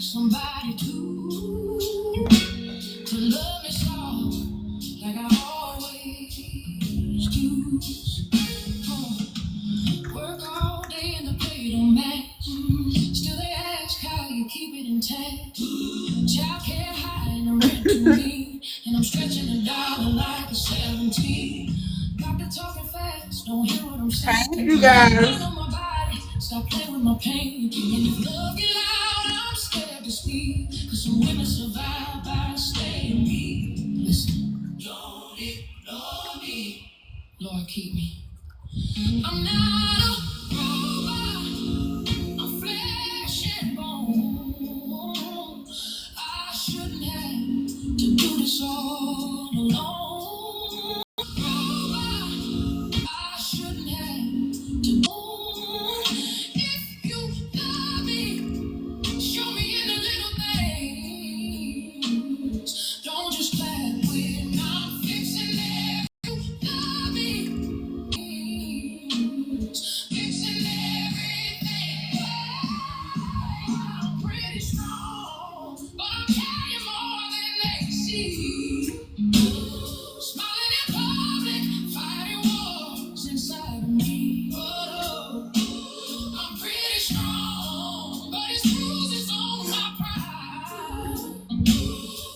somebody to love me so like I always do. Work all day and the pay don't match. Still they ask how you keep it intact. Child care high and the rent too mean, and I'm stretching the dollar like a 17. Doctor talking fast, don't hear what I'm saying. Thank you guys. On my body, stop playing with my pain. And if love get loud, I'm scared to speak. Cause some women survive by staying weak. Listen, don't ignore me. Lord, keep me. I'm not a robot. I'm flesh and bone. I shouldn't have to do this all alone. Robot. I shouldn't have to know. If you love me, show me in the little things. Don't just clap when I'm fixing it. You love me, fixing everything. I'm pretty strong, but I'm carrying more than they see. Smiling in public, fighting wars inside of me. Oh, I'm pretty strong, but it's bruises on my pride.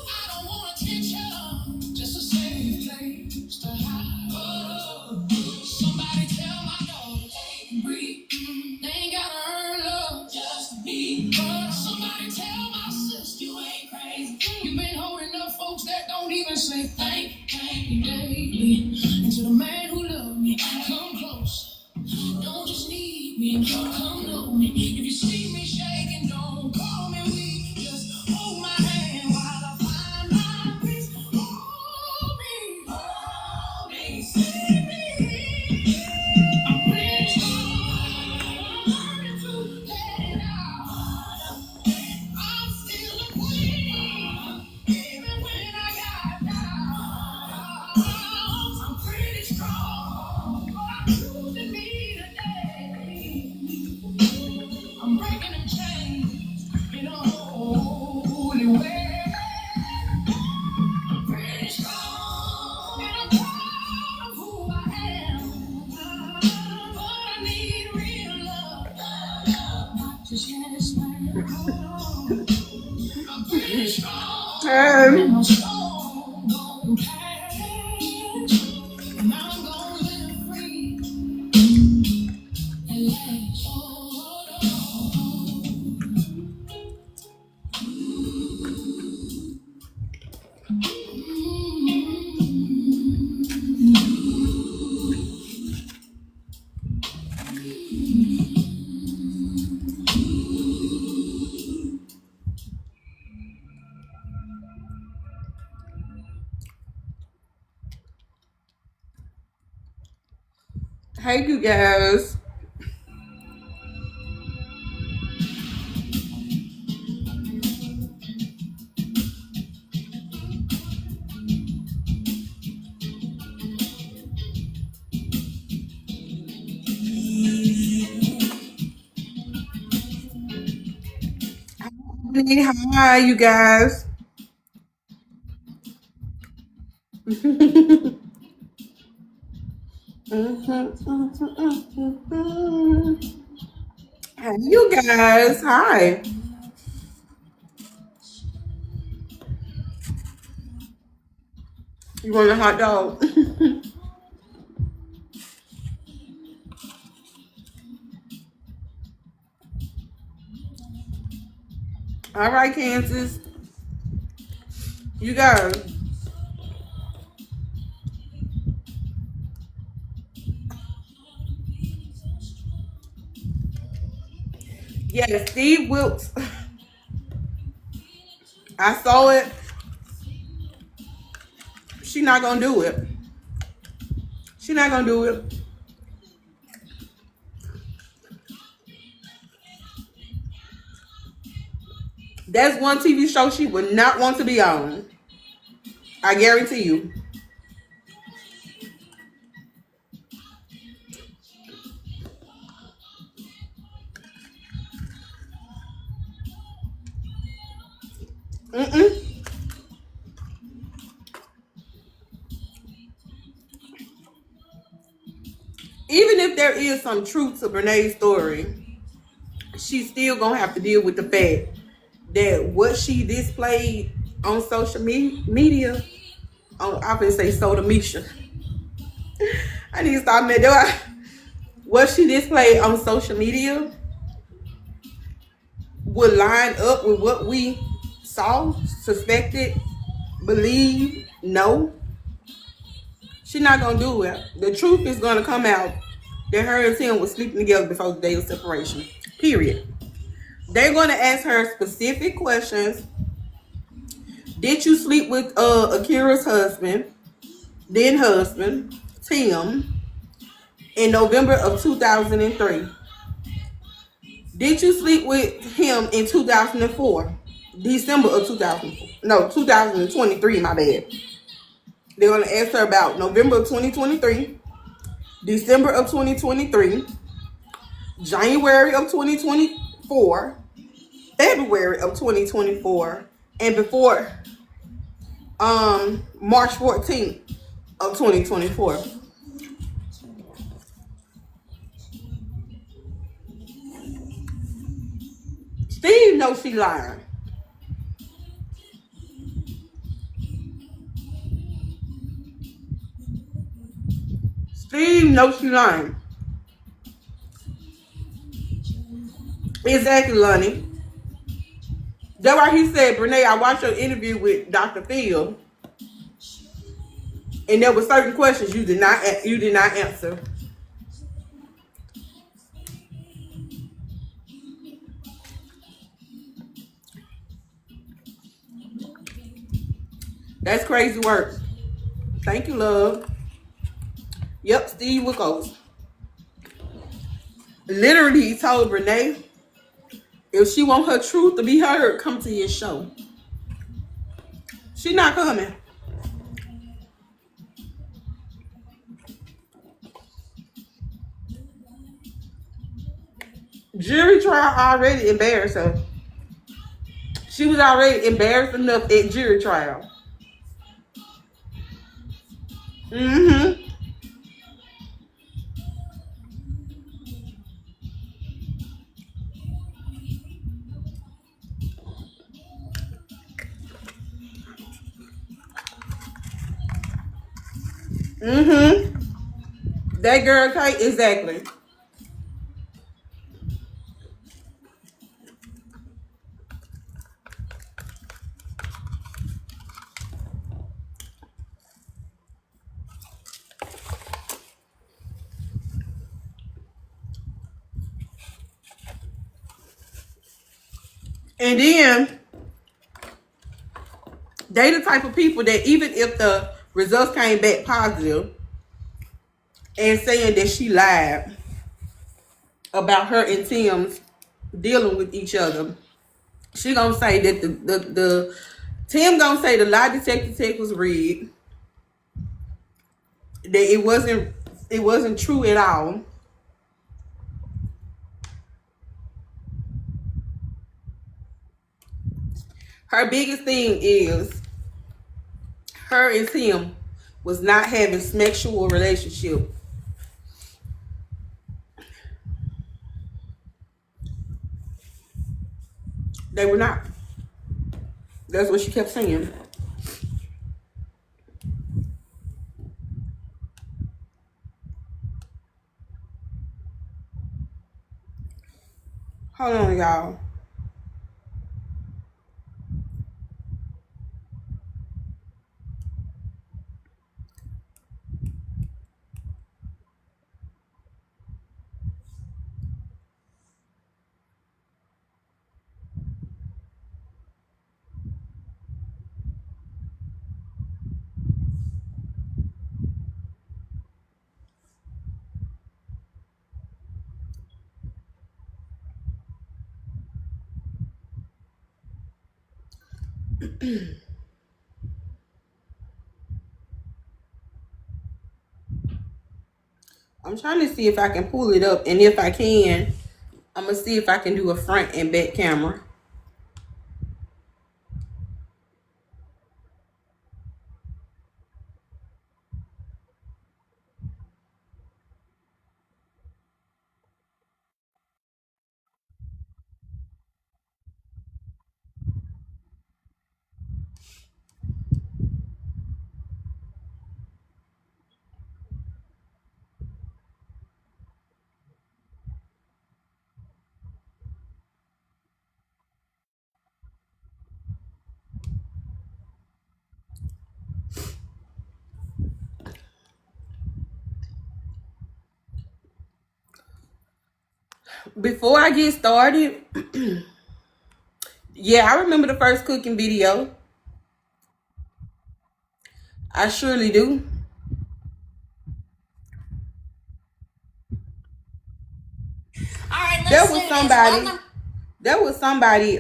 I don't want attention, just a safe place to hide. Oh, somebody tell my dog they can breathe. They ain't gotta earn love just to be. Somebody tell my sister you ain't crazy. You've been holding up folks that don't even say thank you daily. And to the man who loved me, come close. Don't just need me, come know me. If you see me shaking, don't call me weak. Just hold my hand while I find my peace. Hold me, see me. I'm pretty strong, learning to let it out. I'm still a queen, even when I got down. I'm pretty strong, but I'm choosing me today. I'm breaking them chains in a holy way. I'm pretty strong, and I'm proud of who I am. But I need real love, not just yes man. I'm pretty strong, and my soul don't catch, and I'm gonna live free and let Hey, you guys. Hi, you guys. Hey, you guys. Hi. You want a hot dog? All right, Kansas. You guys. Yes, Steve Wilkes. I saw it. She not gonna do it. She not gonna do it. That's one TV show she would not want to be on. I guarantee you. Mm-mm. Even if there is some truth to Brenay's story, she's still gonna have to deal with the fact that what she displayed on social media, I can say social media. I need to stop that. What she displayed on social media would line up with what we saw, suspected, believe, know. She's not gonna do it. The truth is gonna come out that her and Tim was sleeping together before the day of separation. Period. They're gonna ask her specific questions. Did you sleep with Akira's husband, then husband, Tim, in November of 2003? Did you sleep with him in 2004? December of 2004. No, 2023, my bad. They're going to ask her about November of 2023, December of 2023, January of 2024, February of 2024, and before March 14th of 2024. Steve knows she lying. Steve knows she lying. Exactly, Lonnie. That's why he said, Brenay, I watched your interview with Dr. Phil, and there were certain questions you did not answer. That's crazy work. Thank you, love. Yep, Steve Wickles. Literally, he told Brenay, if she want her truth to be heard, come to his show. She not coming. Jury trial already embarrassed her. She was already embarrassed enough at jury trial. Mm-hmm. Mm-hmm. That girl Kate, exactly. And then they the type of people that even if the results came back positive and saying that she lied about her and Tim's dealing with each other, she gonna say that the Tim gonna say the lie detector test was rigged, that it wasn't true at all. Her biggest thing is her and Tim was not having sexual relationship. They were not. That's what she kept saying. Hold on, y'all. I'm trying to see if I can pull it up, and if I can, I'm gonna see if I can do a front and back camera. Before I get started, yeah, I remember the first cooking video. I surely do. All right, let's There do was this. somebody. Welcome. There was somebody.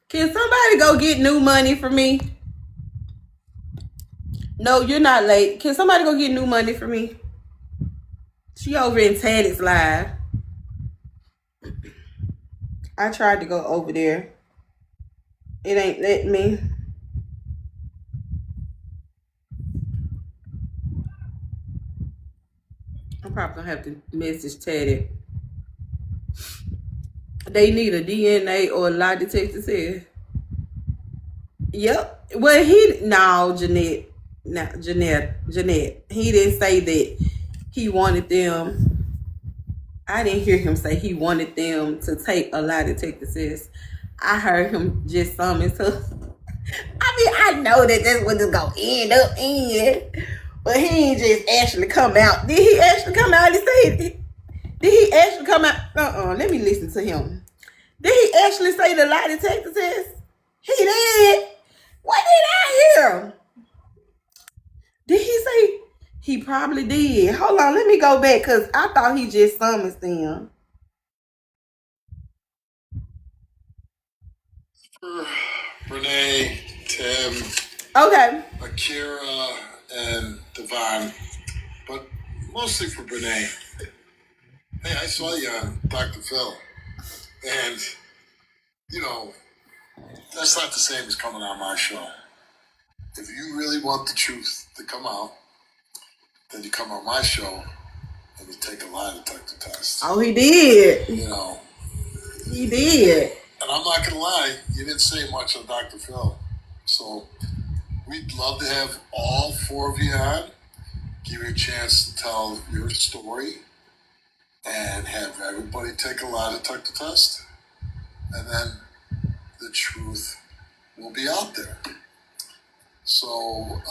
Can somebody go get new money for me? No, you're not late. Can somebody go get new money for me? She over in Taddy's live. I tried to go over there. It ain't letting me. I'm probably gonna have to message Teddy. They need a DNA or a lie detector test. Yep. Well, Jeanette. No, Jeanette. He didn't say that he wanted them. I didn't hear him say he wanted them to take a lie detector test. I heard him just summon to. I mean, I know that that's what it's gonna end up in, but he ain't just actually come out. Did he actually come out and say? Did he actually come out? Let me listen to him. Did he actually say the lie detector test? He did. What did I hear? Did he say? He probably did. Hold on, let me go back because I thought he just summoned them. Brenay, Tim, Okay. Akira, and Devon, but mostly for Brenay. Hey, I saw you on Dr. Phil, and you know that's not the same as coming on my show. If you really want the truth to come out, then you come on my show and you take a lie detector test. Oh, he did. You know, He did. and I'm not gonna lie, you didn't say much on Dr. Phil, so we'd love to have all four of you on. Give you a chance to tell your story and have everybody take a lie detector test, and then the truth will be out there. So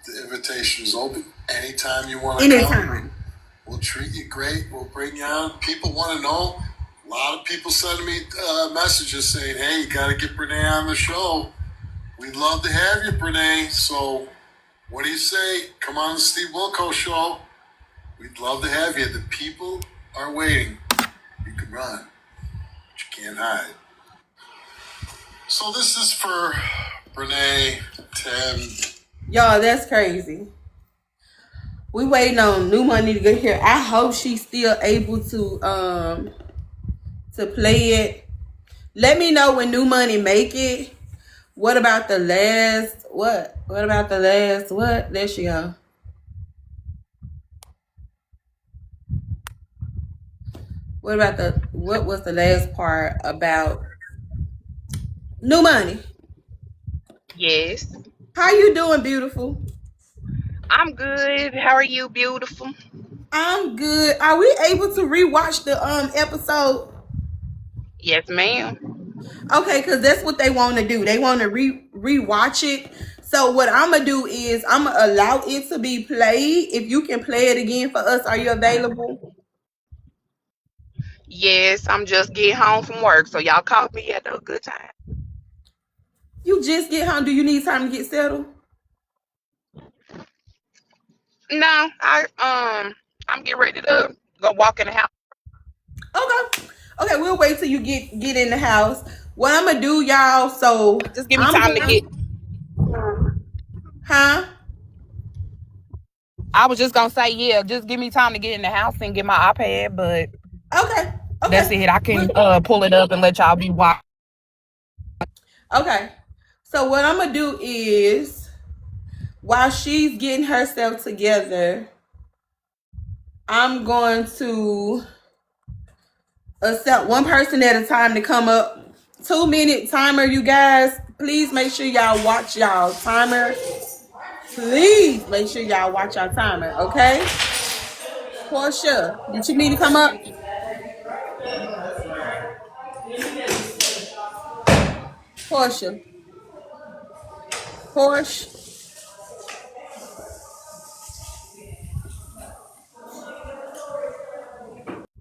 the invitation is open anytime you want to come. Anytime. We'll treat you great. We'll bring you on. People want to know. A lot of people sending me messages saying, "Hey, you got to get Brenay on the show. We'd love to have you, Brenay." So what do you say? Come on the Steve Wilco show. We'd love to have you. The people are waiting. You can run, but you can't hide. So this is for Brenay, Tim. Y'all, that's crazy. We waiting on new money to get here. I hope she's still able to play it. Let me know when new money make it. What about the last? What? What about the last? What? There she go. What about the? What was the last part about new money? Yes. How you doing, beautiful? I'm good. How are you, beautiful? I'm good. Are we able to rewatch the episode? Yes, ma'am. Okay, because that's what they want to do. They want to rewatch it. So what I'm gonna do is I'm gonna allow it to be played. If you can play it again for us, are you available? Yes, I'm just getting home from work, so y'all caught me at a good time. You just get home. Do you need time to get settled? No, I'm getting ready to go walk in the house. Okay. Okay, we'll wait till you get in the house. What I'm gonna do, y'all, so Just give me I'm time to going, get. huh? I was just gonna say, yeah, just give me time to get in the house and get my iPad, but Okay. that's Okay. it. I can pull it up and let y'all be watching. Okay. So what I'm gonna do is while she's getting herself together, I'm going to accept one person at a time to come up. 2-minute timer, you guys. Please make sure y'all watch y'all timer. Please make sure y'all watch our timer, okay? Portia, did you mean to come up? Portia. Porsche.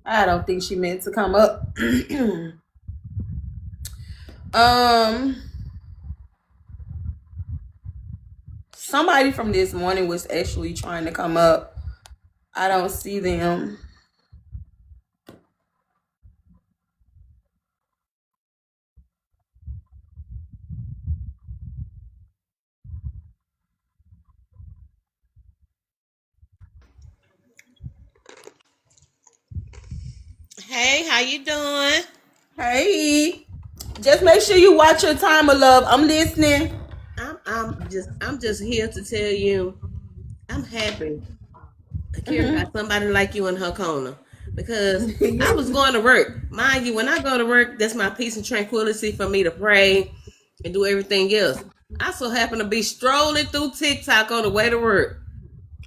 I don't think she meant to come up. Somebody from this morning was actually trying to come up. I don't see them. Hey, how you doing? Hey, just make sure you watch your timer, love. I'm listening. I'm just here to tell you I'm happy. Akira got somebody like you in her corner. Because I was going to work. Mind you, when I go to work, that's my peace and tranquility for me to pray and do everything else. I so happen to be strolling through TikTok on the way to work.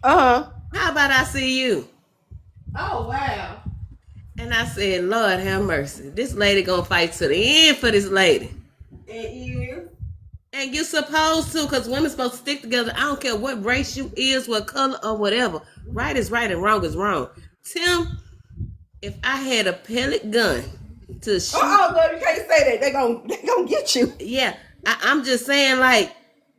Uh-huh. How about I see you? Oh, wow. And I said, Lord have mercy. This lady gonna fight to the end for this lady. It is. And you supposed to, because women's supposed to stick together. I don't care what race you is, what color, or whatever. Right is right and wrong is wrong. Tim, if I had a pellet gun to shoot, Lord, you can't say that. They gonna get you. yeah, I'm just saying, like,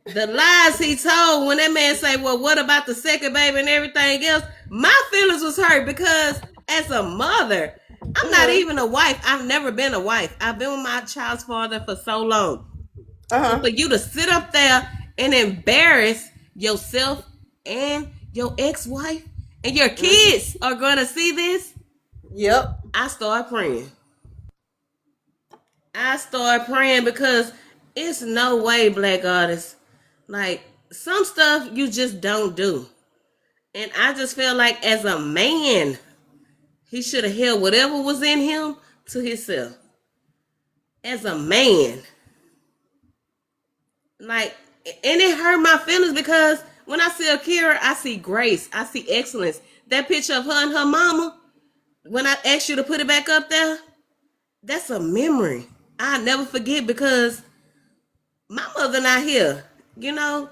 the lies he told when that man say, well, what about the second baby and everything else? My feelings was hurt because as a mother, I'm not even a wife. I've never been a wife. I've been with my child's father for so long. Uh-huh. For you to sit up there and embarrass yourself and your ex-wife and your kids are gonna see this. Yep. I start praying. Because it's no way, black artists. Like, some stuff you just don't do. And I just feel like as a man, he should have held whatever was in him to himself. As a man. Like, and it hurt my feelings because when I see Akira, I see grace. I see excellence. That picture of her and her mama, when I asked you to put it back up there, that's a memory I never forget because my mother not here, you know.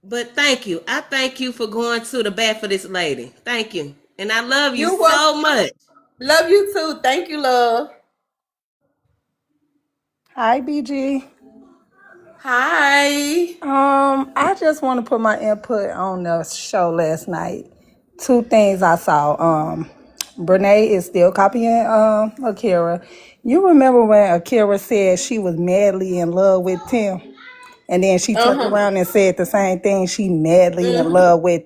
But thank you. I thank you for going to the bat for this lady. Thank you. And I love you so much. Love you too. Thank you, love. Hi, BG. Hi. I just want to put my input on the show last night. Two things I saw. Brenay is still copying Akira. You remember when Akira said she was madly in love with Tim? And then she turned around and said the same thing. She madly in love with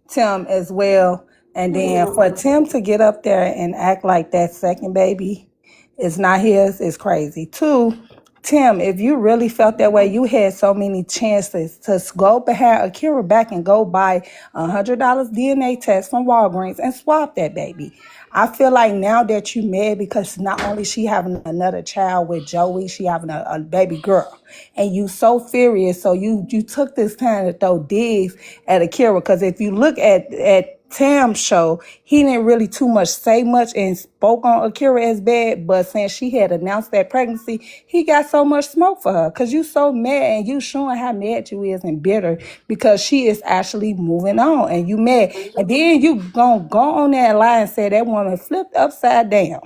Tim as well. And then for Tim to get up there and act like that second baby is not his is crazy. Two, Tim, if you really felt that way, you had so many chances to go behind Akira back and go buy $100 DNA test from Walgreens and swap that baby. I feel like now that you mad because not only she having another child with Joey, she having a baby girl, and you so furious, so you took this time to throw digs at Akira. Because if you look at Tam's show, he didn't really too much say much and spoke on Akira as bad, but since she had announced that pregnancy, he got so much smoke for her because you so mad and you showing how mad you is and bitter because she is actually moving on and you mad. And then you gonna go on that line and say that woman flipped upside down.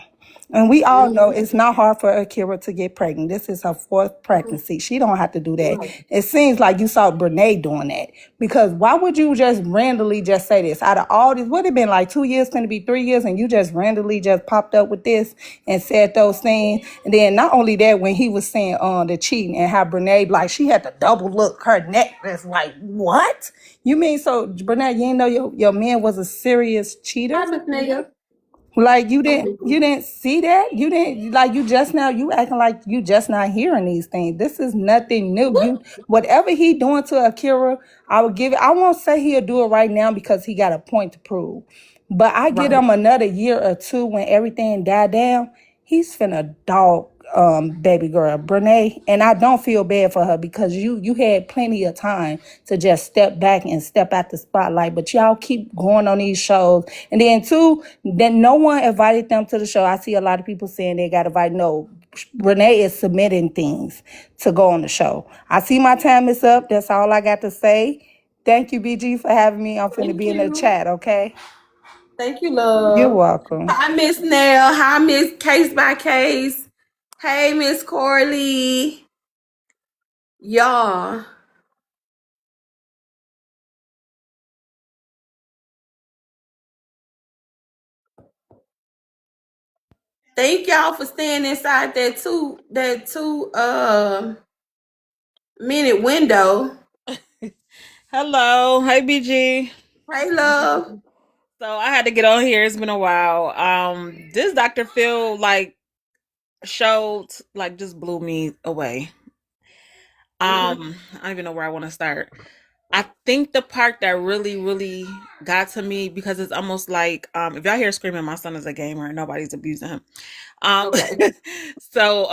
And we all know it's not hard for Akira to get pregnant. This is her fourth pregnancy. She don't have to do that. It seems like you saw Brenay doing that. Because why would you just randomly just say this? Out of all this, would it been like 2 years, going to be 3 years, and you just randomly just popped up with this and said those things? And then not only that, when he was saying the cheating and how Brenay, like she had to double look her neck. That's like, what? You mean so Brenay, you didn't know your man was a serious cheater? Hi, Miss Nigga. Like you didn't see that? You didn't like you just now you acting like you just not hearing these things. This is nothing new. You whatever he doing to Akira, I would give it. I won't say he'll do it right now because he got a point to prove. But I give him another year or two when everything die down, he's finna dog baby girl, Brenay, and I don't feel bad for her because you had plenty of time to just step back and step out the spotlight, but y'all keep going on these shows. And then two, then no one invited them to the show. I see a lot of people saying they got invited. No, Brenay is submitting things to go on the show. I see my time is up. That's all I got to say. Thank you, BG, for having me. I'm finna Thank be in the you. chat, okay? Thank you, You're love. welcome. Hi, Miss Nell. Hi, Miss Case by Case. Hey, Miss Corley. Y'all. Thank y'all for staying inside that 2 minute window. Hello. Hey, BG. Hey, love. So I had to get on here. It's been a while. This Dr. Phil show just blew me away. I don't even know where I want to start. I think the part that really, really got to me because it's almost like if y'all hear screaming, my son is a gamer and nobody's abusing him. Um, Okay. so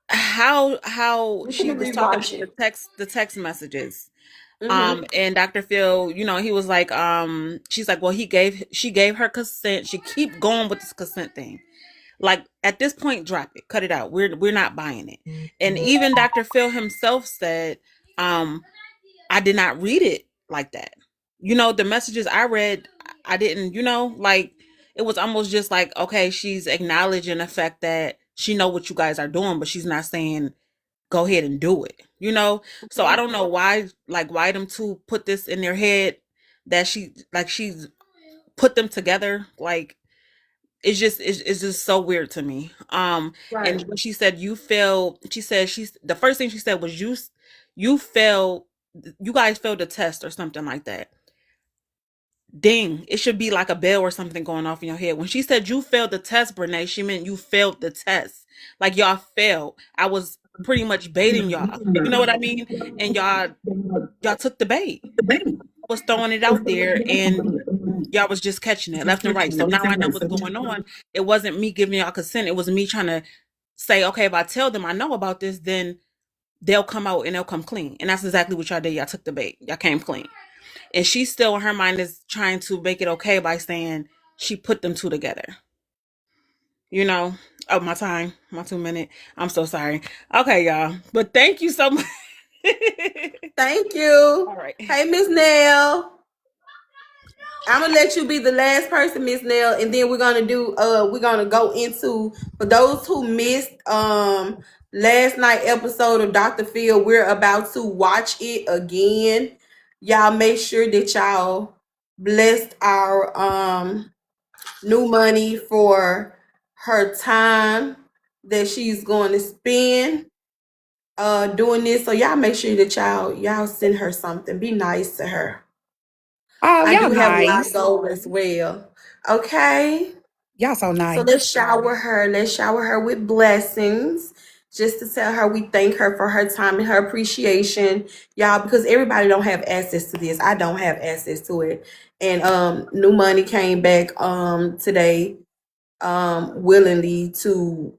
how We she can was talking rewatch about it. the text messages. Mm-hmm. And Dr. Phil, he was like, she's like, well, she gave her consent. She keep going with this consent thing. Like at this point, drop it, cut it out. We're not buying it. And even Dr. Phil himself said, um, I did not read it like that. The messages I read, I didn't, like it was almost just like, okay, she's acknowledging the fact that she know what you guys are doing, but she's not saying go ahead and do it. So I don't know why them two put this in their head that she's put them together. Like it's just so weird to me. And Right. when she said you failed, she said she's the first thing she said was you failed, you guys failed the test or something like that. Ding, it should be like a bell or something going off in your head. When she said you failed the test, Brenay, she meant you failed the test. Like y'all failed. I was pretty much baiting y'all. You know what I mean? And y'all took the bait. Was throwing it out there and y'all was just catching it left and right. So now I know what's going on. It wasn't me giving y'all consent. It was me trying to say, okay, if I tell them I know about this, then they'll come out and they'll come clean. And that's exactly what y'all did. Y'all took the bait. Y'all came clean. And she still in her mind is trying to make it okay by saying she put them two together. You know? Oh, my time, my 2 minute. I'm so sorry. Okay, y'all. But thank you so much. Thank you. All right. Hey, Miss Nell. I'm gonna let you be the last person, Miss Nell, and then we're gonna go into for those who missed last night episode of Dr. Phil, we're about to watch it again. Y'all make sure that y'all blessed our new money for her time that she's going to spend doing this. So y'all make sure that y'all send her something. Be nice to her. Oh, I y'all do have a lot of nice. goals as well. Okay. Y'all so So nice. let's shower her. Let's shower her with blessings. Just to tell her we thank her for her time and her appreciation. Y'all, because everybody don't have access to this. I don't have access to it. And new money came back today willingly to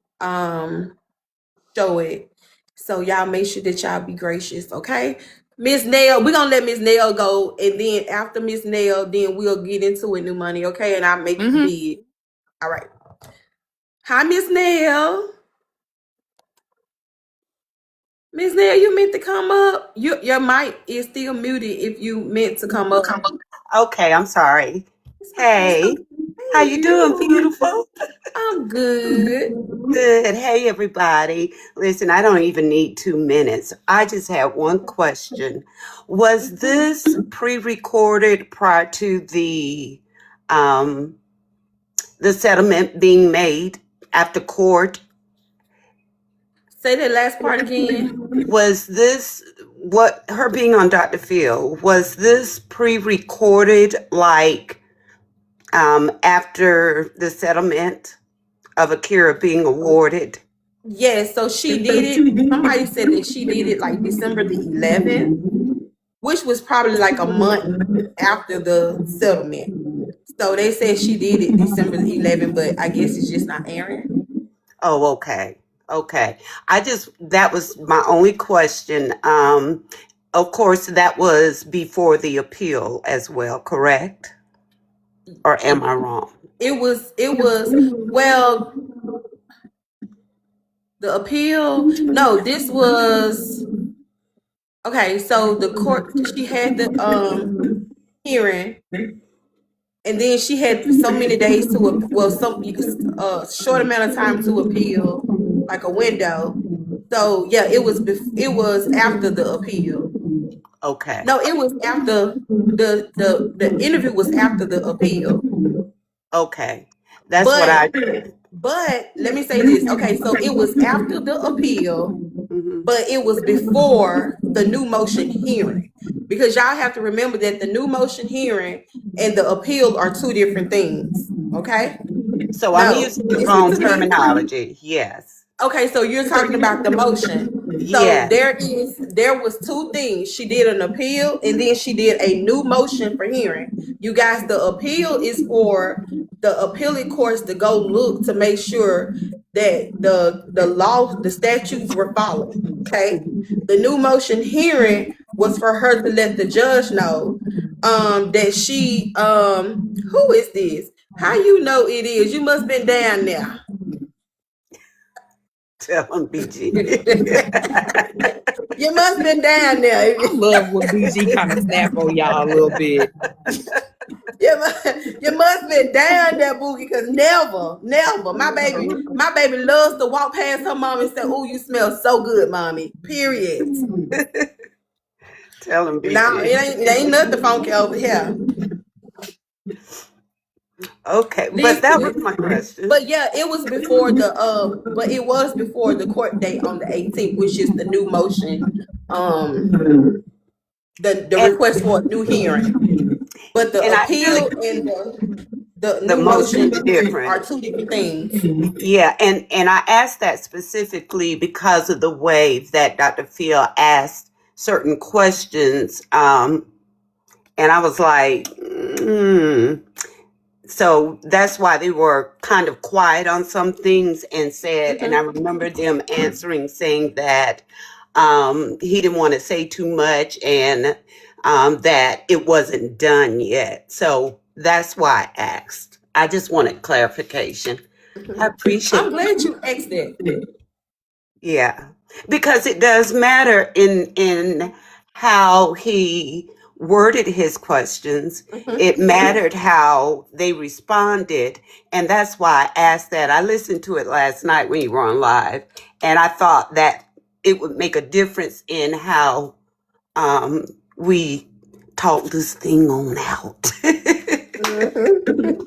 show it. So y'all make sure that y'all be gracious, okay? Miss Nail, we're gonna let Miss Nail go, and then after Miss Nail, then we'll get into it, new money, okay? And I'll make you Mm-hmm. big. All right. Hi, Miss Nail. Miss Nail, you meant to come up. Your mic is still muted if you meant to come up. Okay, I'm sorry. It's okay. Hey, how Hey, you doing, you. beautiful? I'm good. Good. Hey, everybody. Listen, I don't even need 2 minutes. I just have one question. Was this pre-recorded prior to um the settlement being made after court? Say that last part again. Was this what her being on Dr. Phil? Was this pre-recorded like after the settlement of Akira being awarded? Yes, so she did it. Somebody said that she did it like December the 11th, which was probably like a month after the settlement. So they said she did it December the 11th, but I guess it's just not airing. Oh, okay. Okay. That was my only question. Of course, that was before the appeal as well, correct? Or am I wrong? It was well, the appeal. No, this was okay. So the court, she had the hearing, and then she had so many days to well, some short amount of time to appeal, like a window. So yeah, it was after the appeal. Okay. No, it was after the interview was after the appeal. Okay. That's what But I. let me say this. Okay, so it was after the appeal, Mhm. but it was before the new motion hearing. Because y'all have to remember that the new motion hearing and the appeal are two different things. Okay? So I'm No, using the listen wrong to me. terminology. Yes. Okay, so you're talking about the motion. So Yeah. there was two things. She did an appeal and then she did a new motion for hearing. You guys, the appeal is for the appellate courts to go look to make sure that the law, the statutes were followed. Okay. The new motion hearing was for her to let the judge know that she who is this? How you know it is? You must been down there. Tell them, BG. You must been down there. I love when BG kind of snap on y'all a little bit. You must been down there, Boogie, because never. My baby loves to walk past her mom and say, "Oh, you smell so good, mommy." Period. Tell them, No, BG. it ain't nothing funky over here. Okay, but that was Listen, my question. but yeah, it was before the court date on the 18th, which is the new motion, um, the And request for a new hearing. But the and I really, appeal and the the new motion motion is hearing are different. two different things. Yeah, and I asked that specifically because of the way that Dr. Phil asked certain questions. And I was like, so that's why they were kind of quiet on some things and said, and I Mhm. remember them answering saying that he didn't want to say too much and that it wasn't done yet. So that's why I asked. I just wanted clarification. I Mhm. I'm appreciate. glad you asked that. Yeah, because it does matter in how he worded his questions. Mhm. It mattered how they responded, and that's why I asked that. I listened to it last night when you were on live, and I thought that it would make a difference in how um, we talk this thing on out. Mhm.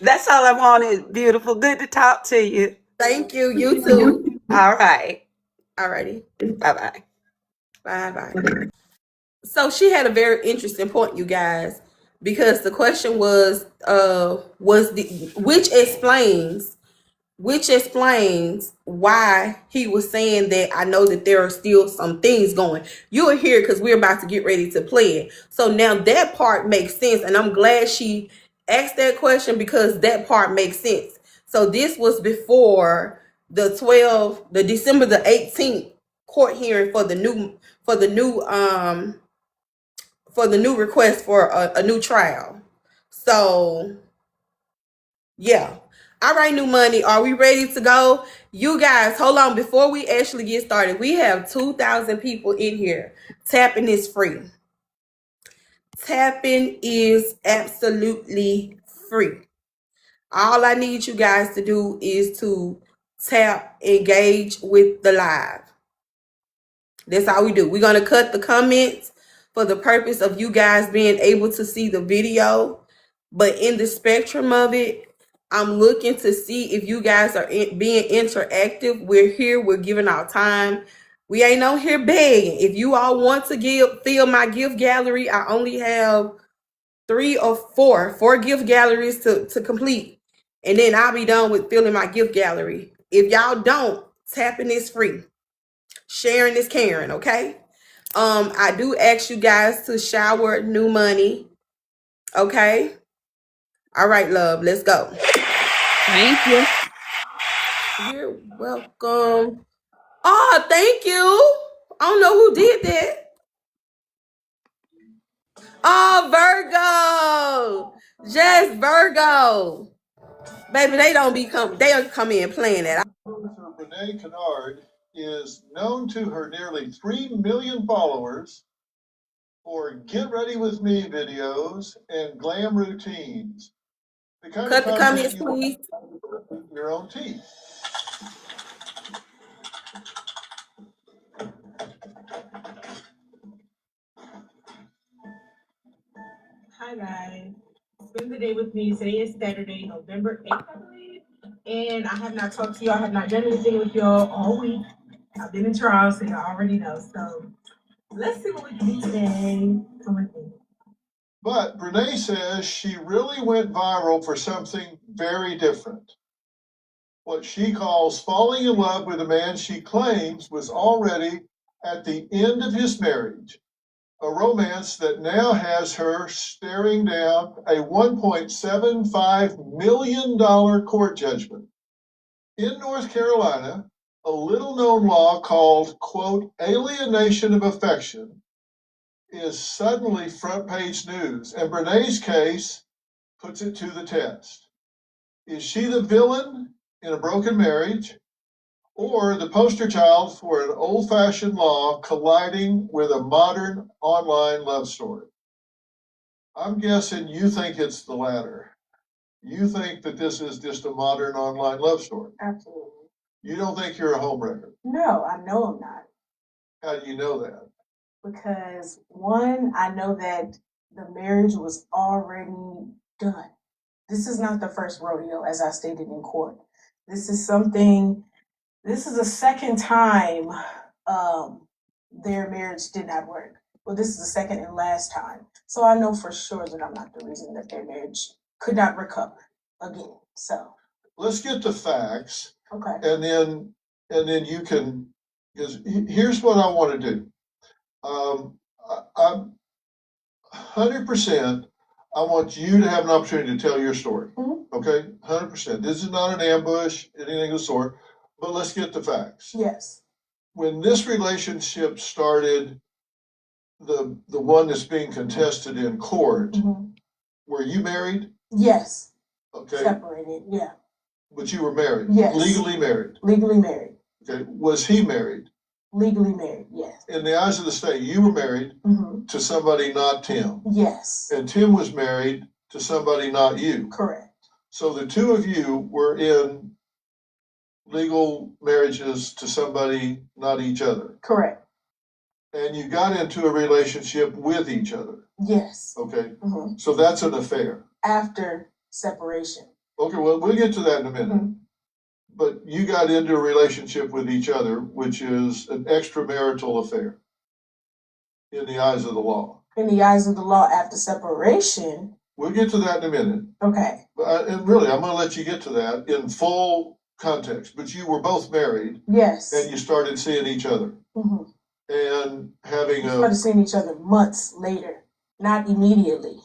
That's all I wanted. Beautiful. Good to talk to you. Thank you. You too. All right. Alrighty. Bye bye. Bye bye. So she had a very interesting point, you guys, because the question was the which explains why he was saying that. I know that there are still some things going. You are here because we're about to get ready to play it. So now that part makes sense. And I'm glad she asked that question because that part makes sense. So this was before the December the 18th court hearing for the new request for a new trial. So yeah. All right, new money. Are we ready to go? You guys, hold on. Before we actually get started, we have 2,000 people in here. Tapping is free. Tapping is absolutely free. All I need you guys to do is to tap, engage with the live. That's all we do. We're going to cut the comments for the purpose of you guys being able to see the video. But in the spectrum of it, I'm looking to see if you guys are being interactive. We're here. We're giving our time. We ain't on here begging. If you all want to fill my gift gallery, I only have four gift galleries to complete. And then I'll be done with filling my gift gallery. If y'all don't, tapping is free. Sharing is caring, okay? I do ask you guys to shower new money, okay? All right, love, let's go. Thank you. You're welcome. Oh, thank you. I don't know who did that. Oh, Virgo. Just Virgo. Baby, they don't come in playing that. Brenay Kennard is known to her nearly 3 million followers for get ready with me videos and glam routines. The kind Cut of the content comments, you want please. with your own teeth. Hi guys, spend the day with me. Today is Saturday, November 8th, I believe. And I have not talked to y'all, I have not done anything with y'all all week. I've been in trials, so y'all already know. So let's see what we can do today. Come with me. But Brenay says she really went viral for something very different. What she calls falling in love with a man she claims was already at the end of his marriage. A romance that now has her staring down a $1.75 million court judgment. In North Carolina, a little known law called, quote, alienation of affection is suddenly front page news, and Brenay's case puts it to the test. Is she the villain in a broken marriage, or the poster child for an old-fashioned law colliding with a modern online love story? I'm guessing you think it's the latter. You think that this is just a modern online love story. Absolutely. You don't think you're a homewrecker. No, I know I'm not. How do you know that? Because one, I know that the marriage was already done. This is not the first rodeo, as I stated in court. This is the second time their marriage did not work. Well, this is the second and last time. So I know for sure that I'm not the reason that their marriage could not recover again. So let's get the facts. Okay. And then you can, because here's what I want to do. I'm 100%. I want you to have an opportunity to tell your story. Mm-hmm. Okay, 100%. This is not an ambush, anything of the sort. But let's get the facts. Yes. When this relationship started, the one that's being contested in court, Mm-hmm. were you married? Yes. Okay. Separated, yeah. But you were married? Yes. Legally married? Legally married. Okay. Was he married? Legally married, yes. In the eyes of the state, you were married Mm-hmm. to somebody not Tim. Yes. And Tim was married to somebody not you. Correct. So the two of you were in legal marriages to somebody not each other. Correct. And you got into a relationship with each other. Yes. Okay. Mm-hmm. So that's an affair. After separation. Okay, well, we'll get to that in a minute. Mm-hmm. But you got into a relationship with each other, which is an extramarital affair in the eyes of the law. In the eyes of the law after separation. We'll get to that in a minute. Okay. And really, I'm going to let you get to that in full context. But you were both married. Yes. And you started seeing each other. Mm-hmm. And having we started seeing each other months later, not immediately.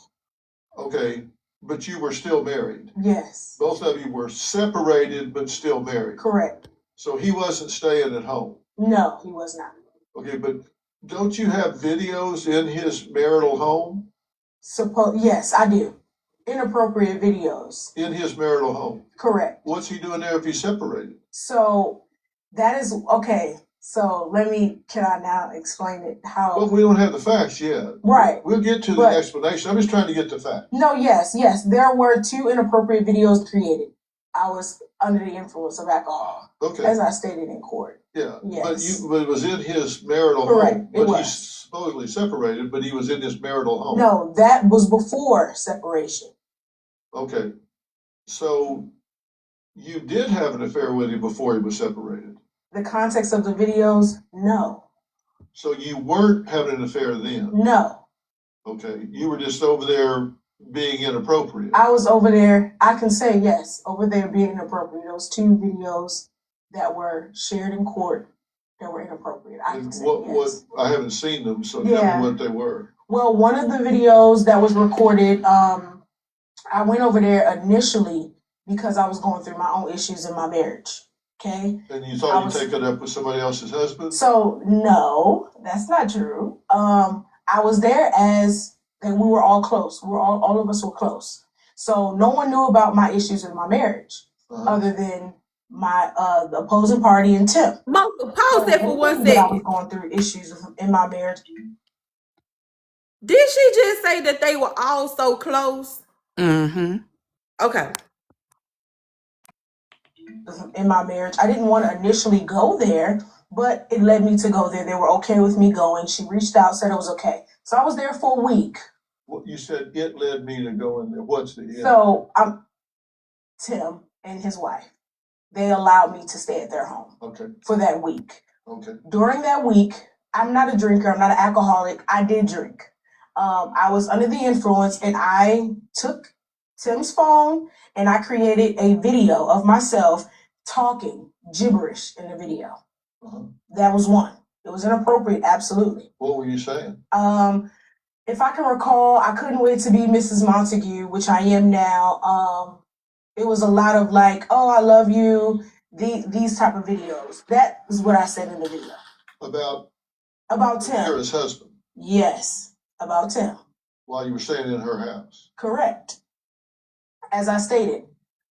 Okay, but you were still married. Yes. Both of you were separated, but still married. Correct. So he wasn't staying at home. No, he was not. Okay, but don't you have videos in his marital home? Yes, I do. Inappropriate videos. In his marital home? Correct. What's he doing there if he's separated? So that is okay. So can I now explain it? How? Well, we don't have the facts yet. Right. We'll get to the explanation. I'm just trying to get the facts. No, yes. There were 2 inappropriate videos created. I was under the influence of alcohol. Okay. As I stated in court. Yeah. Yes. But it was in his marital Correct. home. It But was. he's supposedly separated, but he was in his marital home. No, that was before separation. Okay. So you did have an affair with him before he was separated. The context of the videos, no. So you weren't having an affair then? No. Okay. You were just over there being inappropriate. I was over there, I can say yes, over there being inappropriate. Those 2 videos that were shared in court that were inappropriate. I can say yes. I haven't seen them, so tell me what they were. Well, one of the videos that was recorded, I went over there initially because I was going through my own issues in my marriage. Okay. And you thought you'd take it up with somebody else's husband? So no, that's not true. I was there and we were all close. All of us were close. So no one knew about my issues in my marriage, other than my the opposing party and Tim. Pause that for 1 That I was second. going through issues in my marriage. Did she just say that they were all so close? Mm-hmm. Okay. In my marriage, I didn't want to initially go there, but it led me to go there. They were okay with me going. She reached out, said it was okay. So I was there for a week. Well, you said it led me to go in there. What's the end? So Tim and his wife, they allowed me to stay at their home for that week. Okay. During that week, I'm not a drinker. I'm not an alcoholic. I did drink. I was under the influence, and I took Tim's phone and I created a video of myself talking gibberish in the video. That was one. It was inappropriate, absolutely. What were you saying? If I can recall, I couldn't wait to be Mrs. Montague, which I am now. It was a lot of like, oh, I love you, these type of videos. That is what I said in the video. About Tim. You're his husband. Yes, about Tim. While you were staying in her house. Correct. As I stated,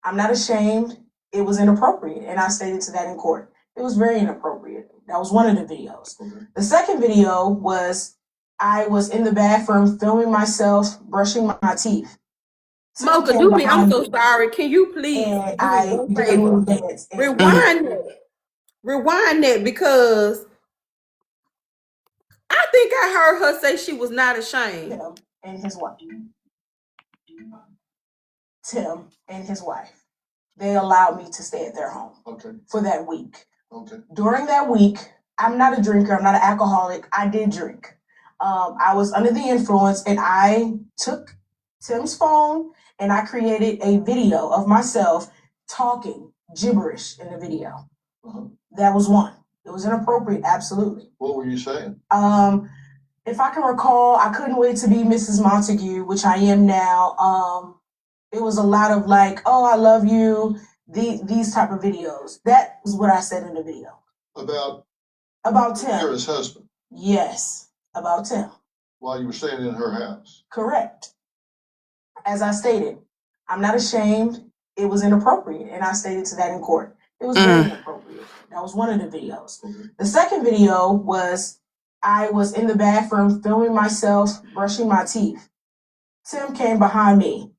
I'm not ashamed. It was inappropriate, and I stated to that in court. It was very inappropriate. That was one of the videos. Okay. The second video was I was in the bathroom filming myself brushing my teeth. Mocha, do me. I'm so sorry. Can you please and do me I one did a favor? little dance. Rewind that because I think I heard her say she was not ashamed. Tim and his wife. Tim and his wife. They allowed me to stay at their home for that week. During that week, I'm not a drinker. I'm not an alcoholic. I did drink. I was under the influence, and I took Tim's phone and I created a video of myself talking gibberish in the video. That was one. It was inappropriate, absolutely. What were you saying? If I can recall, I couldn't wait to be Mrs. Montague, which I am now. It was a lot of like, oh, I love you, these type of videos. That is what I said in the video. About Tim. You're his husband. Yes, about Tim. While you were staying in her house. Correct. As I stated, I'm not ashamed. It was inappropriate, and I stated to that in court. It was very inappropriate. That was one of the videos. The second video was I was in the bathroom filming myself brushing my teeth. Tim came behind me,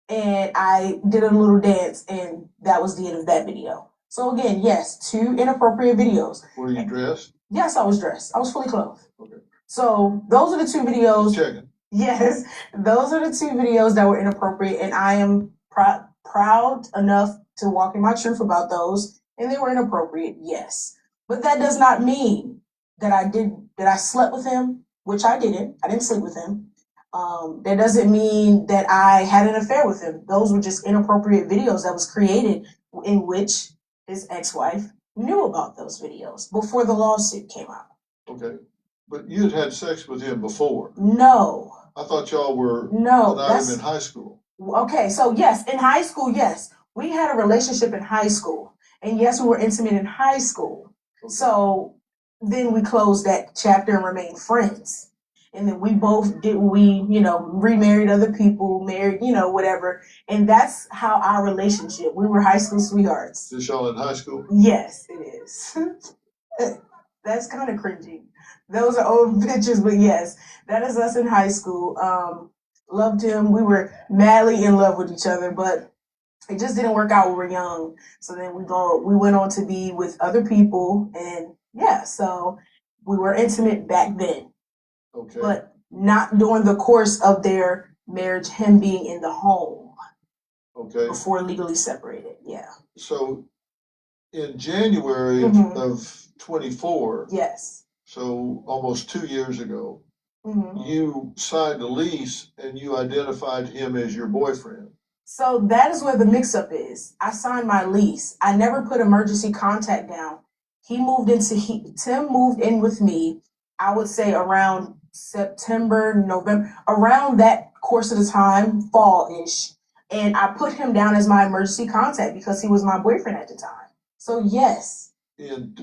and I did a little dance, and that was the end of that video. So again, yes, 2 inappropriate videos. Were you dressed? Yes, I was dressed. I was fully clothed. Okay. So those are the 2 videos. Just checking. Yes, those are the 2 videos that were inappropriate, and I am proud enough to walk in my truth about those, and they were inappropriate, yes. But that does not mean that I slept with him, which I didn't. I didn't sleep with him. That doesn't mean that I had an affair with him. Those were just inappropriate videos that was created in which his ex-wife knew about those videos before the lawsuit came out. Okay. But you had sex with him before? No. I thought y'all were in high school. Okay, so yes, in high school, yes. We had a relationship in high school. And yes, we were intimate in high school. Okay. So then we closed that chapter and remained friends. And then we both remarried other people, married, whatever. And that's how our relationship, we were high school sweethearts. Is y'all in high school? Yes, it is. That's kind of cringy. Those are old pictures, but yes, that is us in high school. Loved him. We were madly in love with each other, but it just didn't work out. We were young. So then we went on to be with other people, and yeah, so we were intimate back then. Okay. But not during the course of their marriage, him being in the home. Okay. Before legally separated, yeah. So in January of 24. Yes. So almost 2 years ago, you signed a lease and you identified him as your boyfriend. So that is where the mix-up is. I signed my lease. I never put emergency contact down. Tim moved in with me, I would say around September, November, around that course of the time, fall-ish. And I put him down as my emergency contact because he was my boyfriend at the time. So yes. In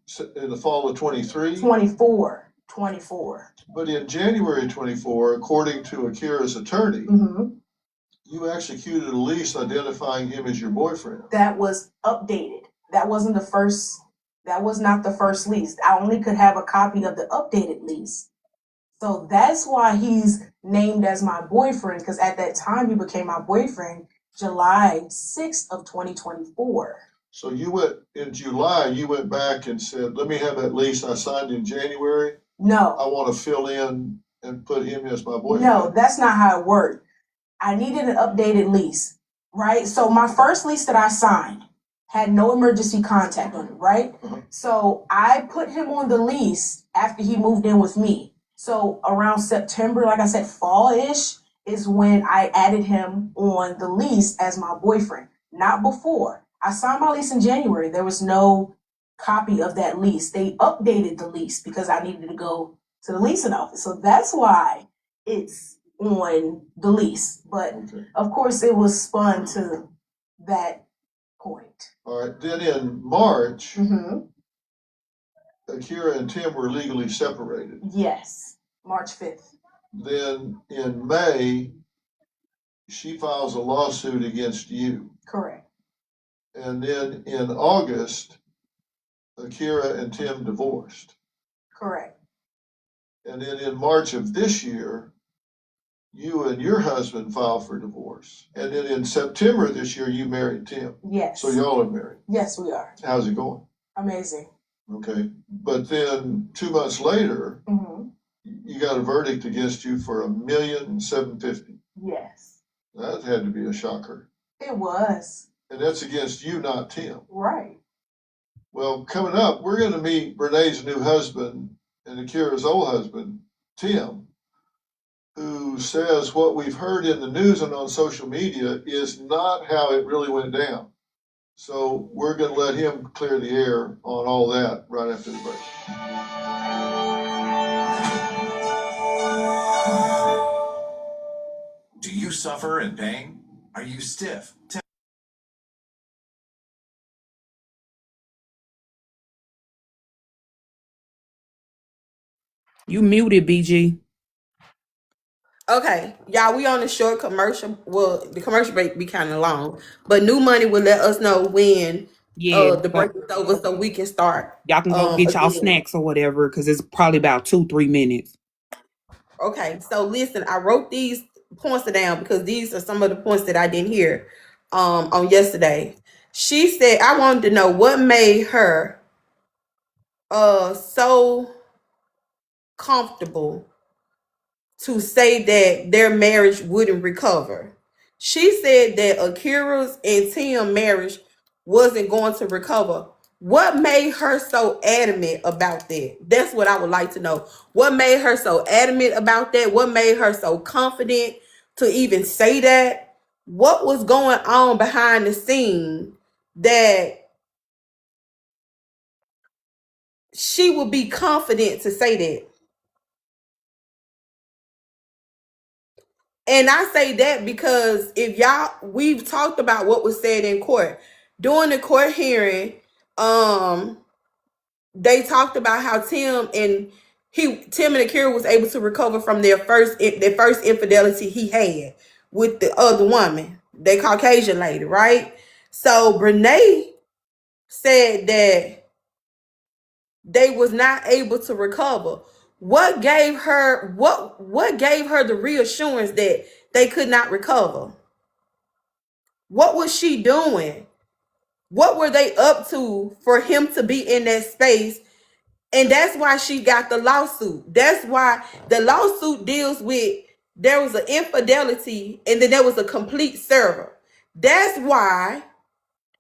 the fall of 23? 24. 24. But in January 24, according to Akira's attorney, you executed a lease identifying him as your boyfriend. That was updated. That wasn't the first, that was not the first lease. I only could have a copy of the updated lease. So that's why he's named as my boyfriend, because at that time he became my boyfriend July 6th of 2024. So you went in July, you went back and said, let me have that lease I signed in January. No. I want to fill in and put him as my boyfriend. No, that's not how it worked. I needed an updated lease, right? So my first lease that I signed had no emergency contact on it, right? So I put him on the lease after he moved in with me. So around September, like I said, fall-ish is when I added him on the lease as my boyfriend, not before. I signed my lease in January. There was no copy of that lease. They updated the lease because I needed to go to the leasing office. So that's why it's on the lease. But of course it was spun to that point. All right. Then in March, Akira and Tim were legally separated. Yes, March 5th. Then in May, she files a lawsuit against you. Correct. And then in August, Akira and Tim divorced. Correct. And then in March of this year, you and your husband filed for divorce. And then in September this year, you married Tim. Yes. So y'all are married. Yes, we are. How's it going? Amazing. Okay. But then 2 months later, you got a verdict against you for $1,750,000. Yes. That had to be a shocker. It was. And that's against you, not Tim. Right. Well, coming up, we're going to meet Brenay's new husband and Akira's old husband, Tim, who says what we've heard in the news and on social media is not how it really went down. So we're going to let him clear the air on all that right after the break. Do you suffer in pain? Are you stiff? You muted, BG. Okay, y'all, we on a short commercial. Well, the commercial break be kind of long, but New Money will let us know when the break is over so we can start. Y'all can go get y'all again. snacks or whatever, because it's probably about 2-3 minutes. Okay, so listen, I wrote these points down because these are some of the points that I didn't hear on yesterday. She said, I wanted to know what made her so comfortable to say that their marriage wouldn't recover. She said that Akira's and Tim marriage wasn't going to recover. What made her so adamant about that? That's what I would like to know. What made her so adamant about that? What made her so confident to even say that? What was going on behind the scene that she would be confident to say that? And I say that because we've talked about what was said in court. During the court hearing, they talked about how Tim and Akira was able to recover from their first infidelity he had with the other woman, the Caucasian lady, right? So Brenay said that they was not able to recover. What gave her the reassurance that they could not recover? What was she doing? What were they up to for him to be in that space? And that's why she got the lawsuit. That's why the lawsuit deals with there was an infidelity and then there was a complete server. That's why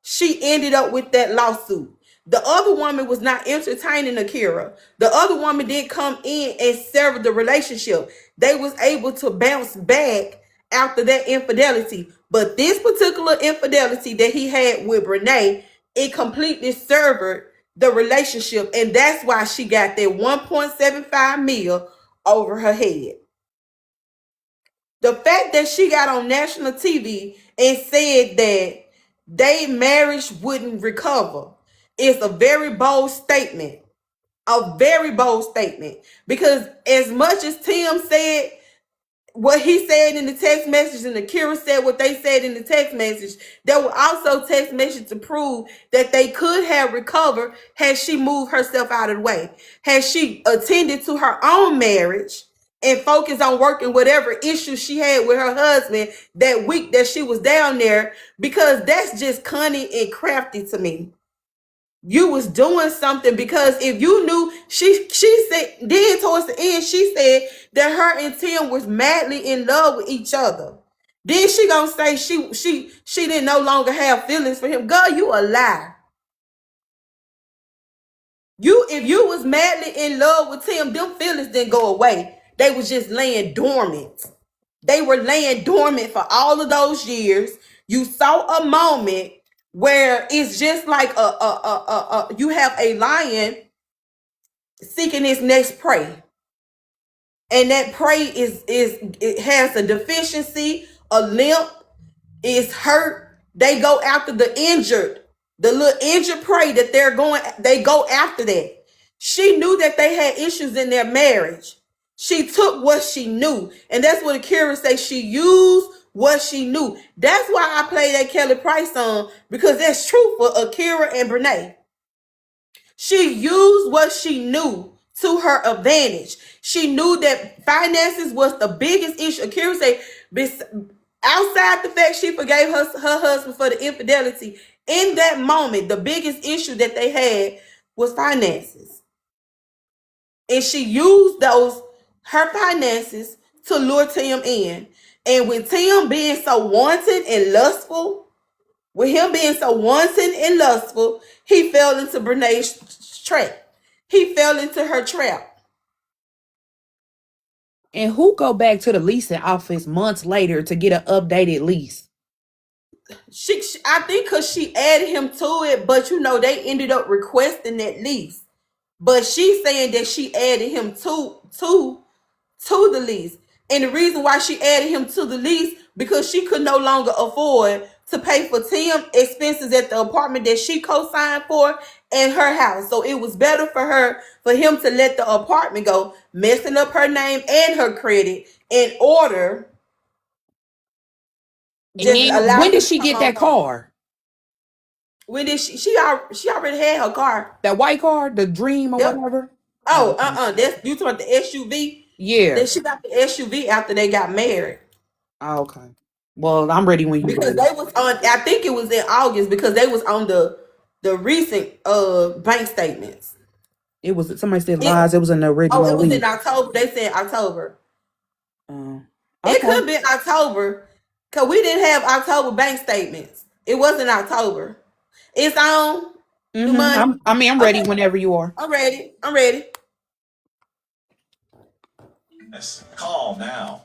she ended up with that lawsuit. The other woman was not entertaining Akira. The other woman didn't come in and sever the relationship. They was able to bounce back after that infidelity. But this particular infidelity that he had with Brenay, it completely severed the relationship. And that's why she got that 1.75 mil over her head. The fact that she got on national TV and said that their marriage wouldn't recover. It's a very bold statement. A very bold statement. Because as much as Tim said what he said in the text message and Akira said what they said in the text message, there were also text messages to prove that they could have recovered had she moved herself out of the way. Had she attended to her own marriage and focused on working whatever issues she had with her husband that week that she was down there, because that's just cunning and crafty to me. You was doing something, because if you knew, she said, then towards the end she said that her and Tim was madly in love with each other. Then she gonna say she didn't no longer have feelings for him. Girl, you a lie. If you was madly in love with Tim, them feelings didn't go away. They was just laying dormant. They were laying dormant for all of those years. You saw a moment where it's just like you have a lion seeking its next prey, and that prey is it has a deficiency, a limp, is hurt. They go after the little injured prey that they go after that. She knew that they had issues in their marriage. She took what she knew, and that's what Akira says. She used what she knew. That's why I play that Kelly Price song, because that's true for Akira and Brenay. She used what she knew to her advantage. She knew that finances was the biggest issue. Akira said, outside the fact she forgave her husband for the infidelity, in that moment, the biggest issue that they had was finances. And she used her finances to lure Tim in. And with Tim being so wanton and lustful, he fell into Brenay's trap. He fell into her trap. And who go back to the leasing office months later to get an updated lease? I think because she added him to it, but they ended up requesting that lease. But she's saying that she added him to the lease. And the reason why she added him to the lease, because she could no longer afford to pay for Tim expenses at the apartment that she co-signed for and her house. So it was better for him to let the apartment go, messing up her name and her credit, in order just allow When him did to she come get on that home. car? When did she already had her car. That white car, the Dream or Yep. whatever? That's you talking about the SUV? Yeah. Then she got the SUV after they got married. Oh, okay. Well, I'm ready when you Because ready. they was on, I think it was in August, because they was on the recent bank statements. It was, somebody said lies. It was an original It was lease. in October. They said October. Okay. It could be October, because we didn't have October bank statements. It wasn't October. It's on the money. I'm ready whenever you are. I'm ready. I'm ready. Yes. Call now.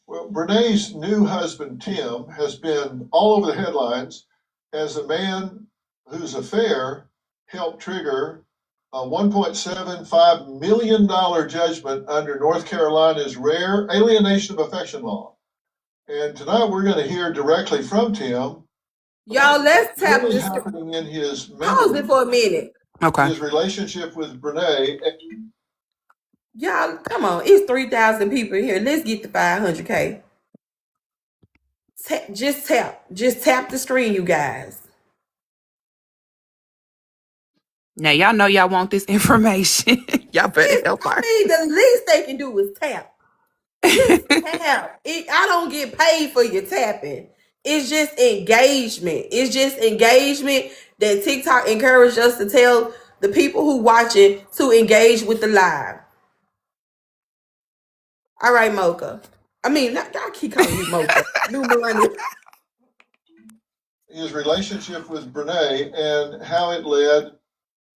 Well, Brenay's new husband, Tim, has been all over the headlines as a man whose affair helped trigger a $1.75 million judgment under North Carolina's rare alienation of affection law. And tonight we're going to hear directly from Tim. Y'all, let's tap What is this. happening in his Pause it for a minute. Okay. his relationship with Brenay. Y'all, come on. It's 3,000 people here. Let's get to 500K. Just tap the screen, you guys. Now y'all know y'all want this information. Y'all better help her. The least they can do is tap. Just tap. I don't get paid for your tapping. It's just engagement. It's just engagement that TikTok encouraged us to tell the people who watch it to engage with the live. All right, Mocha. I keep calling you Mocha. New Millennium. His relationship with Brenay and how it led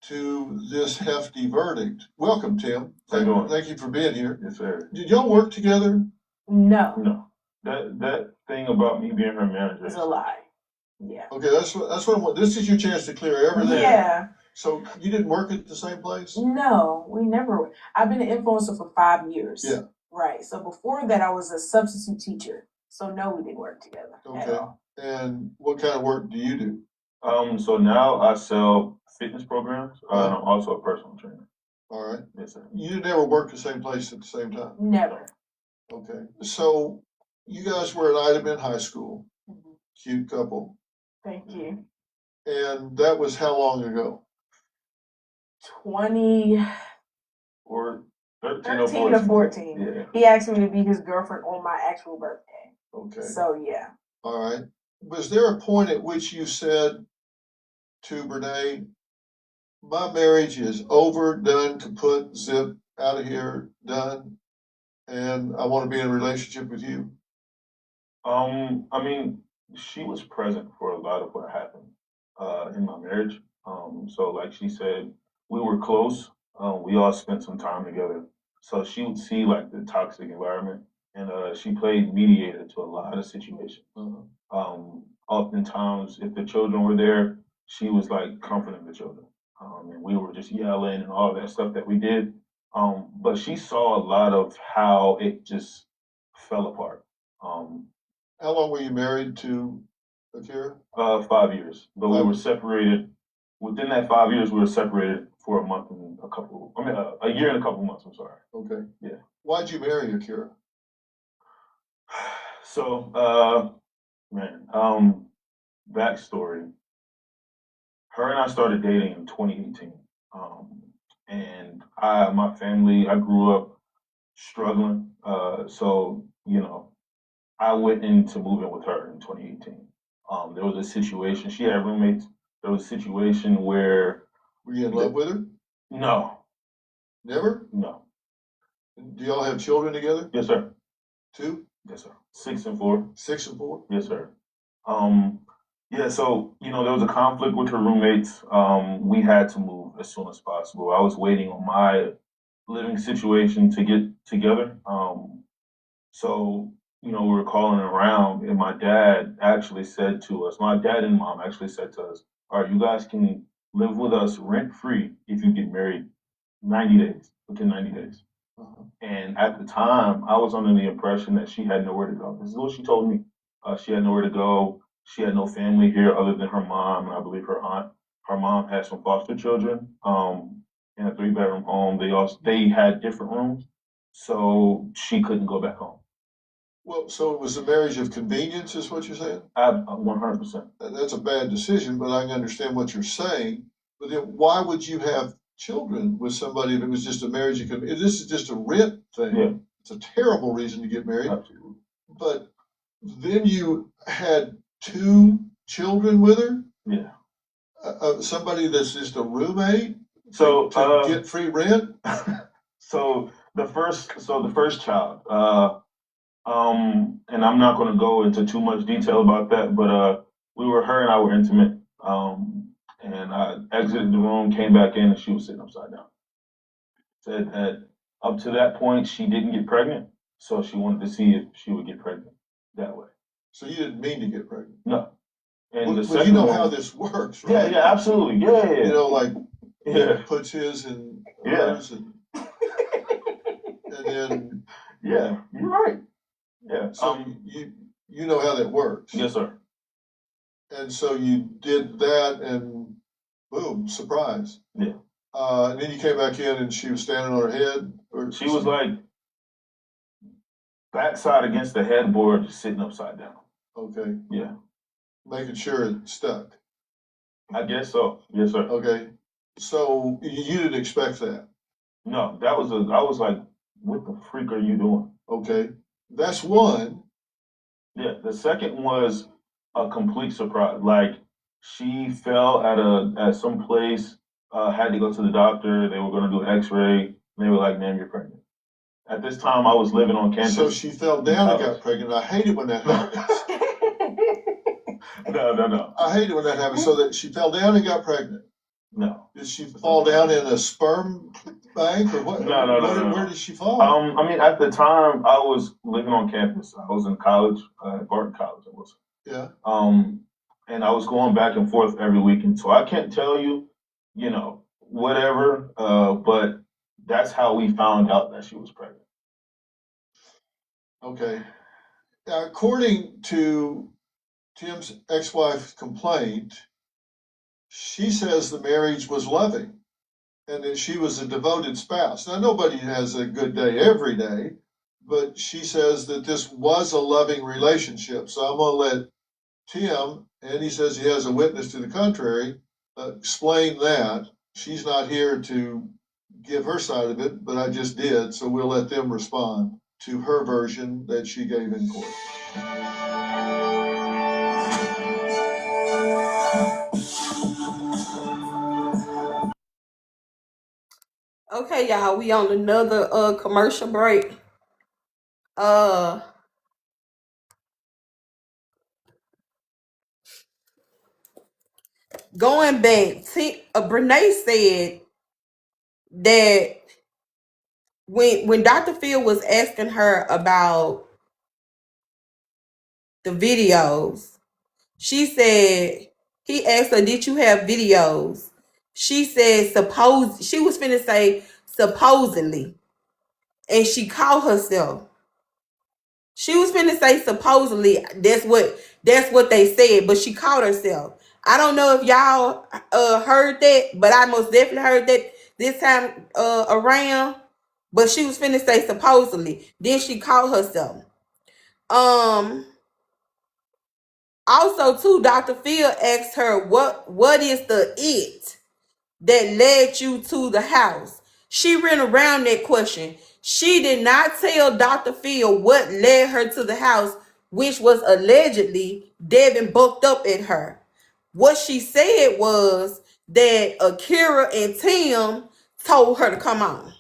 to this hefty verdict. Welcome, Tim. Thank you for being here. Yes, sir. Did y'all work together? No, No. That thing about me being her manager it's a lie. Yeah. Okay, that's what I want. This is your chance to clear everything. Yeah. So you didn't work at the same place? No, we never. I've been an influencer for 5 years. Yeah. Right. So before that, I was a substitute teacher. So no, we didn't work together at Okay. all. And what kind of work do you do? So now I sell fitness programs, and I'm also a personal trainer. All right. Yes, sir. You never worked the same place at the same time? Never. Okay. So you guys were at Ida Ben High School. Mhm. Cute couple. Thank you. And that was how long ago? 20. Or 13 13 or 14. Yeah. He asked me to be his girlfriend on my actual birthday. Okay. So yeah. All right. Was there a point at which you said to Brenay, my marriage is over, done, kaput, zip, out of here, done, and I want to be in a relationship with you? I mean, she was present for a lot of what happened in my marriage. So like she said, we were close. We all spent some time together. So she would see like the toxic environment, and she played mediator to a lot of situations. Oftentimes, if the children were there, she was like comforting the children, and we were just yelling and all that stuff that we did. But she saw a lot of how it just fell apart. How long were you married to Akira? 5 years, but we were separated. Within that 5 years, we were separated for a month and a couple. I mean, a year and a couple months. I'm sorry. Okay. Yeah. Why'd you marry Akira? So, backstory. Her and I started dating in 2018, and my family, I grew up struggling. So you know, I went into moving with her in 2018. There was a situation. She had roommates. There was a situation where Were you in love with her? no, Never? no. Do y'all have children together? Yes, sir. 2? Yes, sir. 6 and 4. 6 and 4? Yes, sir. Yeah, so there was a conflict with her roommates. We had to move as soon as possible. I was waiting on my living situation to get together. So we were calling around, and my dad and mom actually said to us, "All right, you guys can live with us rent free if you get married 90 days, within 90 days." And at the time, I was under the impression that she had nowhere to go. This is what she told me. She had nowhere to go. She had no family here other than her mom and I believe her aunt. Her mom had some foster children in a 3-bedroom home. They had different rooms, so she couldn't go back home. Well, so it was a marriage of convenience, is what you're saying? 100%. That's a bad decision, but I can understand what you're saying. But then why would you have children with somebody if it was just a marriage of convenience? This is just a rent thing. Yeah. It's a terrible reason to get married. Absolutely. But then you had 2 children with her? Yeah. Somebody that's just a roommate So to get free rent? So the first child, and I'm not going to go into too much detail about that, but her and I were intimate, and I exited the room, came back in, and she was sitting upside down. Said that up to that point she didn't get pregnant, so she wanted to see if she would get pregnant that way. So you didn't mean to get pregnant? No. And well, you know how this works, right? Yeah, absolutely. Yeah. Like Yeah. he puts his in Yeah. hers and then Yeah, you're right. Yeah. So you know how that works. Yes, sir. And so you did that, and boom, surprise. Yeah. And then you came back in, and she was standing on her head, or She was like backside against the headboard, just sitting upside down. Okay. Yeah. Making sure it stuck. I guess so. Yes, sir. Okay. So you didn't expect that? No, I was like, what the freak are you doing? Okay. That's one. Yeah. The second was a complete surprise. Like she fell at some place, had to go to the doctor. They were going to do an X-ray. And they were like, "Ma'am, you're pregnant." At this time, I was living on campus. So she fell down and got pregnant. I hate it when that happens. No. I hate it when that happens. So that she fell down and got pregnant. No. Did she fall down in a sperm bank or what? No. Where did she fall? I mean, at the time, I was living on campus. I was in college, at Barton College in Wilson. Yeah. and I was going back and forth every weekend. So I can't tell you, whatever. But that's how we found out that she was pregnant. Okay. Now, according to Tim's ex-wife's complaint, she says the marriage was loving and that she was a devoted spouse. Now, nobody has a good day every day, but she says that this was a loving relationship. So I'm going to let Tim, and he says he has a witness to the contrary, explain that. She's not here to give her side of it, but I just did, so we'll let them respond to her version that she gave in court. Okay, y'all, we on another commercial break. Going back, Brenay said that when Dr. Phil was asking her about the videos, she said he asked her, "Did you have videos?" She said, she was finna say supposedly, and she caught herself. She was finna say supposedly. That's what they said, but she caught herself. I don't know if y'all heard that, but I most definitely heard that this time around. But she was finna say supposedly. Then she caught herself. Also, too, Dr. Phil asked her what is the it that led you to the house. She ran around that question. She did not tell Dr. Phil what led her to the house, which was allegedly Devin bucked up at her. What she said was that Akira and Tim told her to come on,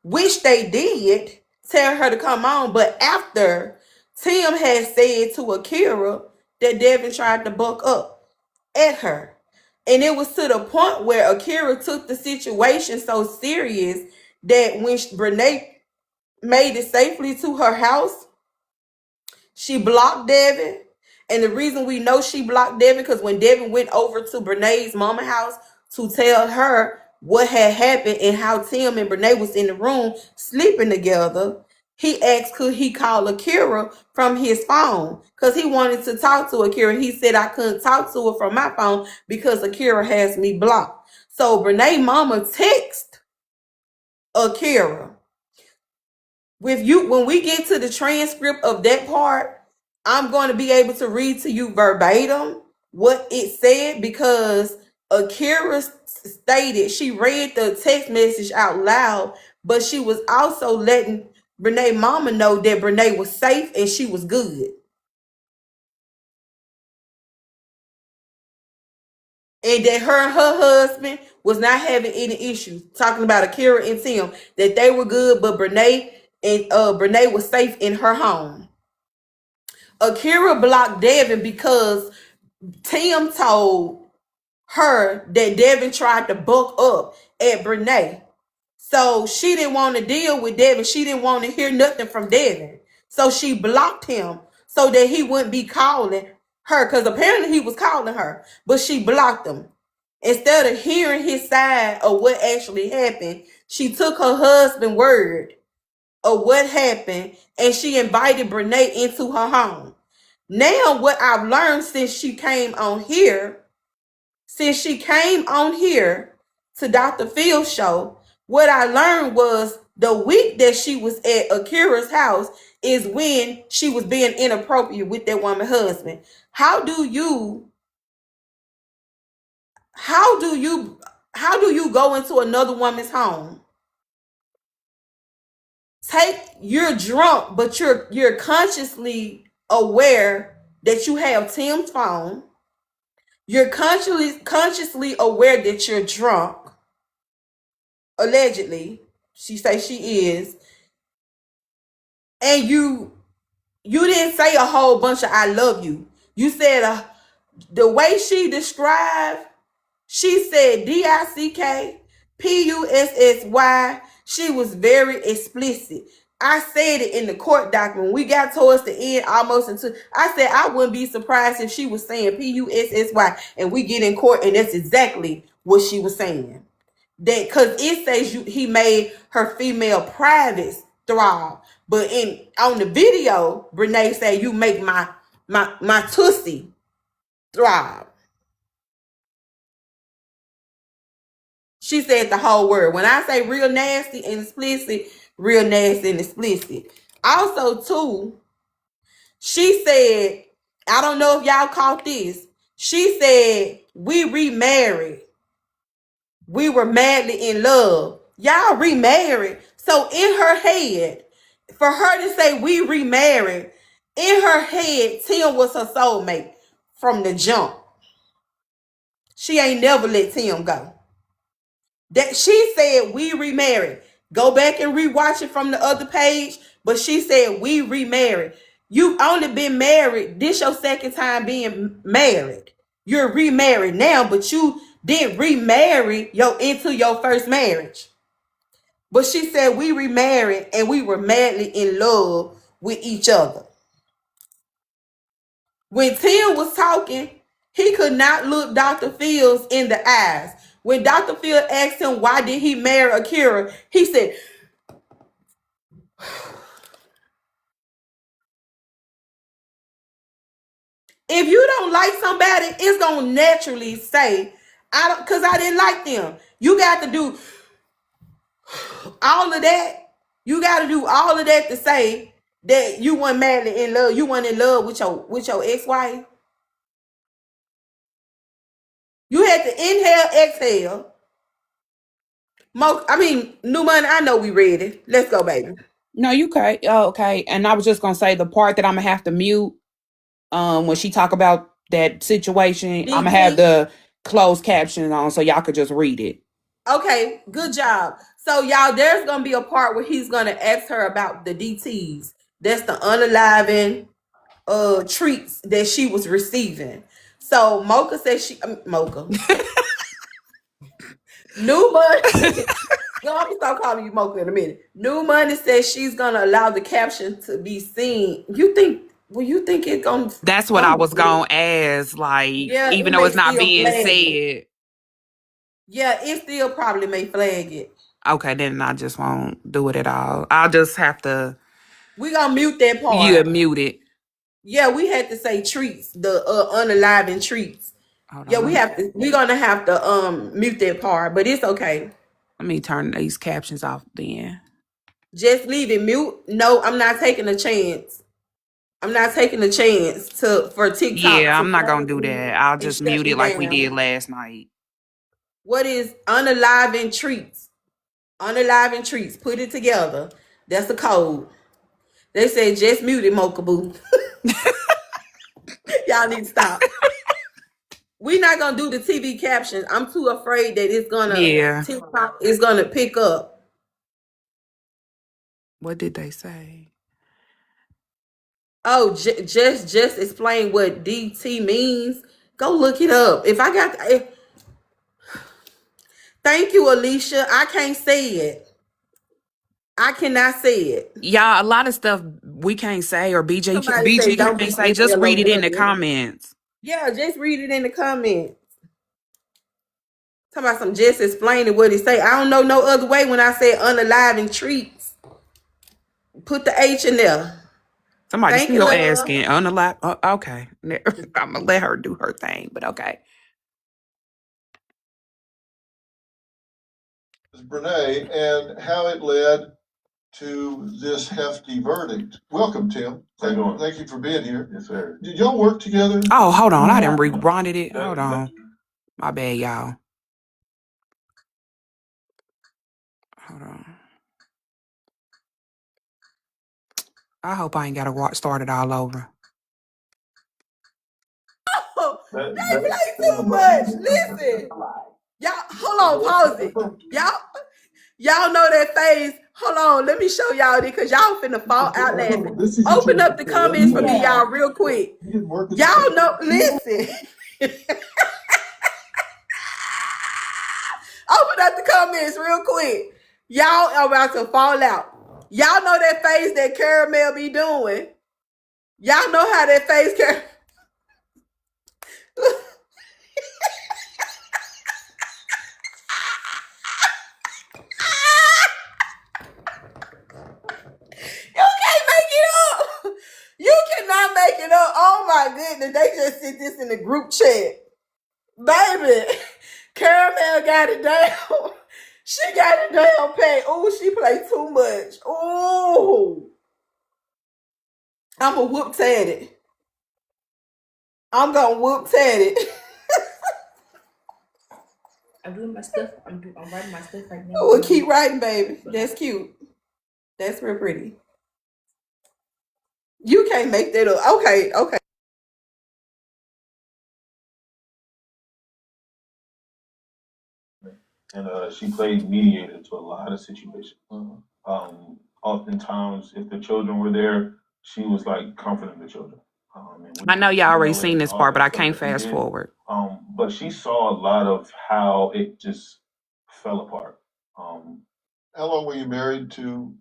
which they did tell her to come on, but after Tim had said to Akira that Devin tried to buck up at her. And it was to the point where Akira took the situation so serious that when Brenay made it safely to her house, she blocked Devin. And the reason we know she blocked Devin, because when Devin went over to Brenay's mama house to tell her what had happened and how Tim and Brenay was in the room sleeping together, he asked could he call Akira from his phone because he wanted to talk to Akira. He said I couldn't talk to her from my phone because Akira has me blocked. So Brenay mama text Akira. When we get to the transcript of that part, I'm going to be able to read to you verbatim what it said because Akira stated she read the text message out loud, but she was also letting Brenay mama know that Brenay was safe and she was good. And that her and her husband was not having any issues. Talking about Akira and Tim, that they were good, but Brenay was safe in her home. Akira blocked Devin because Tim told her that Devin tried to buck up at Brenay. So she didn't want to deal with Devin. She didn't want to hear nothing from Devin. So she blocked him so that he wouldn't be calling her, because apparently he was calling her, but she blocked him. Instead of hearing his side of what actually happened, she took her husband's word of what happened and she invited Brenay into her home. Now, what I've learned since she came on here to Dr. Phil's show, what I learned was the week that she was at Akira's house is when she was being inappropriate with that woman's husband. How do you go into another woman's home? You're drunk, but you're consciously aware that you have Tim's phone. You're consciously aware that you're drunk. Allegedly, she says she is. And you didn't say a whole bunch of I love you. You said the way she described, she said DICK, PUSSY. She was very explicit. I said it in the court document. When we got towards the end, almost into, I said I wouldn't be surprised if she was saying PUSSY, and we get in court, and that's exactly what she was saying. That because it says he made her female privates throb, but on the video, Brenay said you make my tussie throb. She said the whole word. When I say real nasty and explicit, real nasty and explicit. Also, too, she said, I don't know if y'all caught this. She said, we remarried. We were madly in love. Y'all remarried. So in her head, for her to say we remarried, in her head, Tim was her soulmate from the jump. She ain't never let Tim go. That she said we remarried. Go back and rewatch it from the other page. But she said we remarried. You've only been married. This your second time being married. You're remarried now, but you didn't remarry into your first marriage. But she said we remarried and we were madly in love with each other. When Tim was talking, he could not look Dr. Fields in the eyes. When Dr. Fields asked him why did he marry Akira, he said, if you don't like somebody, it's gonna naturally say, I don't, because I didn't like them. You got to do all of that. You got to do all of that to say that you weren't madly in love. You weren't in love with your ex-wife. You had to inhale, exhale. New Money, I know we ready. Let's go, baby. No, you okay. Oh, okay. And I was just gonna say the part that I'm gonna have to mute when she talk about that situation, I'm gonna have DT. the closed captions on so y'all could just read it. Okay, good job. So y'all, there's gonna be a part where he's gonna ask her about the DTs. That's the unaliving treats that she was receiving. So Mocha says Mocha. New Money. Yo, I'm gonna start calling you Mocha in a minute. New Money says she's gonna allow the caption to be seen. You think it's gonna? That's what I was gonna ask. Like, Yeah, even it though may it's not still being flag it. said. Yeah, it still probably may flag it. Okay, then I just won't do it at all. I'll just have to. We gonna mute that part. Mute it. Yeah, we had to say treats, the unaliving treats. Hold Yeah, on. we're gonna have to mute that part, but it's okay. Let me turn these captions off then. Just leave it mute. No, I'm not taking a chance. I'm not taking a chance for TikTok. Yeah, to I'm not gonna do that. I'll just shut mute me it like we down. did last night. What is unaliving treats? Unaliving treats. Put it together. That's the code. They said just mute it, Mocha Boo. Y'all need to stop. We're not gonna do the TV captions. I'm too afraid that it's gonna TikTok is gonna pick up. What did they say? Oh, just explain what DT means. Go look it up. Thank you, Alicia. I can't say it. I cannot say it. Y'all, a lot of stuff we can't say or Somebody say don't be can't say. Just read it in the comments. Yeah, just read it in the comments. Talking about some just explaining what it say. I don't know no other way when I say unaliving treats. Put the H in there. Somebody Thank still you, asking. Unalive. Okay. I'm gonna let her do her thing, but okay. Brenay, and how it led to this hefty verdict. Welcome, Tim. Thank you for being here. Yes, sir. Did y'all work together? Oh, hold on. I didn't rewinded it. Hold on. My bad, y'all. Hold on. I hope I ain't gotta start it all over. Oh, they play too much. Listen. Y'all, hold on, pause it. Y'all know that phase. Hold on, let me show y'all this because y'all finna fall out laughing. Open up the comments for me, y'all, real quick. Y'all know, listen. Open up the comments real quick. Y'all are about to fall out. Y'all know that face that Caramel be doing. Y'all know how that face You can't make it up. You cannot make it up. Oh my goodness. They just sent this in the group chat. Baby, Caramel got it down. She got it down pat. Oh, she played too much. Oh, I'm a whoop Teddy. I'm gonna whoop Teddy. I'm doing my stuff. I'm writing my stuff right now. We'll keep writing, baby. That's cute. That's real pretty. You can't make that up. Okay. And she played mediator to a lot of situations. Oftentimes, if the children were there, she was like comforting the children. I know y'all already seen this part, but I can't fast forward. But she saw a lot of how it just fell apart. How long were you married to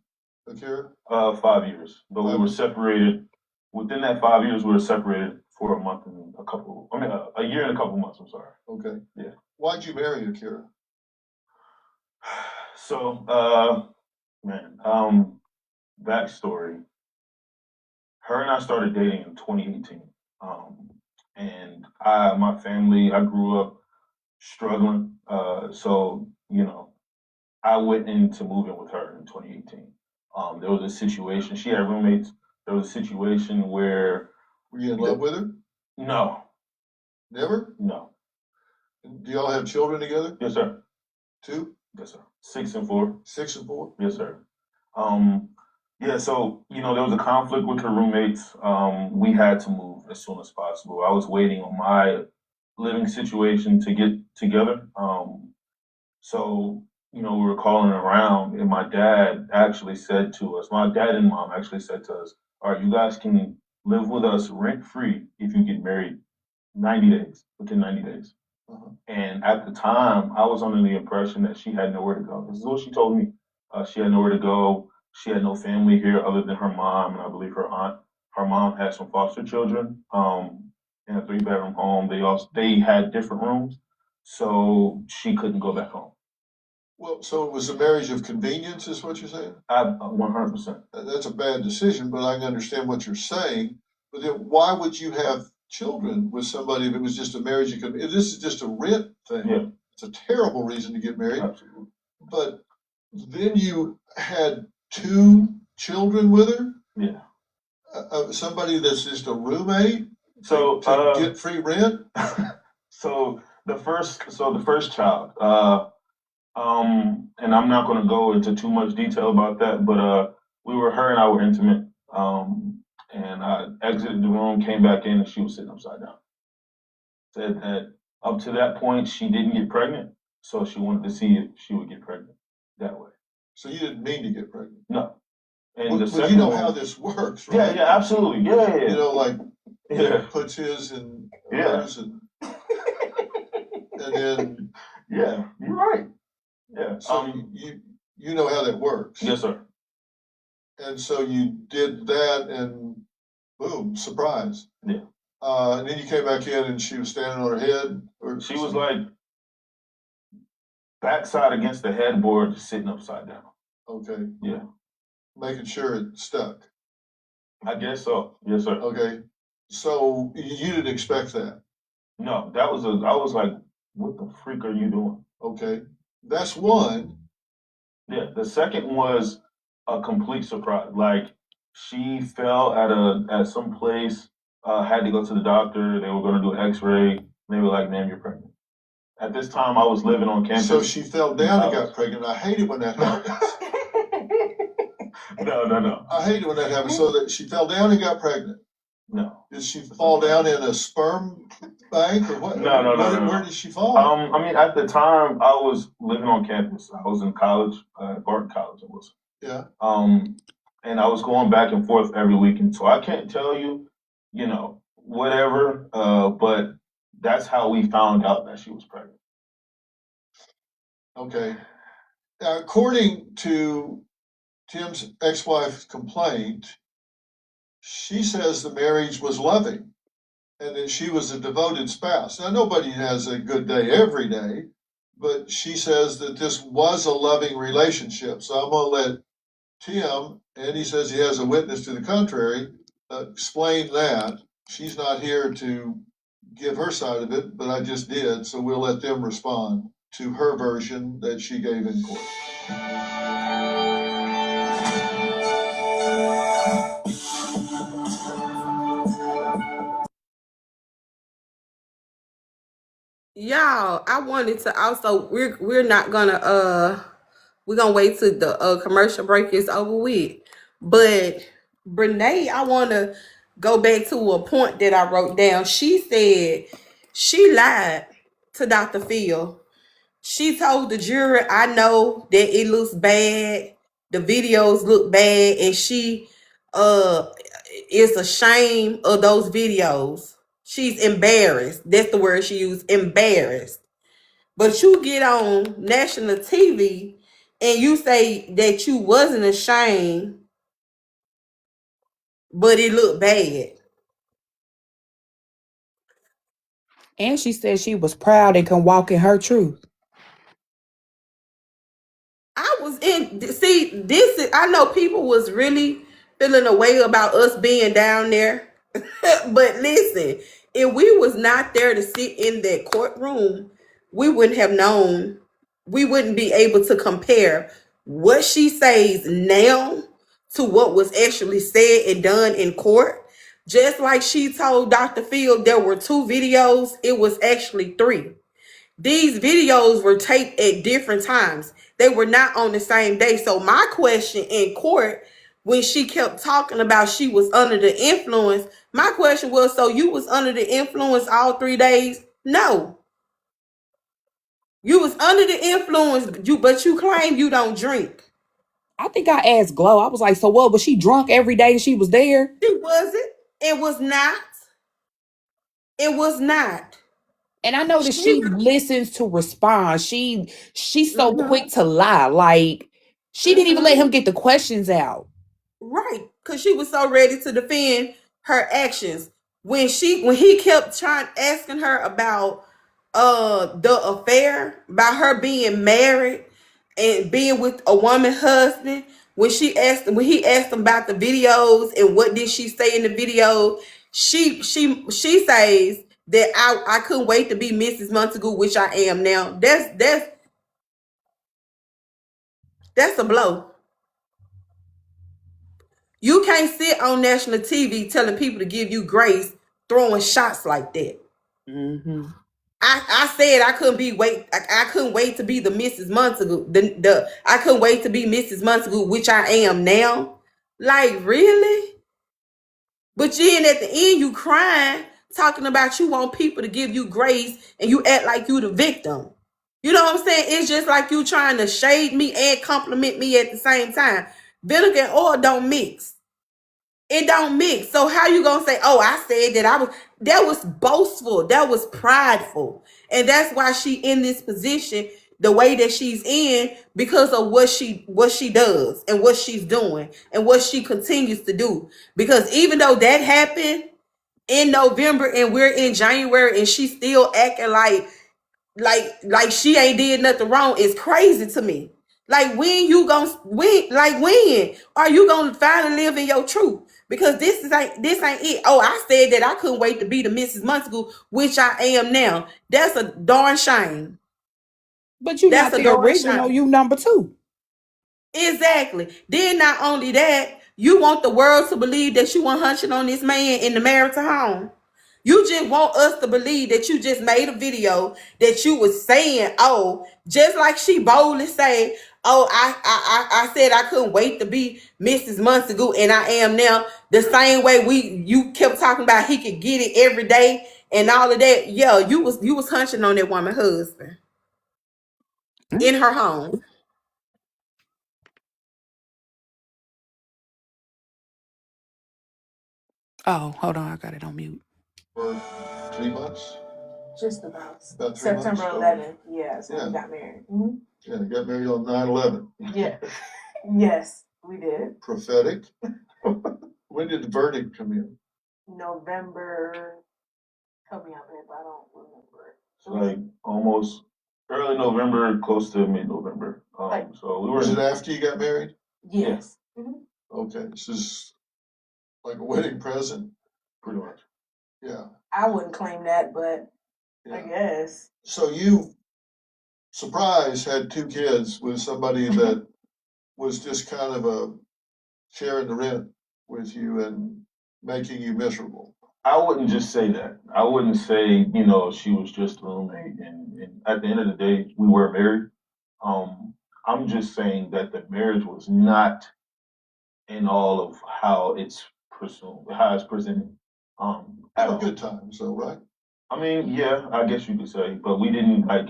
Akira? 5 years, but we were separated. Within that 5 years, we were separated for a month and a year and a couple months. I'm sorry. Okay. Yeah. Why'd you marry Akira? So, backstory. Her and I started dating in 2018. And my family, I grew up struggling. So, I went into moving with her in 2018. There was a situation, she had roommates. There was a situation where. Were you in love with her? No. Never? No. Do y'all have children together? Yes, sir. 2? Yes, sir. 6 and 4. 6 and 4? Yes, sir. Yeah, so, there was a conflict with her roommates. We had to move as soon as possible. I was waiting on my living situation to get together. So, we were calling around, and my dad and mom actually said to us, all right, you guys can live with us rent-free if you get married within 90 days. And at the time, I was under the impression that she had nowhere to go. This is what she told me. She had nowhere to go. She had no family here other than her mom, and I believe her aunt. Her mom had some foster children in a 3-bedroom home. They had different rooms, so she couldn't go back home. Well, so it was a marriage of convenience, is what you're saying? 100%. That's a bad decision, but I can understand what you're saying. But then why would you have children with somebody if it was just a marriage of convenience? This is just a rent thing. Yeah. It's a terrible reason to get married. Absolutely. But then you had 2 children with her? Yeah. Somebody that's just a roommate to get free rent? So the first child, and I'm not going to go into too much detail about that, but her and I were intimate, and I exited the room, came back in, and she was sitting upside down. Said that up to that point, she didn't get pregnant, so she wanted to see if she would get pregnant that way. So you didn't mean to get pregnant? No. And well, you know how this works, right? Yeah, absolutely. Yeah. Like, puts his in hers, and then. Yeah, you're right. Yeah. So you know how that works. Yes, sir. And so you did that, and boom, surprise. Yeah. And then you came back in, and she was standing on her head. She was like backside against the headboard, just sitting upside down. Okay. Yeah. Making sure it stuck. I guess so. Yes, sir. Okay. So you didn't expect that? No, I was like, what the freak are you doing? Okay. That's one. Yeah. The second was a complete surprise. Like, she fell at some place, had to go to the doctor. They were going to do an x-ray. They were like, ma'am, you're pregnant. At this time, I was living on campus. So she fell down and got pregnant. I hate it when that happens. No. I hate it when that happens. So that she fell down and got pregnant. No. Did she fall down in a sperm bank or what? No. Where did she fall? At the time, I was living on campus. I was in college, Barton College, it was. Yeah. And I was going back and forth every weekend. So I can't tell you, whatever. But that's how we found out that she was pregnant. Okay. According to Tim's ex-wife's complaint, she says the marriage was loving and that she was a devoted spouse. Now, nobody has a good day every day, but she says that this was a loving relationship. So I'm going to let Tim, and he says he has a witness to the contrary, explain that. She's not here to give her side of it, but I just did, so we'll let them respond to her version that she gave in court. Y'all, I wanted to also we're not gonna we're gonna wait till the commercial break is over with. But Brenay, I wanna go back to a point that I wrote down. She said she lied to Dr. Phil. She told the jury, I know that it looks bad, the videos look bad, and she uh is ashamed of those videos. She's embarrassed. That's the word she used, embarrassed. But you get on national TV and you say that you wasn't ashamed, but it looked bad. And she said she was proud and can walk in her truth. I was in, see, this is, I know people was really feeling a way about us being down there. But listen, if we was not there to sit in that courtroom, we wouldn't have known, we wouldn't be able to compare what she says now to what was actually said and done in court. Just like she told Dr. Field there were 2 videos, it was actually 3. These videos were taped at different times. They were not on the same day. So my question in court, when she kept talking about she was under the influence, my question was, so you was under the influence all 3 days? No. You was under the influence, but you claim you don't drink. I think I asked Glow. I was like, so what? Was she drunk every day she was there? She wasn't. It was not. It was not. And I know that She she listens to respond. She's so Mhm. quick to lie. Like she didn't even let him get the questions out. Right, because she was so ready to defend her actions. When he kept trying asking her about the affair, about her being married and being with a woman husband, when he asked him about the videos and what did she say in the video, she says that I couldn't wait to be Mrs. Montague, which I am now. That's a blow. You can't sit on national TV telling people to give you grace, throwing shots like that. Mm-hmm. I said I couldn't be wait. I couldn't wait to be the Mrs. Montague. I couldn't wait to be Mrs. Montague, which I am now. Like really? But then at the end, you crying, talking about you want people to give you grace, and you act like you the victim. You know what I'm saying? It's just like you trying to shade me and compliment me at the same time. Vinegar and oil don't mix. It don't mix. So how you gonna say, oh, I said that was boastful, that was prideful. And that's why she in this position the way that she's in, because of what she does and what she's doing and what she continues to do. Because even though that happened in November and we're in January and she's still acting like she ain't did nothing wrong, is crazy to me. Like when when are you gonna finally live in your truth? Because this ain't it. Oh, I said that I couldn't wait to be the Mrs. Montague, which I am now. That's a darn shame. But you That's not a the darn original, shame. you number 2. Exactly. Then not only that, you want the world to believe that you were hunching on this man in the marital home. You just want us to believe that you just made a video that you was saying, oh, just like she boldly say, oh, I said I couldn't wait to be Mrs. Montague, and I am now. The same way you kept talking about he could get it every day and all of that. Yeah, you was hunching on that woman husband in her home. Oh, hold on, I got it on mute. For 3 months? Just about. About 3 months? September 11th. Yeah, so we got married. Mm-hmm. Yeah, they got married on 9/11. Yeah. Yes. We did. Prophetic. When did the verdict come in? November. Help me out, babe. I don't remember. It's like almost early November, close to mid-November. So we were. Was it after you got married? Yes. Yeah. Mm-hmm. Okay, this is like a wedding present. Pretty much. Yeah. I wouldn't claim that, but I guess. So you, surprise, had 2 kids with somebody that was just kind of a sharing the rent with you and making you miserable. I wouldn't just say that. I wouldn't say, she was just a roommate. And at the end of the day, we were married. I'm just saying that the marriage was not in all of how it's presumed, how it's presented. Had a good time, so right? I mean, yeah, I guess you could say, but we didn't I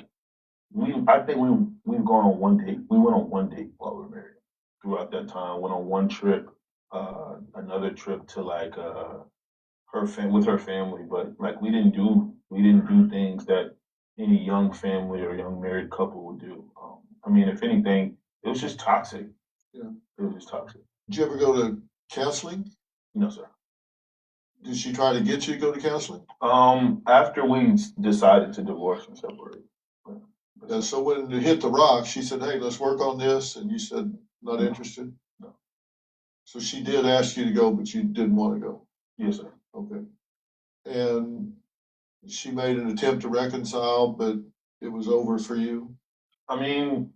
think we've gone on one date. We went on one date while we were married. Throughout that time, went on one trip, another trip to with her family, but we didn't do things that any young family or young married couple would do. I mean, if anything, it was just toxic. Yeah. It was just toxic. Did you ever go to counseling? No, sir. Did she try to get you to go to counseling? After we decided to divorce and separate. Yeah, so when it hit the rock, she said, "Hey, let's work on this," and you said, "Not interested." No. So she did ask you to go, but you didn't want to go. Yes, sir. Okay. And she made an attempt to reconcile, but it was over for you. I mean,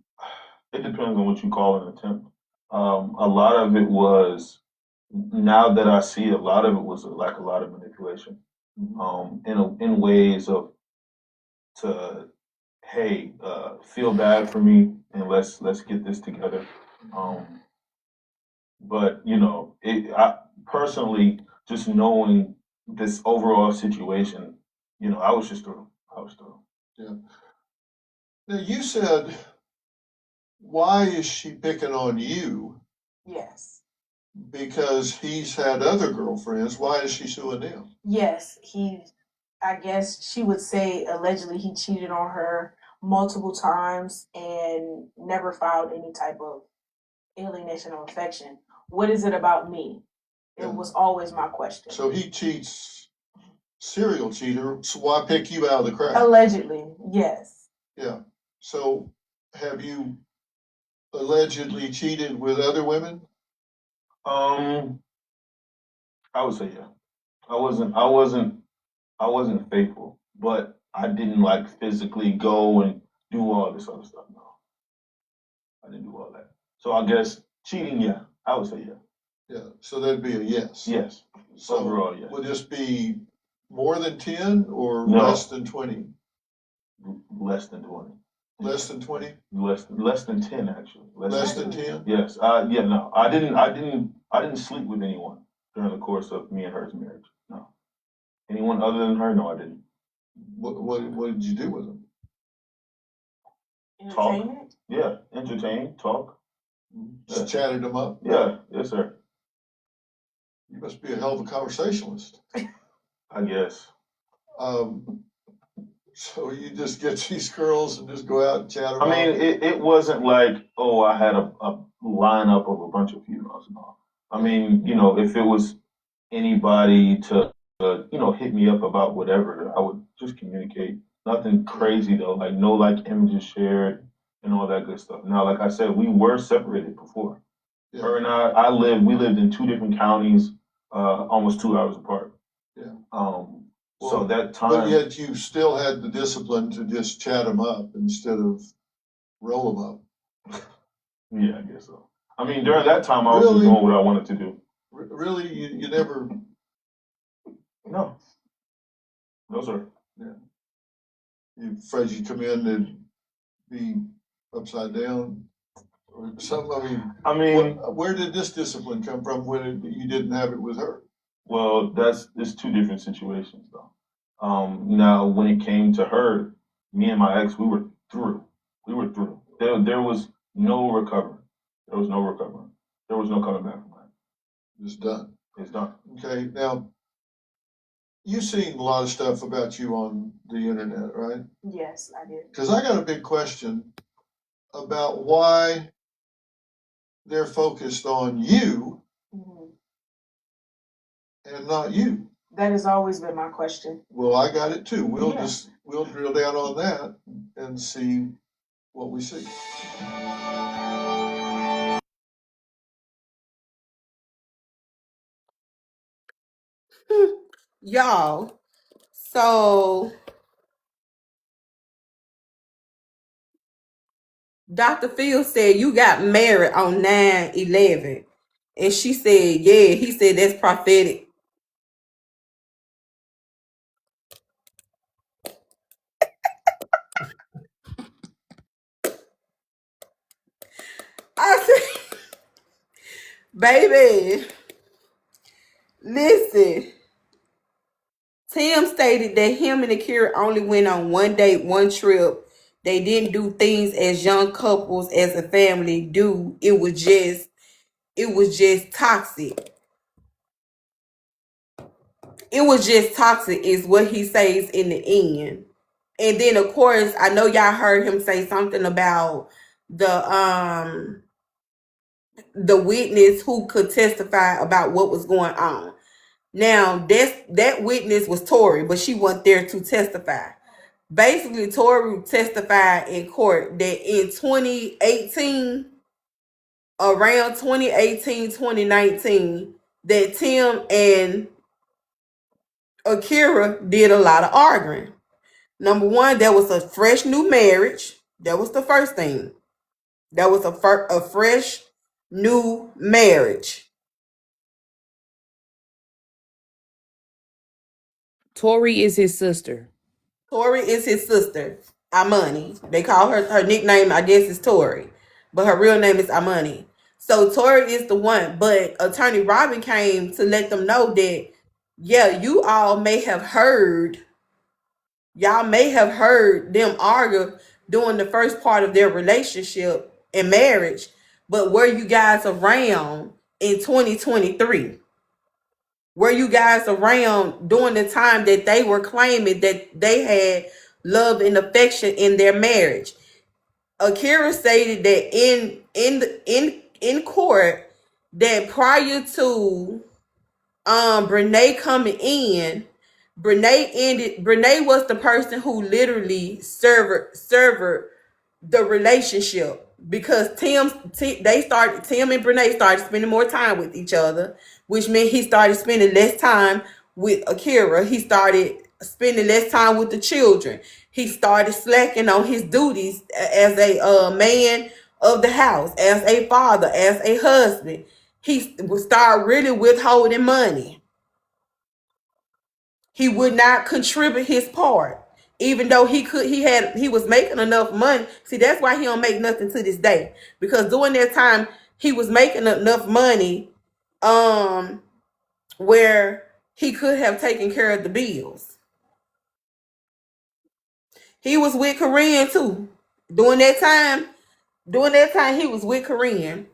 it depends on what you call an attempt. A lot of it was, now that I see it, a lot of it was like a lot of manipulation. In ways of hey, feel bad for me and let's get this together. But I personally, just knowing this overall situation, I was just through. I was through. Yeah. Now you said, why is she picking on you? Yes. Because he's had other girlfriends. Why is she suing them? Yes, I guess she would say allegedly he cheated on her multiple times and never filed any type of alienation or affection. What is it about me? It was always my question. So he cheats, serial cheater, so why pick you out of the crowd? Allegedly, yes. Yeah. So have you allegedly cheated with other women? I would say yeah. I wasn't faithful, but I didn't physically go and do all this other stuff. No, I didn't do all that. So I guess cheating, yeah, I would say yeah. Yeah. So that'd be a yes. Yes. So overall, yes. Would this be more than 10 or No. less than 20? Less than 20. Less than 20? Less than 10 actually. Less than 10? Yes. Yeah. No. I didn't sleep with anyone during the course of me and her's marriage. No. Anyone other than her? No, I didn't. What did you do with them? Entertainment? Yeah. Entertain. Talk. Just chatted them up? Yeah. Yes, sir. You must be a hell of a conversationalist. I guess. So you just get these girls and just go out and chat them up? I mean, it wasn't like, oh, I had a lineup of a bunch of females. No. I mean, if it was anybody to, hit me up about whatever, I would just communicate. Nothing crazy though, no images shared and all that good stuff. Now, like I said, we were separated before. Yeah. Her and we lived in 2 different counties, almost 2 hours apart. Yeah. So that time. But yet you still had the discipline to just chat them up instead of roll them up. Yeah, I guess so. I mean, during that time, I was just doing what I wanted to do. Really? You never? No. No, sir. Yeah. You afraid you come in and be upside down or something? I mean, where did this discipline come from when you didn't have it with her? Well, it's 2 different situations though. Now when it came to her, me and my ex, we were through. We were through. There was no recovering. There was no recovering. There was no coming back from that. It's done. It's done. Okay. Now, you've seen a lot of stuff about you on the internet, right? Yes, I did. Because I got a big question about why they're focused on you Mhm. and not you. That has always been my question. Well, I got it too. Yeah. We'll drill down on that and see what we see. Y'all, so Dr. Phil said you got married on 9/11. And she said, yeah, he said that's prophetic. I said, baby, listen. Tim stated that him and Akira only went on one date, one trip. They didn't do things as young couples as a family do. It was just toxic. It was just toxic is what he says in the end. And then of course, I know y'all heard him say something about the the witness who could testify about what was going on. Now, that witness was Tori, but she wasn't there to testify. Basically, Tori testified in court that in 2018, around 2018, 2019, that Tim and Akira did a lot of arguing. Number one, there was a fresh new marriage. That was the first thing. That was a fresh new marriage. Tori is his sister. Tori is his sister, Amani. They call her nickname, I guess, is Tori, but her real name is Amani. So Tori is the one. But Attorney Robin came to let them know that, yeah, y'all may have heard them argue during the first part of their relationship and marriage, but were you guys around in 2023? Were you guys around during the time that they were claiming that they had love and affection in their marriage? Akira stated that in court that prior to Brenay coming in, Brenay was the person who literally servered the relationship because Tim and Brenay started spending more time with each other, which meant he started spending less time with Akira. He started spending less time with the children. He started slacking on his duties as a man of the house, as a father, as a husband. He would start really withholding money. He would not contribute his part, even though he was making enough money. See, that's why he don't make nothing to this day, because during that time he was making enough money where he could have taken care of the bills. He was with Korean too during that time. He was with Korean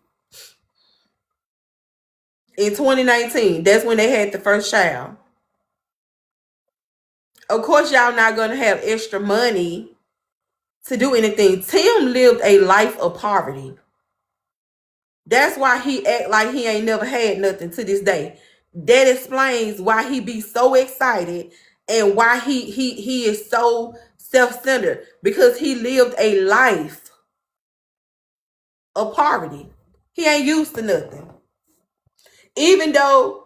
in 2019. That's when they had the first child. Of course, y'all not gonna have extra money to do anything. Tim lived a life of poverty. That's why he act like he ain't never had nothing to this day. That explains why he be so excited and why he is so self-centered, because he lived a life of poverty. He ain't used to nothing. Even though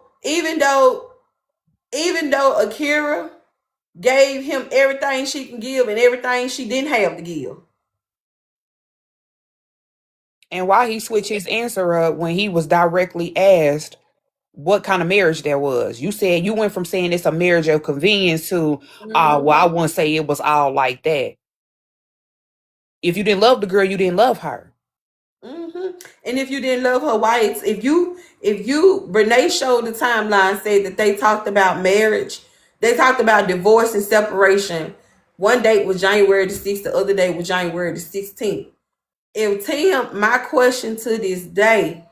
Akira gave him everything she can give and everything she didn't have to give. And why he switched his answer up when he was directly asked what kind of marriage there was. You said you went from saying it's a marriage of convenience to, well, I wouldn't say it was all like that. If you didn't love the girl, you didn't love her. Mm-hmm. And if you didn't love her, why? If you, Brenay showed the timeline, said that they talked about marriage, they talked about divorce and separation. One date was January the 6th, the other day was January the 16th. If Tim, my question to this day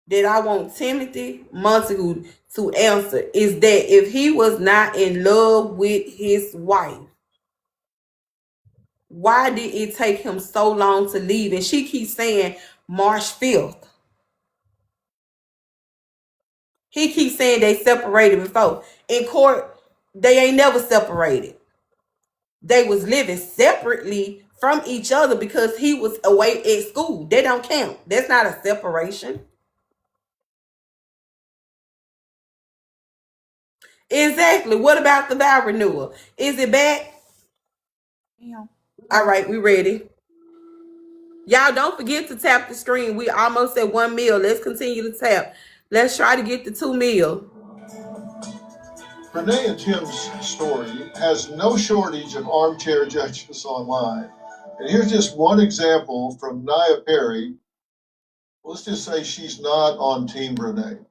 that I want Timothy Montague to answer is that if he was not in love with his wife, why did it take him so long to leave? And she keeps saying March 5th. He keeps saying they separated before. In court, they ain't never separated. They was living separately from each other because he was away at school. They don't count. That's not a separation. Exactly. What about the vow renewal? Is it back? Yeah. All right, we ready. Y'all don't forget to tap the screen. We almost at 1 mil. Let's continue to tap. Let's try to get to 2 mil. Brenay and Tim's story has no shortage of armchair judges online. And here's just one example from Nia Perry. Let's just say she's not on Team Brenay.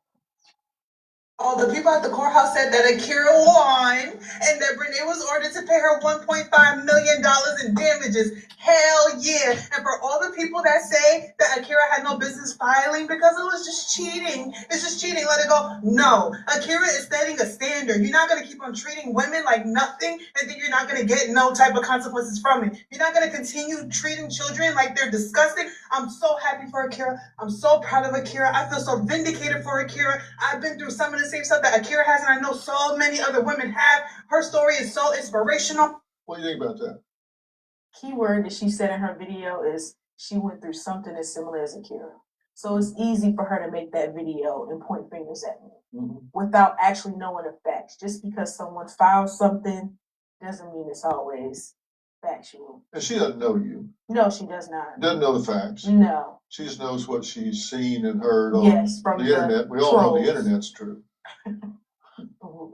All the people at the courthouse said that Akira won and that Brenay was ordered to pay her $1.5 million in damages. Hell yeah. And for all the people that say that Akira had no business filing because it was just cheating, it's just cheating, let it go. No. Akira is setting a standard. You're not going to keep on treating women like nothing and think you're not going to get no type of consequences from it. You're not going to continue treating children like they're disgusting. I'm so happy for Akira. I'm so proud of Akira. I feel so vindicated for Akira. I've been through some of the same stuff that Akira has, and I know so many other women have. Her story is so inspirational. What do you think about that? Key word that she said in her video is she went through something as similar as Akira. So it's easy for her to make that video and point fingers at me without actually knowing the facts. Just because someone filed something doesn't mean it's always factual. And she doesn't know you. No, she does not. Doesn't know the facts. No. She just knows what she's seen and heard on from the internet. We all know the internet's true.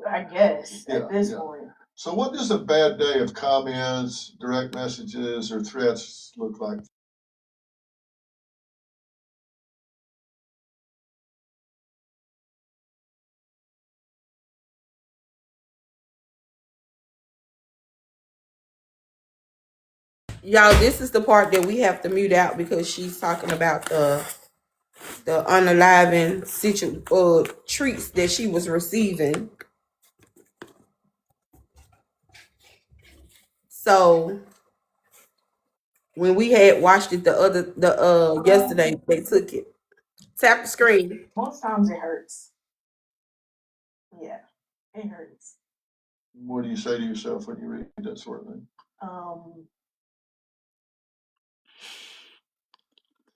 I guess at this point. So what does a bad day of comments, direct messages, or threats look like? Y'all, this is the part that we have to mute out because she's talking about the unaliving treats that she was receiving. So when we had watched it yesterday, they took it. Tap the screen. Most times it hurts. Yeah, it hurts. What do you say to yourself when you read that sort of thing?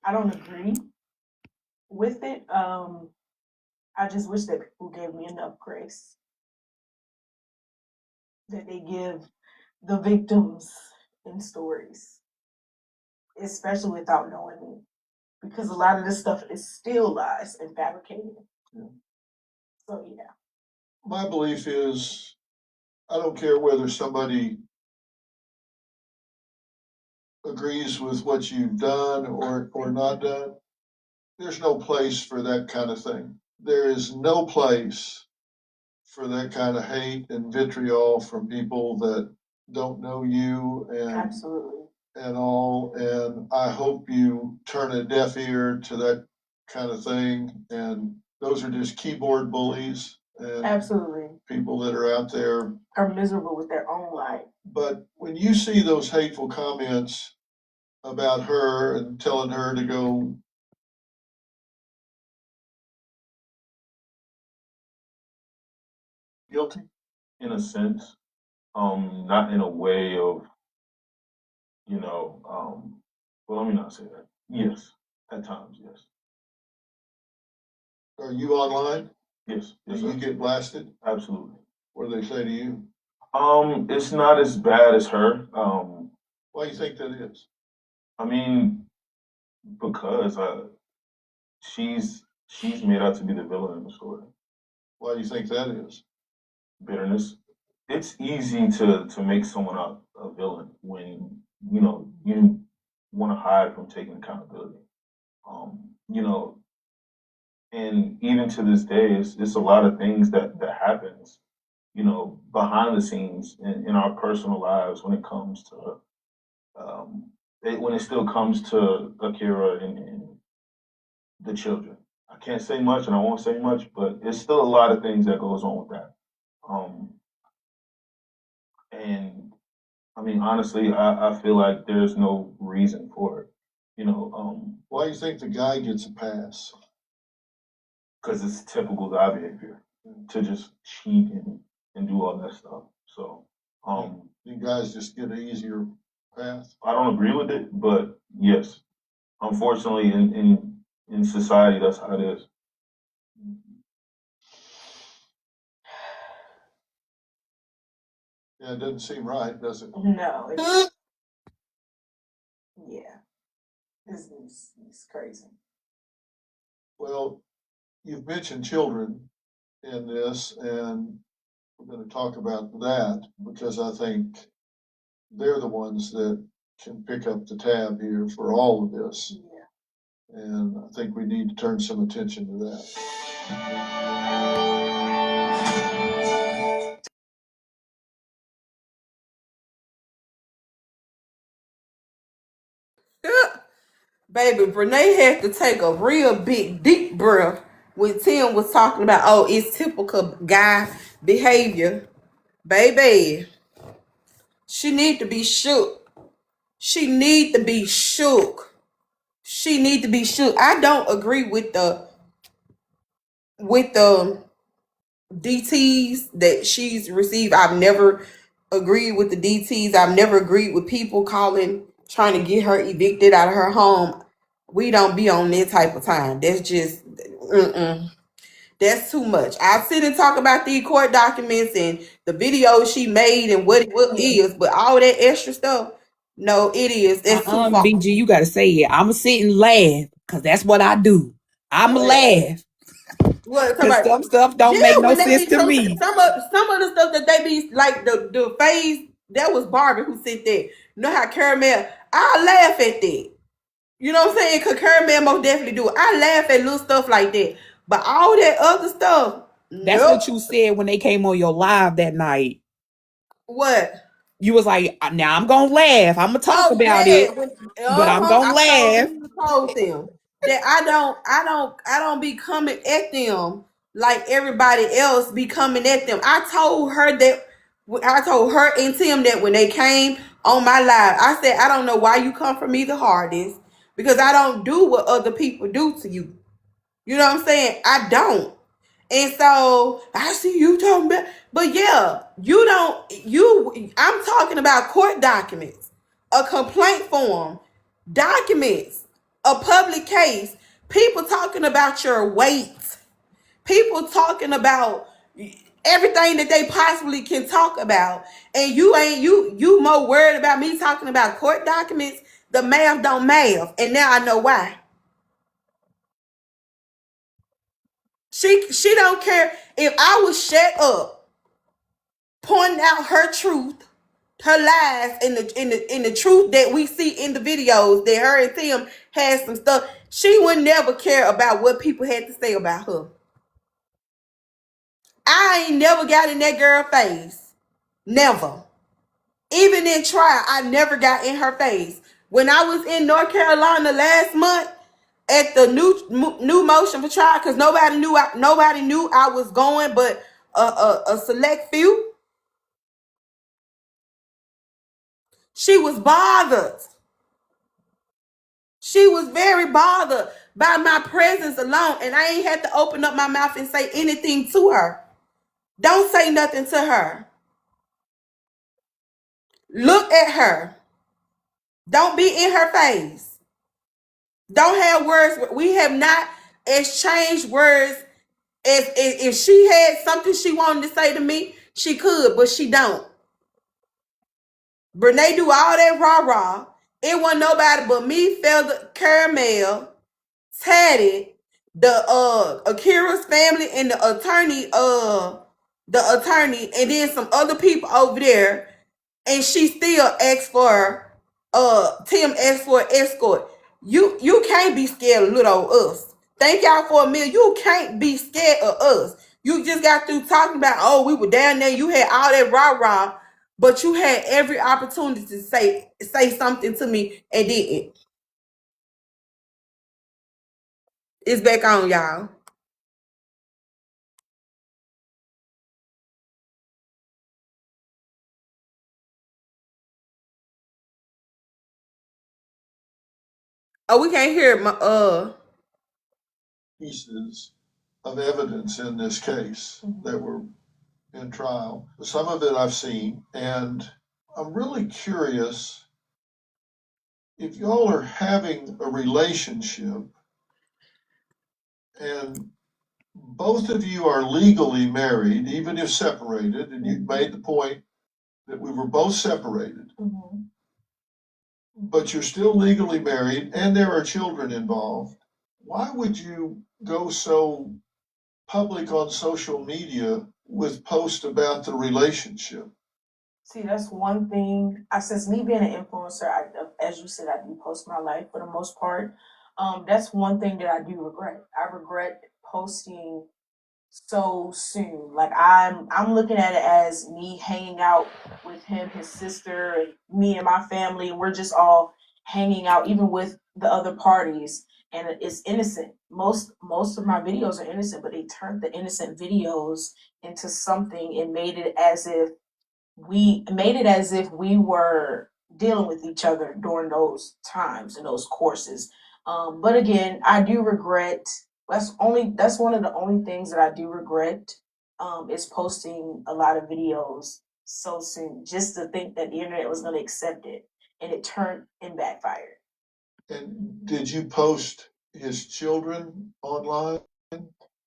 I don't agree with it. I just wish that people gave me enough grace that they give the victims in stories, especially without knowing me, because a lot of this stuff is still lies and fabricated. Yeah. So yeah. My belief is, I don't care whether somebody agrees with what you've done or not done. There's no place for that kind of thing. There is no place for that kind of hate and vitriol from people that don't know you and absolutely and all. And I hope you turn a deaf ear to that kind of thing. And those are just keyboard bullies and absolutely people that are out there are miserable with their own life. But when you see those hateful comments about her and telling her to go guilty, in a sense, not in a way of, well, let me not say that. Yes, at times, yes. Are you online? Yes. Do you get blasted? Absolutely. What do they say to you? It's not as bad as her. Why do you think that is? I mean, because she's made out to be the villain in the story. Why do you think that is? Bitterness. It's easy to make someone out a villain when you want to hide from taking accountability. You know, and even to this day, it's a lot of things that happens, behind the scenes in our personal lives when it comes to when it still comes to Akira and the children. I can't say much, and I won't say much, but it's still a lot of things that goes on with that. And I mean, honestly, I feel like there's no reason for it. Why do you think the guy gets a pass? because it's typical guy behavior to just cheat and do all that stuff. So, You guys just get an easier path. I don't agree with it, but yes, unfortunately, in society, that's how it is. Yeah, it doesn't seem right, does it? No, it's yeah, it's crazy. Well, you've mentioned children in this, and we're going to talk about that because I think they're the ones that can pick up the tab here for all of this. Yeah. And I think we need to turn some attention to that. Baby, Brenay had to take a real big deep breath when Tim was talking about, oh, it's typical guy behavior. Baby, she need to be shook. She need to be shook. She need to be shook. I don't agree with the DTs that she's received. I've never agreed with the DTs. I've never agreed with people calling, trying to get her evicted out of her home. We don't be on that type of time. That's just, that's too much. I sit and talk about the court documents and the videos she made and what it is, but all that extra stuff, no, it is. That's too far. BG, you gotta say it. I'ma sit and laugh, cause that's what I do. I'ma laugh. What talking Cause about? some stuff don't make Yeah, no when they sense be to some me. some of the stuff that they be like the phase that was Barbie who sit there. You know how Caramel? I laugh at that. You know what I'm saying? Cause Caramel most definitely do it. I laugh at little stuff like that, but all that other stuff, That's what nope. you said when they came on your live that night. What? You was like, now I'm gonna laugh. I'm gonna talk Oh about yeah, it, when, but I'm gonna I laugh. told them that I don't be coming at them like everybody else be coming at them. I told her and Tim that when they came on my live, I said I don't know why you come for me the hardest because I don't do what other people do to you. You know what I'm saying? I don't. And so I see you talking about, but yeah, I'm talking about court documents, a complaint form, documents, a public case, people talking about your weight, people talking about everything that they possibly can talk about. And you more worried about me talking about court documents. The math don't math. And now I know why. She don't care if I was shut up pointing out her truth, her lies, in the truth that we see in the videos that her and Tim had some stuff. She would never care about what people had to say about her. I ain't never got in that girl face. Never. Even in trial, I never got in her face. When I was in North Carolina last month at the new motion for trial, because nobody knew I was going, but a select few. She was bothered. She was very bothered by my presence alone, and I ain't had to open up my mouth and say anything to her. Don't say nothing to her. Look at her. Don't be in her face. Don't have words. We have not exchanged words. If she had something she wanted to say to me, she could, but she don't. Brenay do all that rah-rah. It wasn't nobody but me, Feather, Caramel, Taddy, the Akira's family, and the attorney, and then some other people over there, and she still asked for Tim asked for an escort. You can't be scared of little old us. Thank y'all for a meal. You can't be scared of us. You just got through talking about, oh, we were down there, you had all that rah-rah, but you had every opportunity to say something to me and didn't. It's back on, y'all. Oh, we can't hear my pieces of evidence in this case that were in trial. Some of it I've seen, and I'm really curious if y'all are having a relationship and both of you are legally married, even if separated, and you made the point that we were both separated, but you're still legally married and there are children involved. Why would you go so public on social media with posts about the relationship? See, that's one thing. Since me being an influencer, as you said, I do post my life for the most part. That's one thing that I do regret. I regret posting so soon. Like I'm looking at it as me hanging out with him, his sister, and me and my family, and we're just all hanging out, even with the other parties. And it's innocent. Most of my videos are innocent, but they turned the innocent videos into something and made it as if we were dealing with each other during those times and those courses. But again, I do regret. That's one of the only things that I do regret. Is posting a lot of videos so soon, just to think that the internet was going to accept it, and it turned and backfired. And did you post his children online?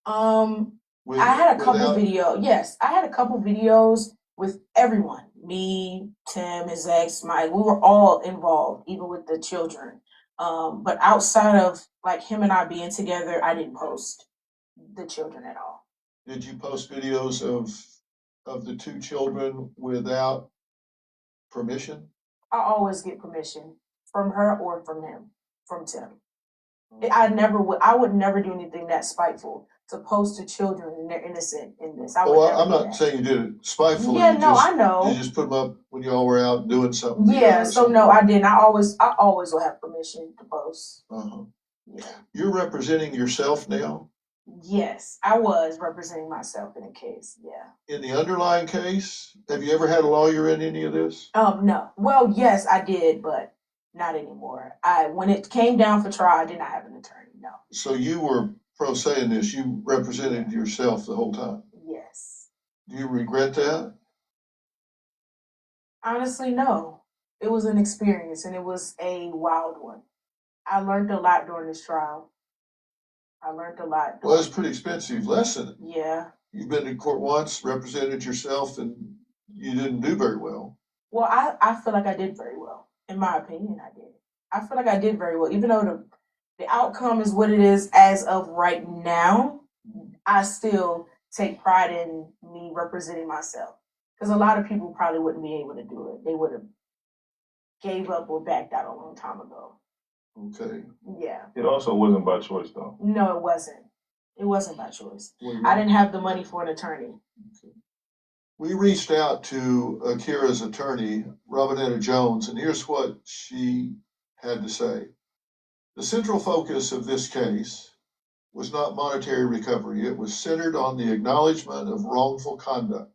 I had a couple Yes, I had a couple videos with everyone. Me, Tim, his ex, Mike. We were all involved, even with the children. But outside of like him and I being together, I didn't post the children at all. Did you post videos of the two children without permission? I always get permission from her or from him, from Tim. I would never do anything that spiteful to post to children and they're innocent in this. I'm not saying you did it spitefully. Yeah, no, I know. You just put them up when y'all were out doing something. Yeah, so no, I didn't. I always will have permission to post. Yeah. You're representing yourself now? Yes, I was representing myself in a case. Yeah. In the underlying case, have you ever had a lawyer in any of this? No. Well, yes, I did, but not anymore. When it came down for trial, I did not have an attorney. No. So you were pro se in this. You represented yourself the whole time. Yes. Do you regret that? Honestly, no. It was an experience, and it was a wild one. I learned a lot during this trial. Well, that's a pretty expensive lesson. Yeah. You've been to court once, represented yourself, and you didn't do very well. Well, I feel like I did very well. In my opinion, I did. I feel like I did very well. Even though the outcome is what it is as of right now, I still take pride in me representing myself. Because a lot of people probably wouldn't be able to do it. They would have gave up or backed out a long time ago. Okay. Yeah. It also wasn't by choice, though. No, it wasn't. It wasn't by choice. I didn't have the money for an attorney. Okay. We reached out to Akira's attorney, Robinetta Jones, and here's what she had to say. The central focus of this case was not monetary recovery. It was centered on the acknowledgement of wrongful conduct.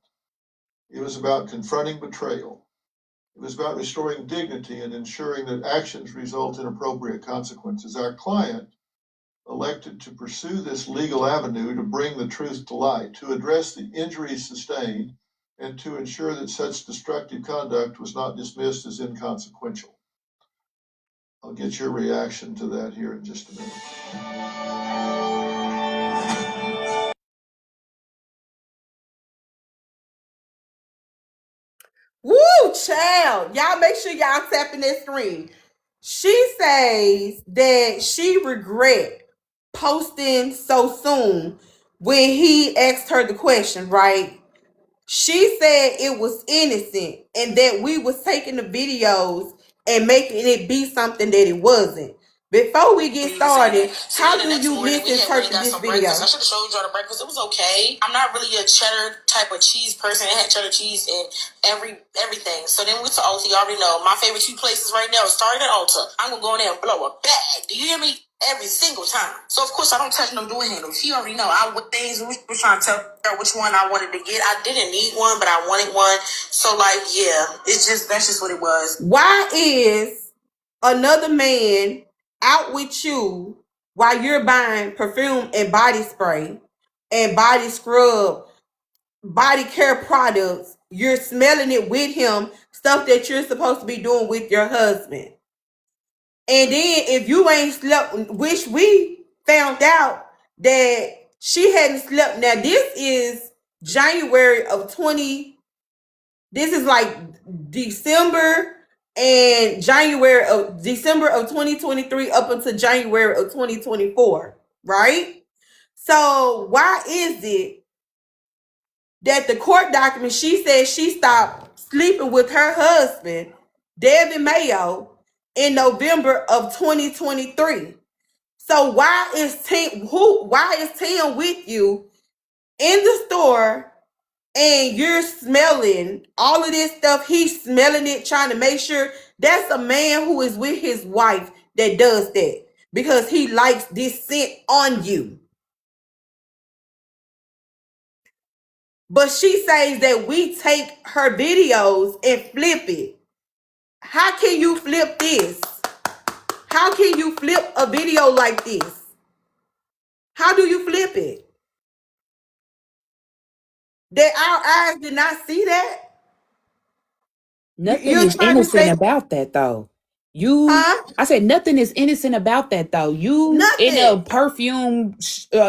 It was about confronting betrayal. It was about restoring dignity and ensuring that actions result in appropriate consequences. Our client elected to pursue this legal avenue to bring the truth to light, to address the injuries sustained, and to ensure that such destructive conduct was not dismissed as inconsequential. I'll get your reaction to that here in just a minute. Woo, child. Y'all make sure y'all tapping that screen. She says that she regret posting so soon when he asked her the question, right? She said it was innocent and that we was taking the videos and making it be something that it wasn't. Before we get started, how do you misinterpret this video? I should have showed y'all the breakfast. It was okay. I'm not really a cheddar type of cheese person. It had cheddar cheese in everything. So then we went to Ulta. You already know. My favorite two places right now is starting at Ulta. I'm going to go in there and blow a bag. Do you hear me? Every single time. So of course I don't touch no door handles. He already know. We were trying to tell her which one I wanted to get. I didn't need one, but I wanted one. So like, yeah, that's just what it was. Why is another man out with you while you're buying perfume and body spray and body scrub, body care products. You're smelling it with him, stuff that you're supposed to be doing with your husband. And then if you ain't slept, which we found out that she hadn't slept. Now this is January of 20. This is like December and December of 2023 up until January of 2024, right? So why is it that the court document, she says she stopped sleeping with her husband, Devin Mayo, in November of 2023? So why is Tim with you in the store and you're smelling all of this stuff? He's smelling it, trying to make sure. That's a man who is with his wife that does that because he likes this scent on you. But she says that we take her videos and flip it. How can you flip this? How can you flip a video like this? How do you flip it? That our eyes did not see that? Nothing You're is trying to innocent say, about that though. huh? I said nothing is innocent about that though. You in a Nothing.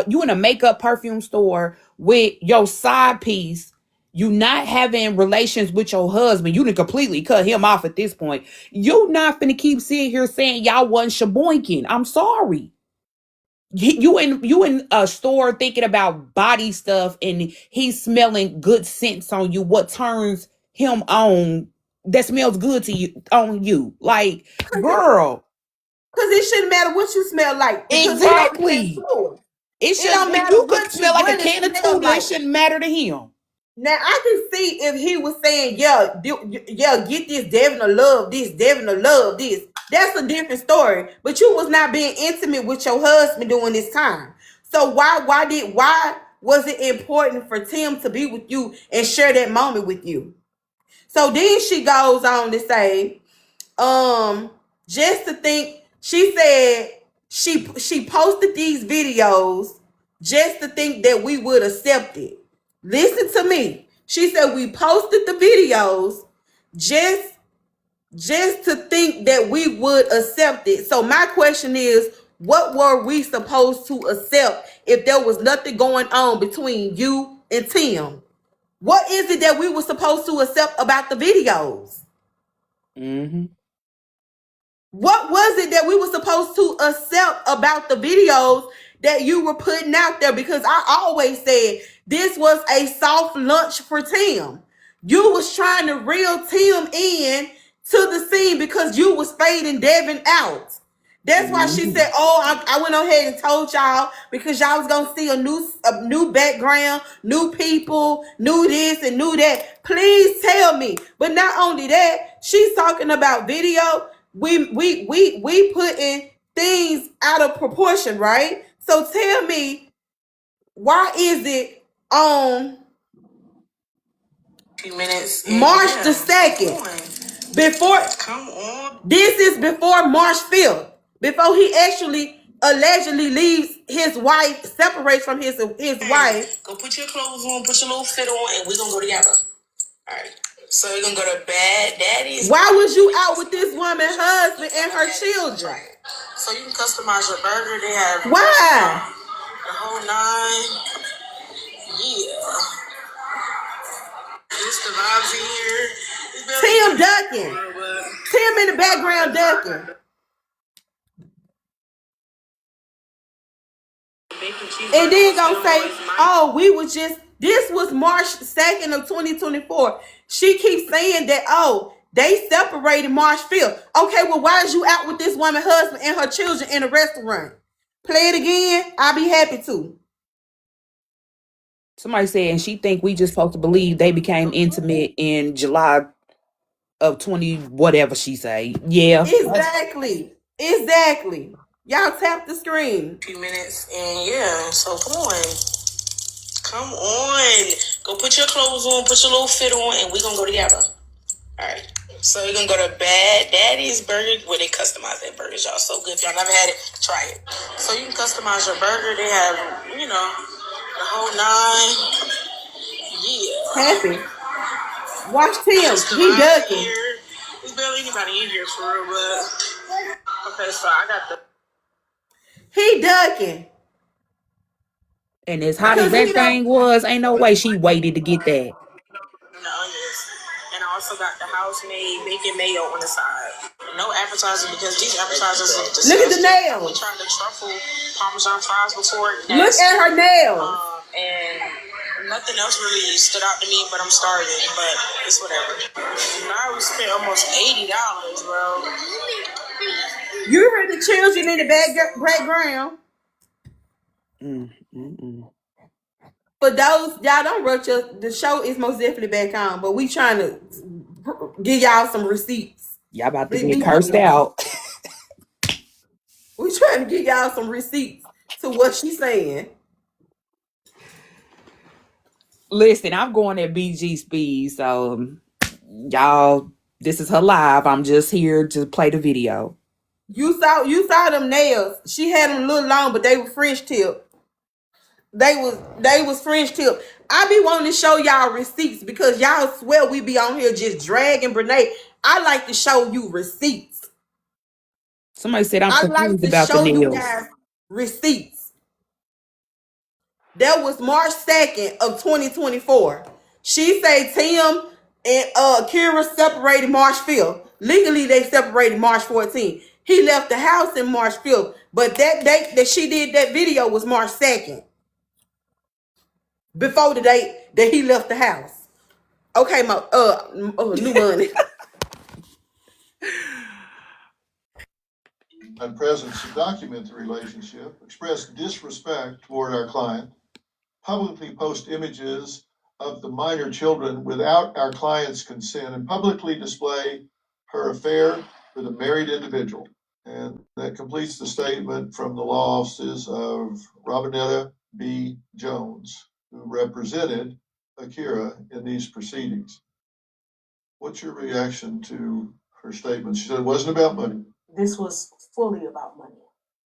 you in a makeup perfume store with your side piece. You not having relations with your husband. You done completely cut him off at this point. You not finna keep sitting here saying y'all wasn't shaboinking. I'm sorry. You in a store thinking about body stuff and he's smelling good scents on you. What turns him on that smells good to you on you? Like, girl, Because it shouldn't matter what you smell like because he don't live in exactly. Florida. It It don't shouldn't. If matter you could what smell like a it can of smell tuna, it like. shouldn't matter to him. Now I can see if he was saying, yeah, get this, Devin will love this, Devin will love this. That's a different story. But you was not being intimate with your husband during this time. So why was it important for Tim to be with you and share that moment with you? So then she goes on to say, just to think, she said she posted these videos just to think that we would accept it. Listen to me. She said we posted the videos just to think that we would accept it. So my question is, what were we supposed to accept if there was nothing going on between you and Tim? What is it that we were supposed to accept about the videos? Mm-hmm. What was it that we were supposed to accept about the videos that you were putting out there? Because I always said this was a soft lunch for Tim. You was trying to reel Tim in to the scene because you was fading Devin out. That's why she Mm-hmm. said, "Oh, I went on ahead and told y'all because y'all was gonna see a new background, new people, new this and new that. Please tell me." But not only that, she's talking about video. We putting things out of proportion, right? So tell me, why is it on Few minutes. March the 2nd? Before, Come on. this is before March 5th, before he actually allegedly leaves his wife, separates from his wife. Go put your clothes on, put your little fit on, and we're gonna go together. Alright. So we're gonna go to bed. Daddy's. Why was you out with this woman, husband, and her children? So you can customize your burger. They have Why? the whole nine. Yeah. It's the vibes in here. Tim ducking. Tim in the background ducking. And then gonna say, oh, this was March 2nd of 2024. She keeps saying that, oh, they separated March 5th. Okay, well, why is you out with this woman, husband, and her children in a restaurant? Play it again. I'll be happy to. Somebody said, and she think we just supposed to believe they became intimate in July of 20 whatever she say. Yeah. Exactly. Y'all tap the screen. Few minutes, and yeah, so come on, go put your clothes on, put your little fit on, and we're gonna go together. All right. So you're gonna go to Bad Daddy's Burger where they customize their burgers, y'all. So good. If y'all never had it, try it. So you can customize your burger. They have, the whole nine. Yeah. Happy. Watch Tim. Just He arrived ducking. here. There's barely anybody in here for real, but okay, so I got the He ducking. And as hot as Cause he that don't thing was, ain't no way she waited to get that. onions. And I also got the house made bacon mayo on the side. No appetizers because these appetizers look disgusting. look at the We nails. tried the truffle Parmesan fries before. Look Nasty. at her nails. And nothing else really stood out to me, but I'm starving. But it's whatever. Now we spent almost $80, bro. You heard the children in the background. For those y'all don't rush us. The show is most definitely back on, but we trying to give y'all some receipts. Y'all about to get cursed out. We trying to give y'all some receipts to what she's saying. Listen, I'm going at BG speed, so y'all, this is her live. I'm just here to play the video. You saw them nails. She had them a little long, but they were French tip. They was French tip. I be wanting to show y'all receipts because y'all swear we be on here just dragging Brenay. I like to show you receipts. Somebody said I'm I like confused to about the show you nails. guys receipts. That was March 2nd of 2024. She say Tim and Kira separated March 5th. Legally, they separated March 14th. He left the house in March 5th, but that date that she did that video was March 2nd. Before the date that he left the house. Okay, my new money. And presence to document the relationship, express disrespect toward our client, publicly post images of the minor children without our client's consent, and publicly display her affair with a married individual. And that completes the statement from the law offices of Robinetta B. Jones, who represented Akira in these proceedings. What's your reaction to her statement? She said it wasn't about money. This was fully about money.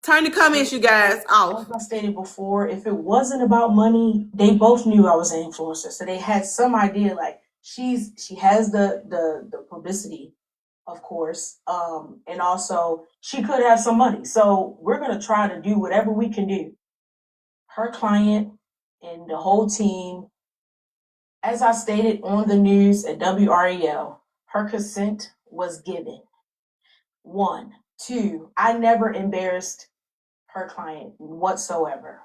Turn the comments, you guys, off. Like I stated before, if it wasn't about money, they both knew I was an influencer. So they had some idea, like she has the publicity, of course. And also she could have some money. So we're gonna try to do whatever we can do. Her client and the whole team, as I stated on the news at WREL, her consent was given. 1, 2, I never embarrassed her client whatsoever.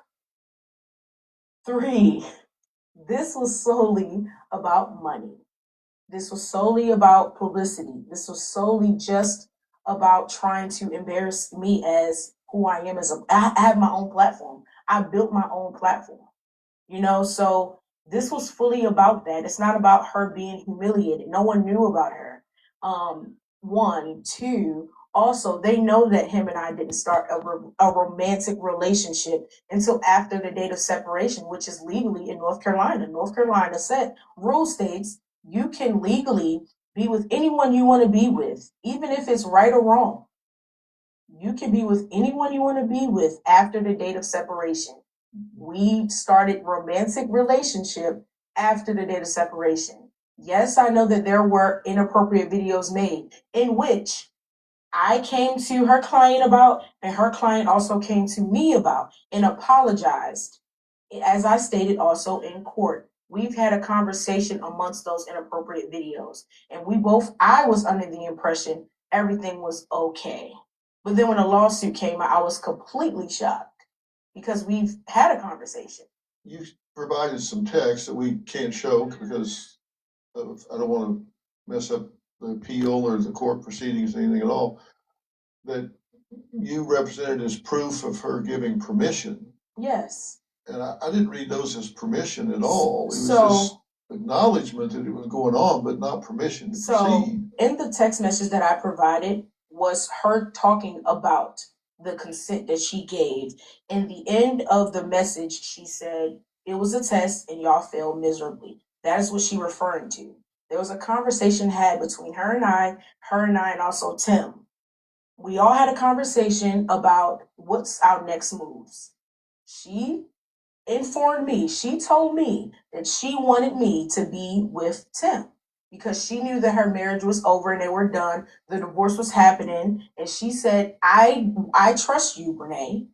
3, this was solely about money. This was solely about publicity. This was solely just about trying to embarrass me as who I am I have my own platform. I built my own platform. So this was fully about that. It's not about her being humiliated. No one knew about her. 1, 2, also, they know that him and I didn't start a romantic relationship until after the date of separation, which is legally in North Carolina. North Carolina rule states you can legally be with anyone you want to be with, even if it's right or wrong. You can be with anyone you want to be with after the date of separation. We started romantic relationship after the date of separation. Yes, I know that there were inappropriate videos made in which I came to her client about, and her client also came to me about and apologized. As I stated also in court, we've had a conversation amongst those inappropriate videos, and I was under the impression everything was okay. But then when a lawsuit came out, I was completely shocked because we've had a conversation. You provided some text that we can't show because I don't want to mess up the appeal or the court proceedings, anything at all, that you represented as proof of her giving permission. Yes. And I didn't read those as permission at all. It was just acknowledgement that it was going on, but not permission to proceed. In the text message that I provided was her talking about the consent that she gave. In the end of the message, she said, it was a test and y'all failed miserably. That is what she's referring to. There was a conversation had between her and I, and also Tim. We all had a conversation about what's our next moves. She informed me, she told me that she wanted me to be with Tim because she knew that her marriage was over and they were done. The divorce was happening. And she said, I trust you, Brenay,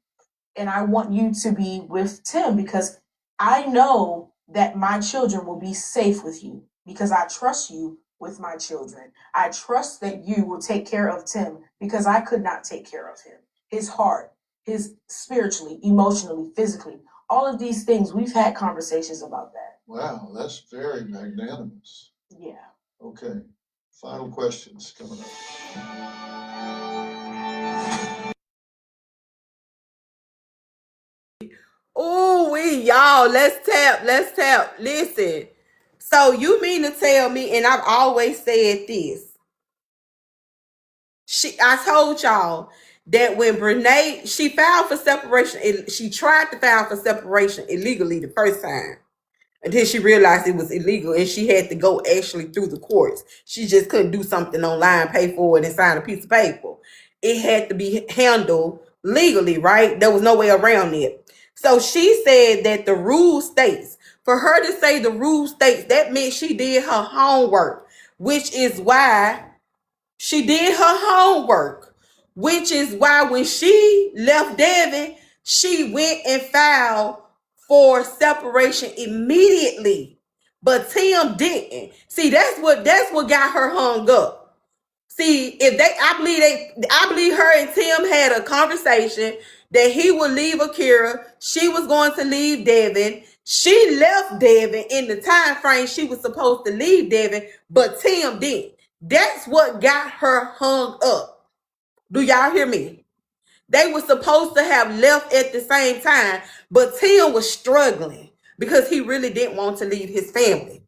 and I want you to be with Tim because I know that my children will be safe with you because I trust you with my children. I trust that you will take care of Tim because I could not take care of him. His heart, his spiritually, emotionally, physically, all of these things, we've had conversations about that. Wow, that's very magnanimous. Yeah. Okay. Final questions coming up. Ooh, y'all, let's tap. Listen. So you mean to tell me, and I've always said this. I told y'all that when Brenay, she filed for separation, she tried to file for separation illegally the first time. Until she realized it was illegal and she had to go actually through the courts. She just couldn't do something online, pay for it, and sign a piece of paper. It had to be handled legally, right? There was no way around it. So she said that the rule states, for her to say the rule states, that meant she did her homework, which is why she did her homework, which is why when she left Devin, she went and filed for separation immediately. But Tim didn't. See, that's what got her hung up. See, I believe her and Tim had a conversation that he would leave Akira. She was going to leave Devin. She left Devin in the time frame she was supposed to leave Devin, but Tim didn't. That's what got her hung up. Do y'all hear me? They were supposed to have left at the same time, but Tim was struggling because he really didn't want to leave his family.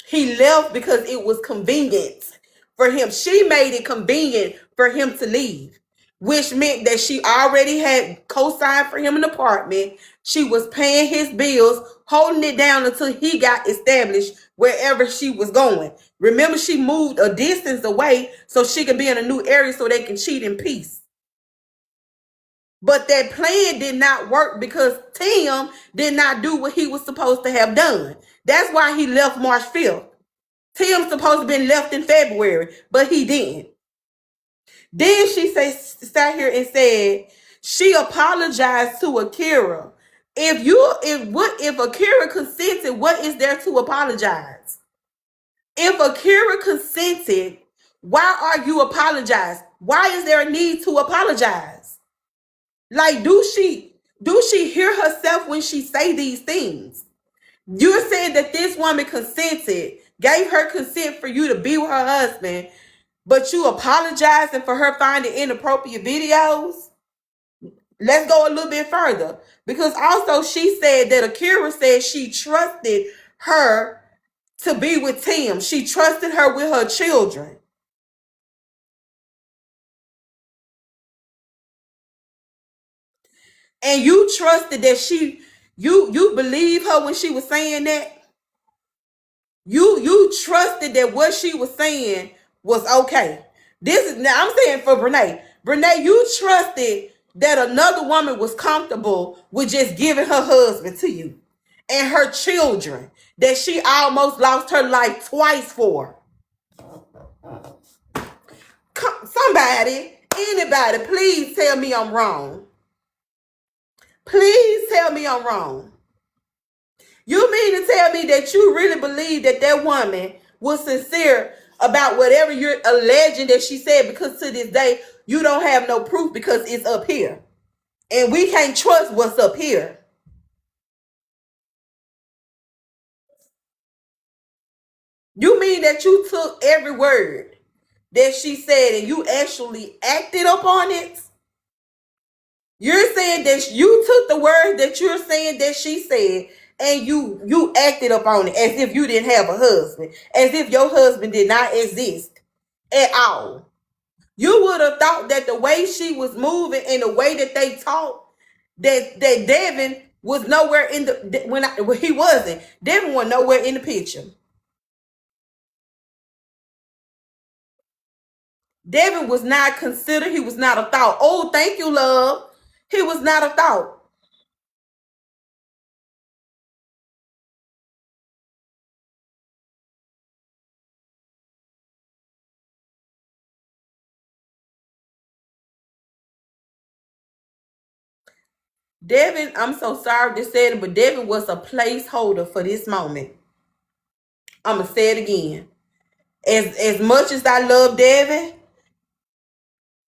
He left because it was convenient for him. She made it convenient for him to leave, which meant that she already had co-signed for him an apartment. She was paying his bills, holding it down until he got established wherever she was going. Remember, she moved a distance away so she could be in a new area so they can cheat in peace. But that plan did not work because Tim did not do what he was supposed to have done. That's why he left March 5th. Tim's supposed to have been left in February, but he didn't. Then she sat here and said she apologized to Akira. If Akira consented, what is there to apologize? If Akira consented, why are you apologizing? Why is there a need to apologize? Like, do she hear herself when she say these things? You're saying that this woman consented, gave her consent for you to be with her husband, but you apologizing for her finding inappropriate videos? Let's go a little bit further. Because also she said that Akira said she trusted her to be with Tim. She trusted her with her children. And you trusted that you believe her when she was saying that? You trusted that what she was saying was okay. This is now I'm saying for Brenay. Brenay, you trusted that another woman was comfortable with just giving her husband to you and her children that she almost lost her life twice for. Somebody, anybody, please tell me I'm wrong. Please tell me I'm wrong. You mean to tell me that you really believe that that woman was sincere about whatever you're alleging that she said, because to this day, you don't have no proof because it's up here. And we can't trust what's up here. You mean that you took every word that she said and you actually acted upon it? You're saying that you took the word that you're saying that she said and you acted upon it as if you didn't have a husband, as if your husband did not exist at all. You would have thought that the way she was moving and the way that they talked, that Devin was nowhere in the when he wasn't. Devin was nowhere in the picture. Devin was not considered. He was not a thought. Oh, thank you, love. He was not a thought. Devin, I'm so sorry to say it, but Devin was a placeholder for this moment. I'm going to say it again. As much as I love Devin,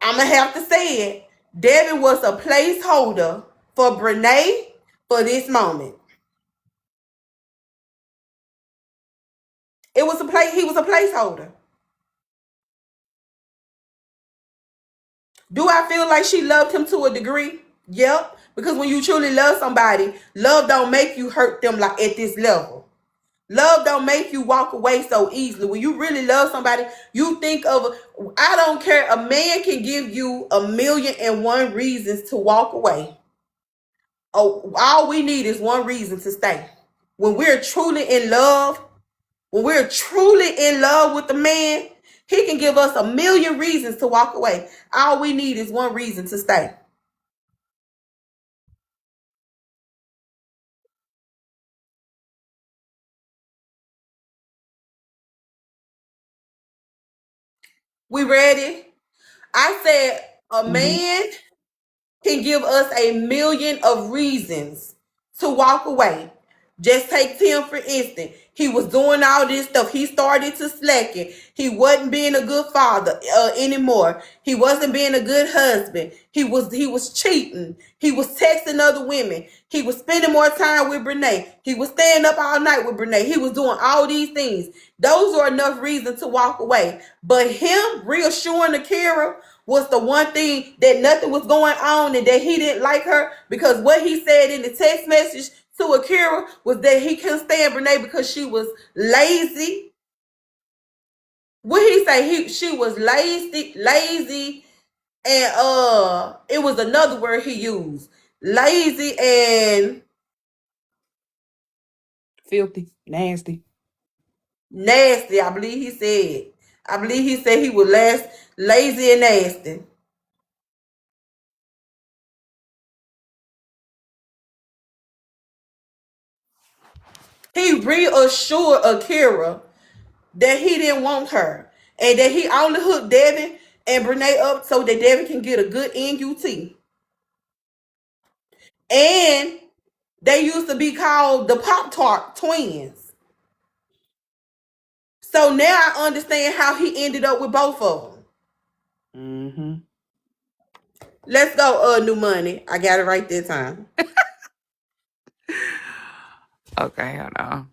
I'm going to have to say it. Devin was a placeholder for Brenay for this moment. He was a placeholder. Do I feel like she loved him to a degree? Yep. Because when you truly love somebody, love don't make you hurt them like at this level. Love don't make you walk away so easily. When you really love somebody, you think of, I don't care, a man can give you 1,000,001 reasons to walk away. Oh, all we need is one reason to stay. When we're truly in love, with the man, he can give us 1,000,000 reasons to walk away. All we need is one reason to stay. We ready? I said a Mm-hmm. man can give us 1,000,000 of reasons to walk away. Just take Tim for instance. He was doing all this stuff. He started to slacken. He wasn't being a good father anymore. He wasn't being a good husband. He was cheating. He was texting other women. He was spending more time with Brenay. He was staying up all night with Brenay. He was doing all these things. Those are enough reasons to walk away. But him reassuring Akira was the one thing that nothing was going on and that he didn't like her, because what he said in the text message to Akira was that he couldn't stand Brenay because she was lazy. What he say? She was lazy, and it was another word he used. Lazy and Filthy, nasty. nasty, I believe he said. I believe he said he was lazy and nasty. He reassured Akira that he didn't want her and that he only hooked Devin and Brenay up so that Devin can get a good NUT. And they used to be called the Pop Tart twins. So now I understand how he ended up with both of them. Mm-hmm. Let's go, New Money. I got it right this time. Okay, hold on.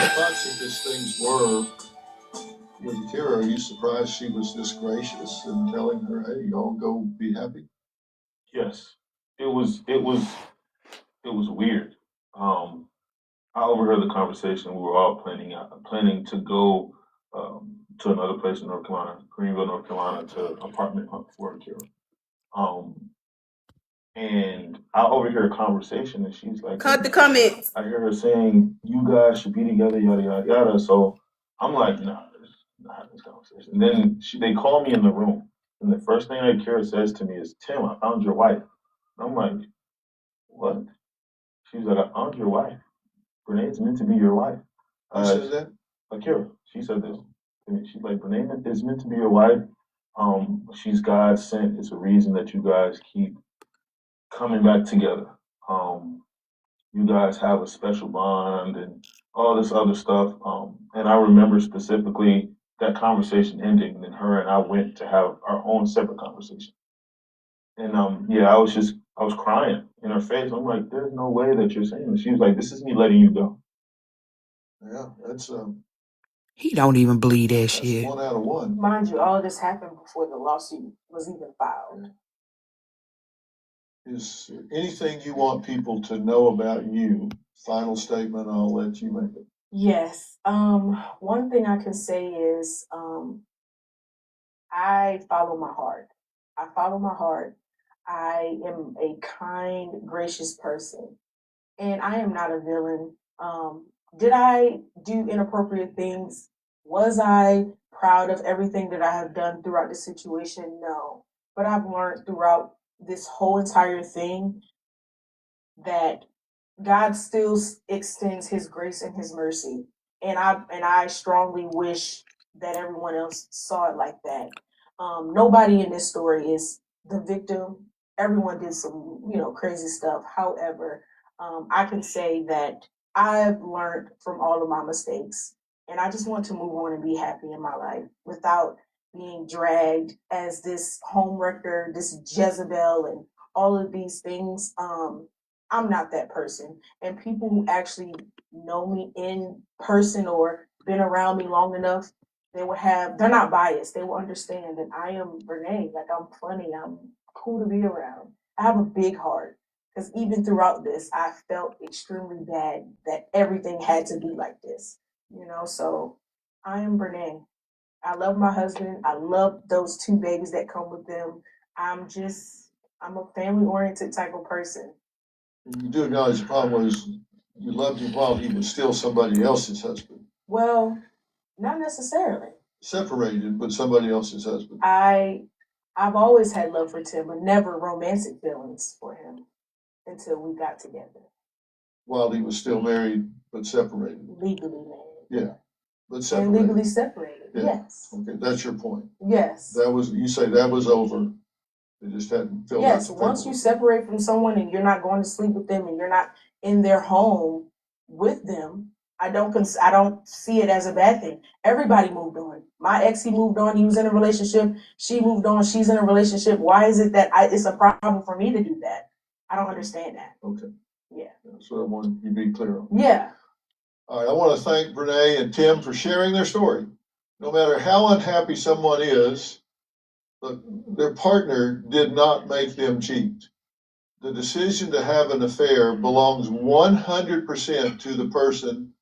Toxic as things were with Kira, are you surprised she was this gracious and telling her, "Hey, y'all go be happy"? Yes, it was weird. I overheard the conversation. We were all planning to go to another place in North Carolina, Greenville, North Carolina, to apartment hunt for Kira. Um, and I overhear a conversation, and she's like, Cut the comments. I hear her saying, "You guys should be together, yada yada yada." So I'm like, "Nah, let's not have this conversation." And then they call me in the room, and the first thing that Kira says to me is, "Tim, I found your wife." And I'm like, "What?" She was like, "I found your wife. Renee's meant to be your wife." Who said that? Akira, she said this. And she's like, "Renee is meant to be your wife. She's God sent. It's a reason that you guys keep coming back together. You guys have a special bond and all this other stuff." And I remember specifically that conversation ending, and then her and I went to have our own separate conversation. And yeah, I was crying in her face. I'm like, "There's no way that you're saying this." She was like, "This is me letting you go." Yeah, He don't even believe that that's shit. 1 out of 1. Mind you, all of this happened before the lawsuit was even filed. Is there anything you want people to know about you? Final statement, I'll let you make it. Yes. One thing I can say is I follow my heart. I follow my heart. I am a kind, gracious person, and I am not a villain. Did I do inappropriate things? Was I proud of everything that I have done throughout the situation? No. But I've learned throughout this whole entire thing that God still extends his grace and his mercy. And I strongly wish that everyone else saw it like that. Nobody in this story is the victim. Everyone did some, crazy stuff. However, I can say that I've learned from all of my mistakes, and I just want to move on and be happy in my life without being dragged as this homewrecker, this Jezebel, and all of these things. I'm not that person. And people who actually know me in person or been around me long enough, they're not biased. They will understand that I am Brenay. Like, I'm funny. I'm cool to be around. I have a big heart. Because even throughout this, I felt extremely bad that everything had to be like this. So I am Brenay. I love my husband. I love those two babies that come with them. I'm a family oriented type of person. You do acknowledge the problem was you loved him while he was still somebody else's husband. Well, not necessarily. Separated, but somebody else's husband. I've always had love for Tim, but never romantic feelings for him until we got together. While he was still married, but separated. Legally married. Yeah, but separated. And legally separated. Yeah. Yes. Okay, that's your point. Yes. You say that was over. They just hadn't filled out the paperwork. Once you separate from someone and you're not going to sleep with them and you're not in their home with them, I don't see it as a bad thing. Everybody moved on. My ex, he moved on. He was in a relationship. She moved on. She's in a relationship. Why is it that it's a problem for me to do that? I don't understand that. Okay. Yeah. That's what I wanted you to be clear on. Yeah. All right. I want to thank Brenay and Tim for sharing their story. No matter how unhappy someone is, look, their partner did not make them cheat. The decision to have an affair belongs 100% to the person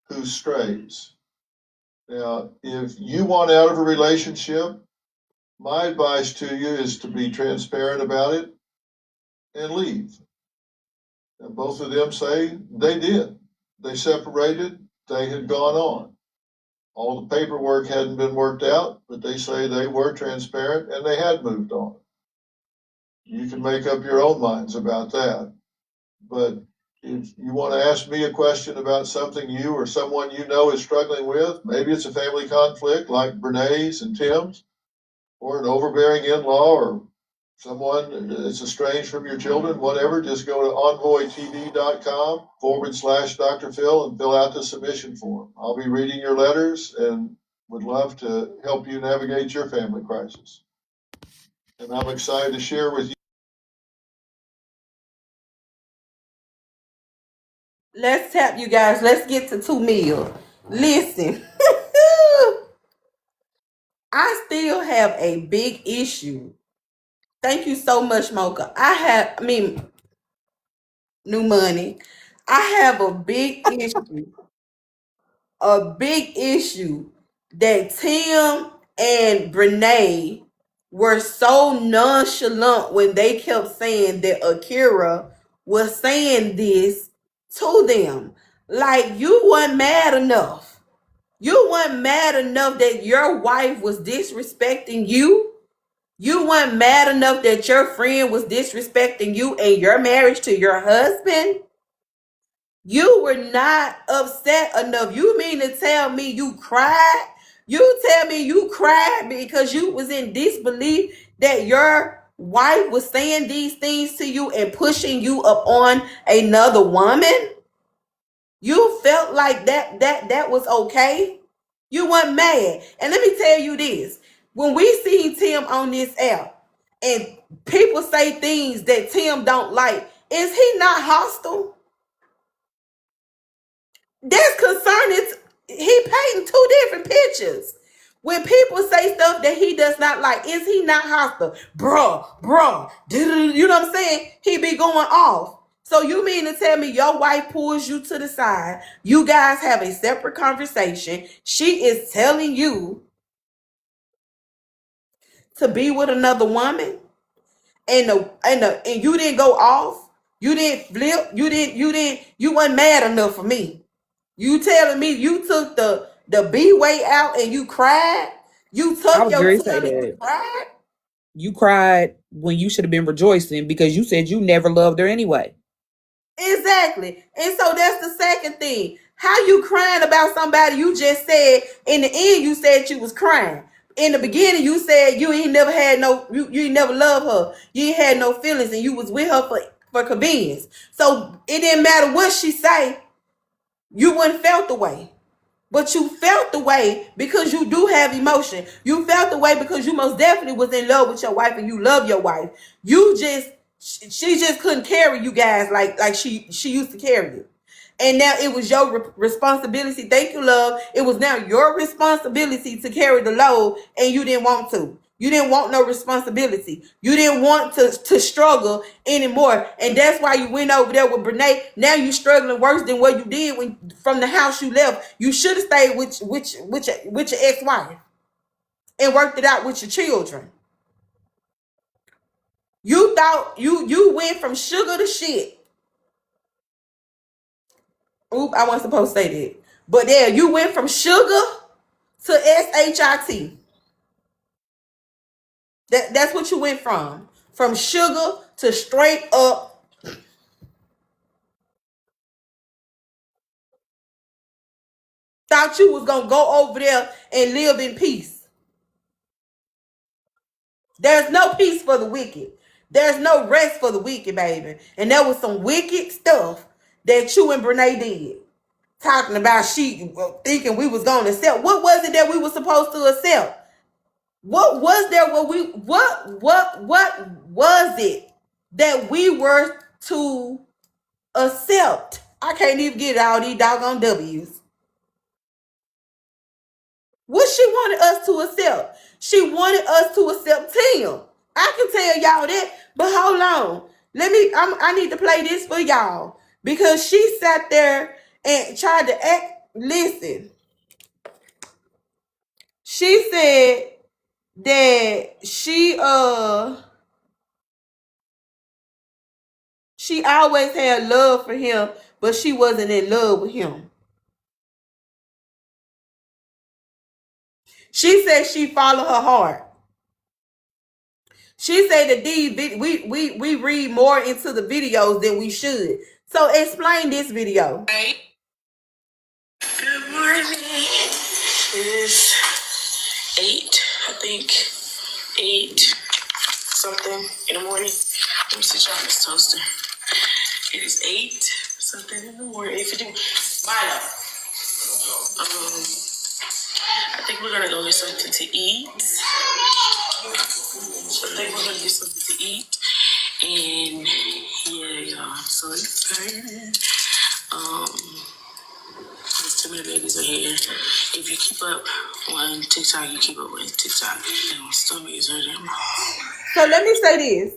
who strays. Now, if you want out of a relationship, my advice to you is to be transparent about it and leave. And both of them say they did. They separated, they had gone on. All the paperwork hadn't been worked out, but they say they were transparent and they had moved on. You can make up your own minds about that. But if you want to ask me a question about something you or someone you know is struggling with, maybe it's a family conflict like Brenay's and Tim's, or an overbearing in-law, or someone that's estranged from your children, whatever, just go to envoytv.com/Dr. Phil and fill out the submission form. I'll be reading your letters and would love to help you navigate your family crisis. And I'm excited to share with you. Let's tap, you guys. Let's get to 2 million. Listen, I still have a big issue. Thank you so much, Mocha. New money. I have a big issue that Tim and Brenay were so nonchalant when they kept saying that Akira was saying this to them. Like, you weren't mad enough. You weren't mad enough that your wife was disrespecting you. You weren't mad enough that your friend was disrespecting you and your marriage to your husband. You were not upset enough. You mean to tell me you cried? You tell me you cried because you was in disbelief that your wife was saying these things to you and pushing you up on another woman? You felt like that was okay? You weren't mad. And let me tell you this. When we see Tim on this app and people say things that Tim don't like, is he not hostile? That's concerning. He painting 2 different pictures. When people say stuff that he does not like, is he not hostile? Bruh, you know what I'm saying? He be going off. So you mean to tell me your wife pulls you to the side, you guys have a separate conversation, she is telling you to be with another woman, and you didn't go off, you didn't flip, you wasn't mad enough for me. You telling me you took the B way out and you cried? You I took was your going to say tail and you that. cried? You cried when you should have been rejoicing because you said you never loved her anyway. Exactly. And so that's the second thing. How you crying about somebody you just said in the end you said you was crying. In the beginning you said you ain't never had no you ain't never loved her. You ain't had no feelings and you was with her for convenience. So it didn't matter what she say, you wouldn't felt the way. But you felt the way because you do have emotion. You felt the way because you most definitely was in love with your wife and you love your wife. You just she just couldn't carry you guys like she used to carry you. And now it was your responsibility. Thank you, love. It was now your responsibility to carry the load, and you didn't want to. You didn't want no responsibility. You didn't want to struggle anymore. And that's why you went over there with Brenay. Now you struggling worse than what you did when from the house you left. You should have stayed with your ex-wife and worked it out with your children. You thought you went from sugar to shit. Oop, I wasn't supposed to say that. But there, you went from sugar to SHIT. That's what you went from. From sugar to straight up. Thought you was gonna go over there and live in peace. There's no peace for the wicked. There's no rest for the wicked, baby. And there was some wicked stuff that you and Brenay did. Talking about she thinking we was gonna accept. What was it that we were supposed to accept? What was there what was it that we were to accept? I can't even get all these doggone W's. What she wanted us to accept? She wanted us to accept Tim. I can tell y'all that, but hold on. I need to play this for y'all because she sat there and tried to act. Listen, she said that she always had love for him, but she wasn't in love with him. She said she followed her heart. She said that we read more into the videos than we should. So explain this video. Good morning. It is 8, I think. 8 something in the morning. Let me switch on this toaster. It is 8 something in the morning. 8:50. Milo. I think we're gonna go get something to eat. And yeah, y'all, I'm so excited. There's too many babies in here. If you keep up on TikTok, you keep up with TikTok. And my stomach is hurting. So let me say this.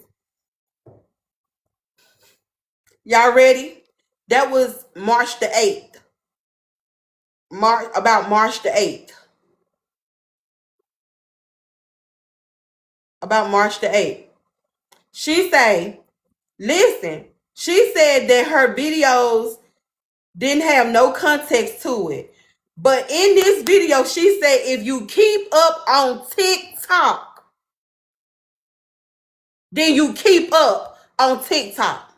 Y'all ready? That was March the 8th. About March the 8th. About March the 8th. She say, listen, she said that her videos didn't have no context to it. But in this video, she said if you keep up on TikTok, then you keep up on TikTok.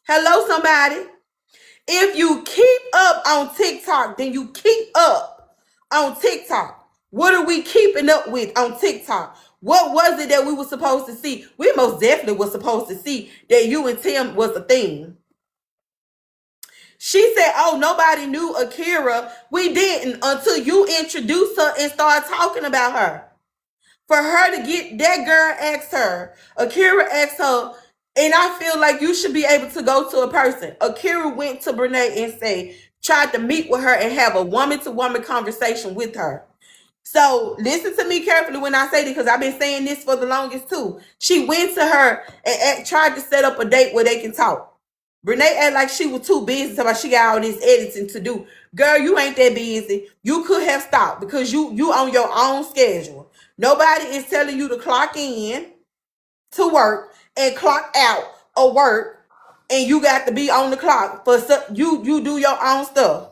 Hello, somebody. If you keep up on TikTok, then you keep up on TikTok. What are we keeping up with on TikTok? What was it that we were supposed to see? We most definitely were supposed to see that you and Tim was a thing. She said, oh, nobody knew Akira. We didn't until you introduced her and started talking about her. For her to get, that girl asked her, Akira asked her, and I feel like you should be able to go to a person. Akira went to Brenay and tried to meet with her and have a woman-to-woman conversation with her. So listen to me carefully when I say this, because I've been saying this for the longest too. She went to her and tried to set up a date where they can talk. Brenay act like she was too busy, so she got all this editing to do. Girl, you ain't that busy. You could have stopped because you on your own schedule. Nobody is telling you to clock in to work and clock out of work, and you got to be on the clock for you do your own stuff.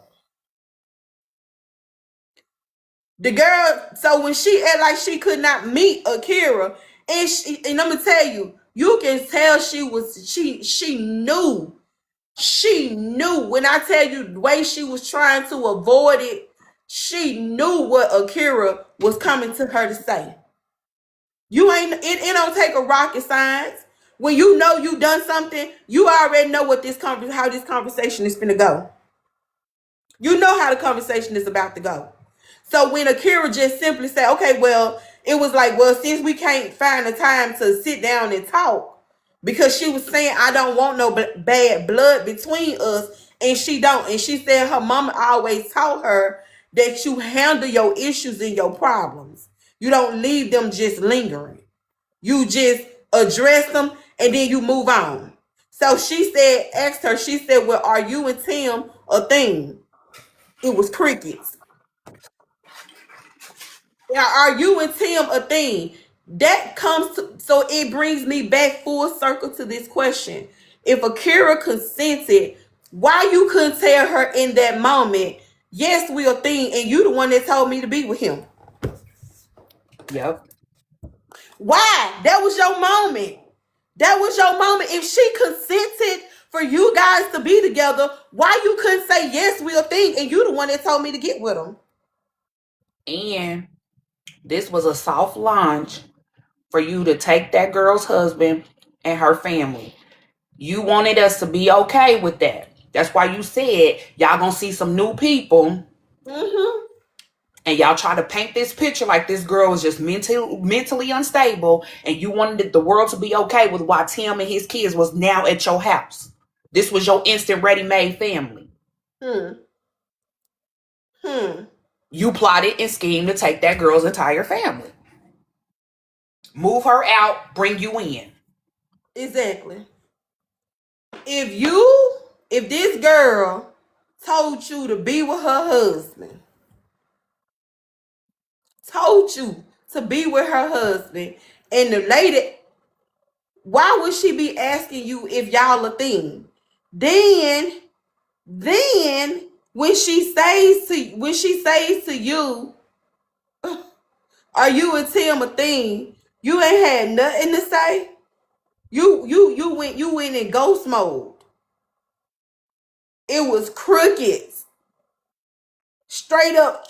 The girl, so when she act like she could not meet Akira, and I'm gonna tell you, you can tell she knew. She knew when I tell you the way she was trying to avoid it, she knew what Akira was coming to her to say. You ain't it don't take a rocket science. When you know you done something, you already know what how this conversation is finna go. You know how the conversation is about to go. So when Akira just simply said, okay, well, it was like, well, since we can't find the time to sit down and talk, because she was saying, I don't want no bad blood between us, and she don't. And she said her mama always taught her that you handle your issues and your problems. You don't leave them just lingering. You just address them and then you move on. So she said, asked her, she said, well, are you and Tim a thing? It was crickets. Now, are you and Tim a thing? That comes to, so it brings me back full circle to this question. If Akira consented, why you couldn't tell her in that moment, yes, we a thing, and you the one that told me to be with him? Yep. Why? That was your moment. That was your moment. If she consented for you guys to be together, why you couldn't say, yes, we a thing, and you the one that told me to get with him? And this was a soft launch for you to take that girl's husband and her family. You wanted us to be okay with that. That's why you said y'all gonna see some new people. Mm-hmm. And y'all try to paint this picture like this girl was just mentally unstable, and you wanted the world to be okay with why Tim and his kids was now at your house. This was your instant ready-made family. You plotted and schemed to take that girl's entire family. Move her out, bring you in. Exactly. If this girl told you to be with her husband, and the lady, why would she be asking you if y'all a thing? Then when she says to you, are you and Tim a thing? You ain't had nothing to say. You went in ghost mode. It was crickets. Straight up.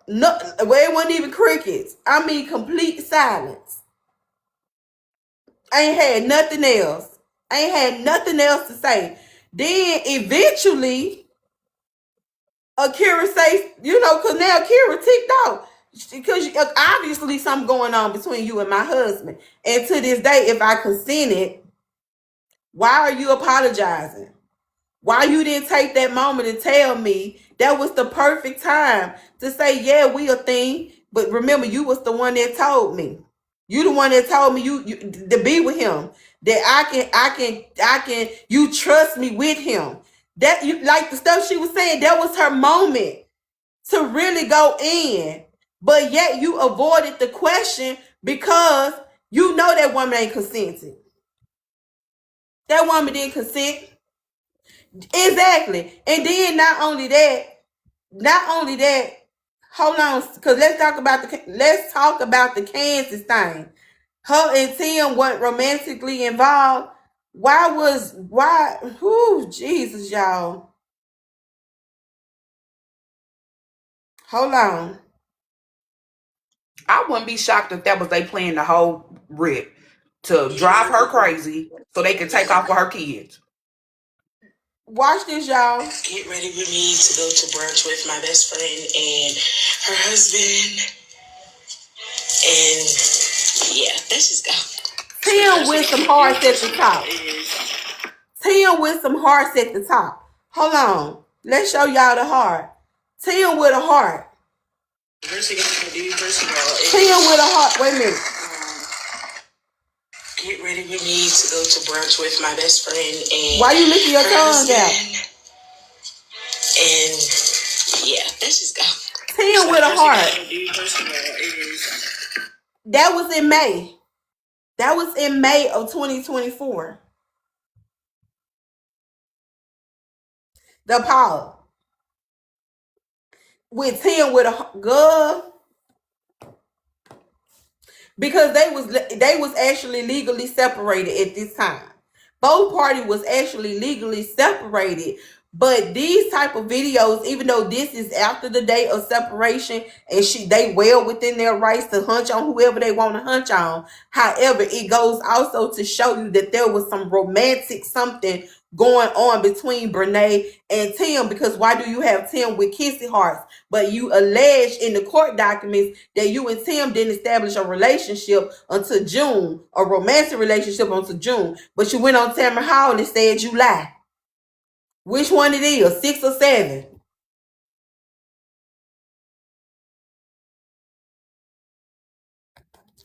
No, well, it wasn't even crickets. I mean, complete silence. I ain't had nothing else. I ain't had nothing else to say. Then eventually, Akira says, because now Akira ticked off. Because obviously something going on between you and my husband. And to this day, if I consented, why are you apologizing? Why you didn't take that moment and tell me that was the perfect time to say, yeah, we a thing. But remember, you was the one that told me. You the one that told me you to be with him. That I can, you trust me with him. That you like the stuff she was saying, that was her moment to really go in. But yet you avoided the question because you know that woman ain't consented. That woman didn't consent. Exactly. And then not only that, hold on, because let's talk about the Kansas thing. Her and Tim weren't romantically involved. Who Jesus, y'all. Hold on. I wouldn't be shocked if that was they playing the whole rip to drive her crazy so they can take off with her kids. Watch this, y'all. Get ready with me to go to brunch with my best friend and her husband. And yeah, let's just go. Tim with some hearts at the top. Tim with some hearts at the top. Hold on. Let's show y'all the heart. Tim with a heart. First thing I'm gonna do, first of all, Tim with a heart. Wait a minute. get ready with me to go to brunch with my best friend and Why you licking your her tongue out? husband. And yeah, let's just go. 10 So the with a first thing I'm heart. gonna do, first of all, is That was in May. That was in May of 2024. The Paul with 10 with a girl, because they was actually legally separated at this time. Both parties was actually legally separated. But these type of videos, even though this is after the date of separation, and they well within their rights to hunch on whoever they want to hunch on. However, it goes also to show you that there was some romantic something going on between Brenay and Tim. Because why do you have Tim with kissy hearts? But you allege in the court documents that you and Tim didn't establish a relationship until June, a romantic relationship until June. But you went on Tamara Hall and said you lie. Which one it is, 6 or 7?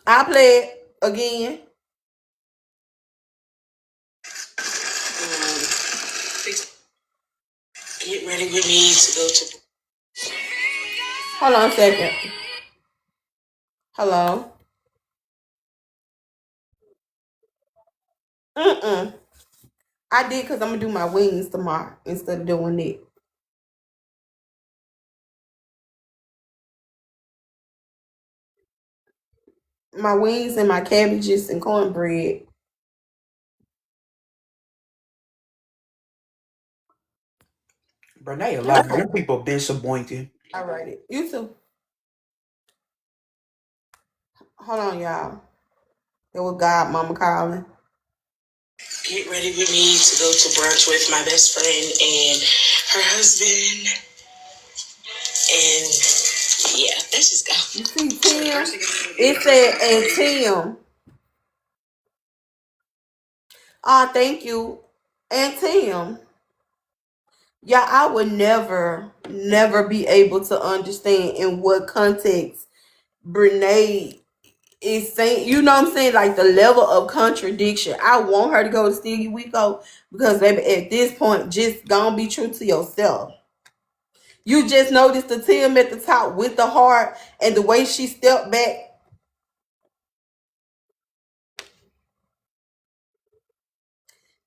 I play it again. get ready with me to go to. Hold on a second. Hello. I did because I'm gonna do my wings tomorrow instead of doing it. My wings and my cabbages and cornbread. Brenay, a lot of them people disappointed. All righty. You too. Hold on, y'all. It was God Mama calling. Get ready with me to go to brunch with my best friend and her husband. And yeah, let's just go. You see So the Tim? first thing I'm gonna It do, said and Tim. Oh, thank you. And Tim. Yeah, I would never be able to understand in what context Brenay is saying, you know what I'm saying? Like the level of contradiction. I want her to go to Stevie Wiko because, baby, at this point, just gonna be true to yourself. You just noticed the Tim at the top with the heart and the way she stepped back.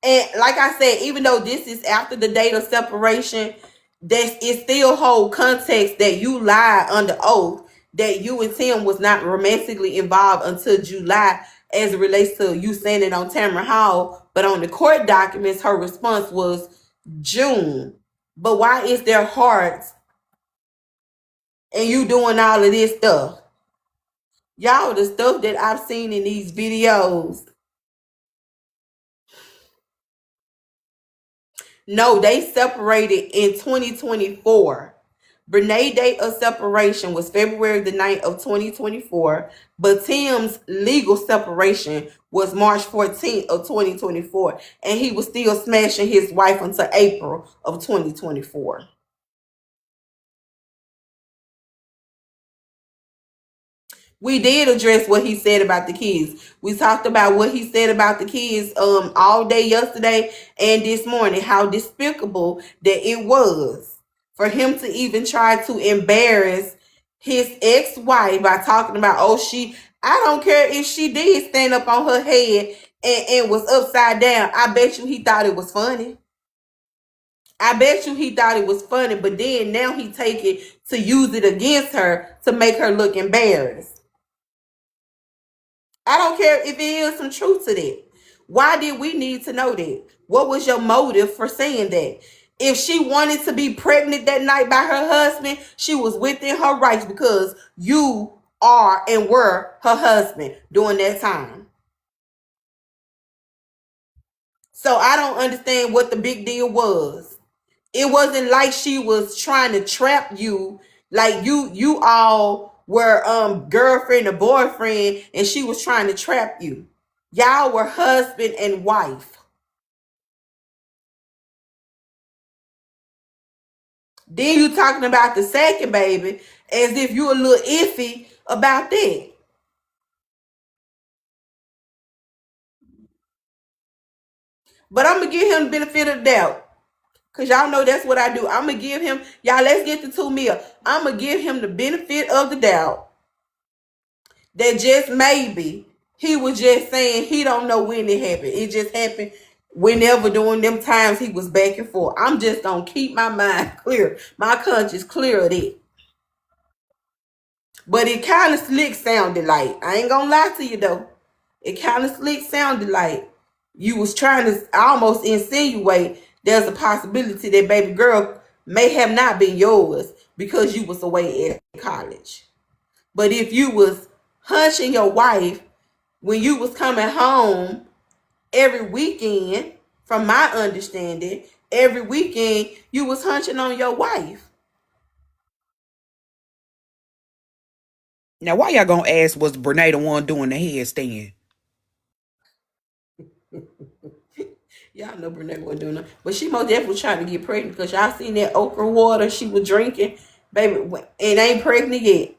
And like I said, even though this is after the date of separation, that it still hold context that you lied under oath that you and Tim was not romantically involved until July, as it relates to you saying it on Tamara Hall. But on the court documents, her response was June. But why is there hearts and you doing all of this stuff? Y'all, the stuff that I've seen in these videos. No, they separated in 2024. Brenay date of separation was February the 9th of 2024, but Tim's legal separation was March 14th of 2024, and he was still smashing his wife until April of 2024. We did address what he said about the kids. We talked about what he said about the kids all day yesterday and this morning, how despicable that it was for him to even try to embarrass his ex-wife by talking about, I don't care if she did stand up on her head and was upside down. I bet you he thought it was funny. I bet you he thought it was funny, but then now he take it to use it against her to make her look embarrassed. I don't care if it is some truth to that. Why did we need to know that? What was your motive for saying that? If she wanted to be pregnant that night by her husband, she was within her rights because you are and were her husband during that time. So I don't understand what the big deal was. It wasn't like she was trying to trap you, like you all were girlfriend or boyfriend and she was trying to trap you. Y'all were husband and wife. Then you talking about the second baby as if you a little iffy about that. But I'm gonna give him the benefit of the doubt. Cause y'all know that's what I do. I'm gonna give him, y'all, let's get the 2 mil. I'm gonna give him the benefit of the doubt that just maybe he was just saying he don't know when it happened. It just happened whenever during them times he was back and forth. I'm just gonna keep my mind clear, my conscience clear of it. But it kind of slick sounded like, I ain't gonna lie to you though. It kind of slick sounded like you was trying to almost insinuate there's a possibility that baby girl may have not been yours because you was away at college. But if you was hunching your wife when you was coming home every weekend, from my understanding, every weekend you was hunching on your wife. Now, why y'all gonna ask was Brenay the one doing the headstand? Y'all know Brenay wasn't doing that. But she most definitely was trying to get pregnant because y'all seen that okra water she was drinking. Baby, it ain't pregnant yet.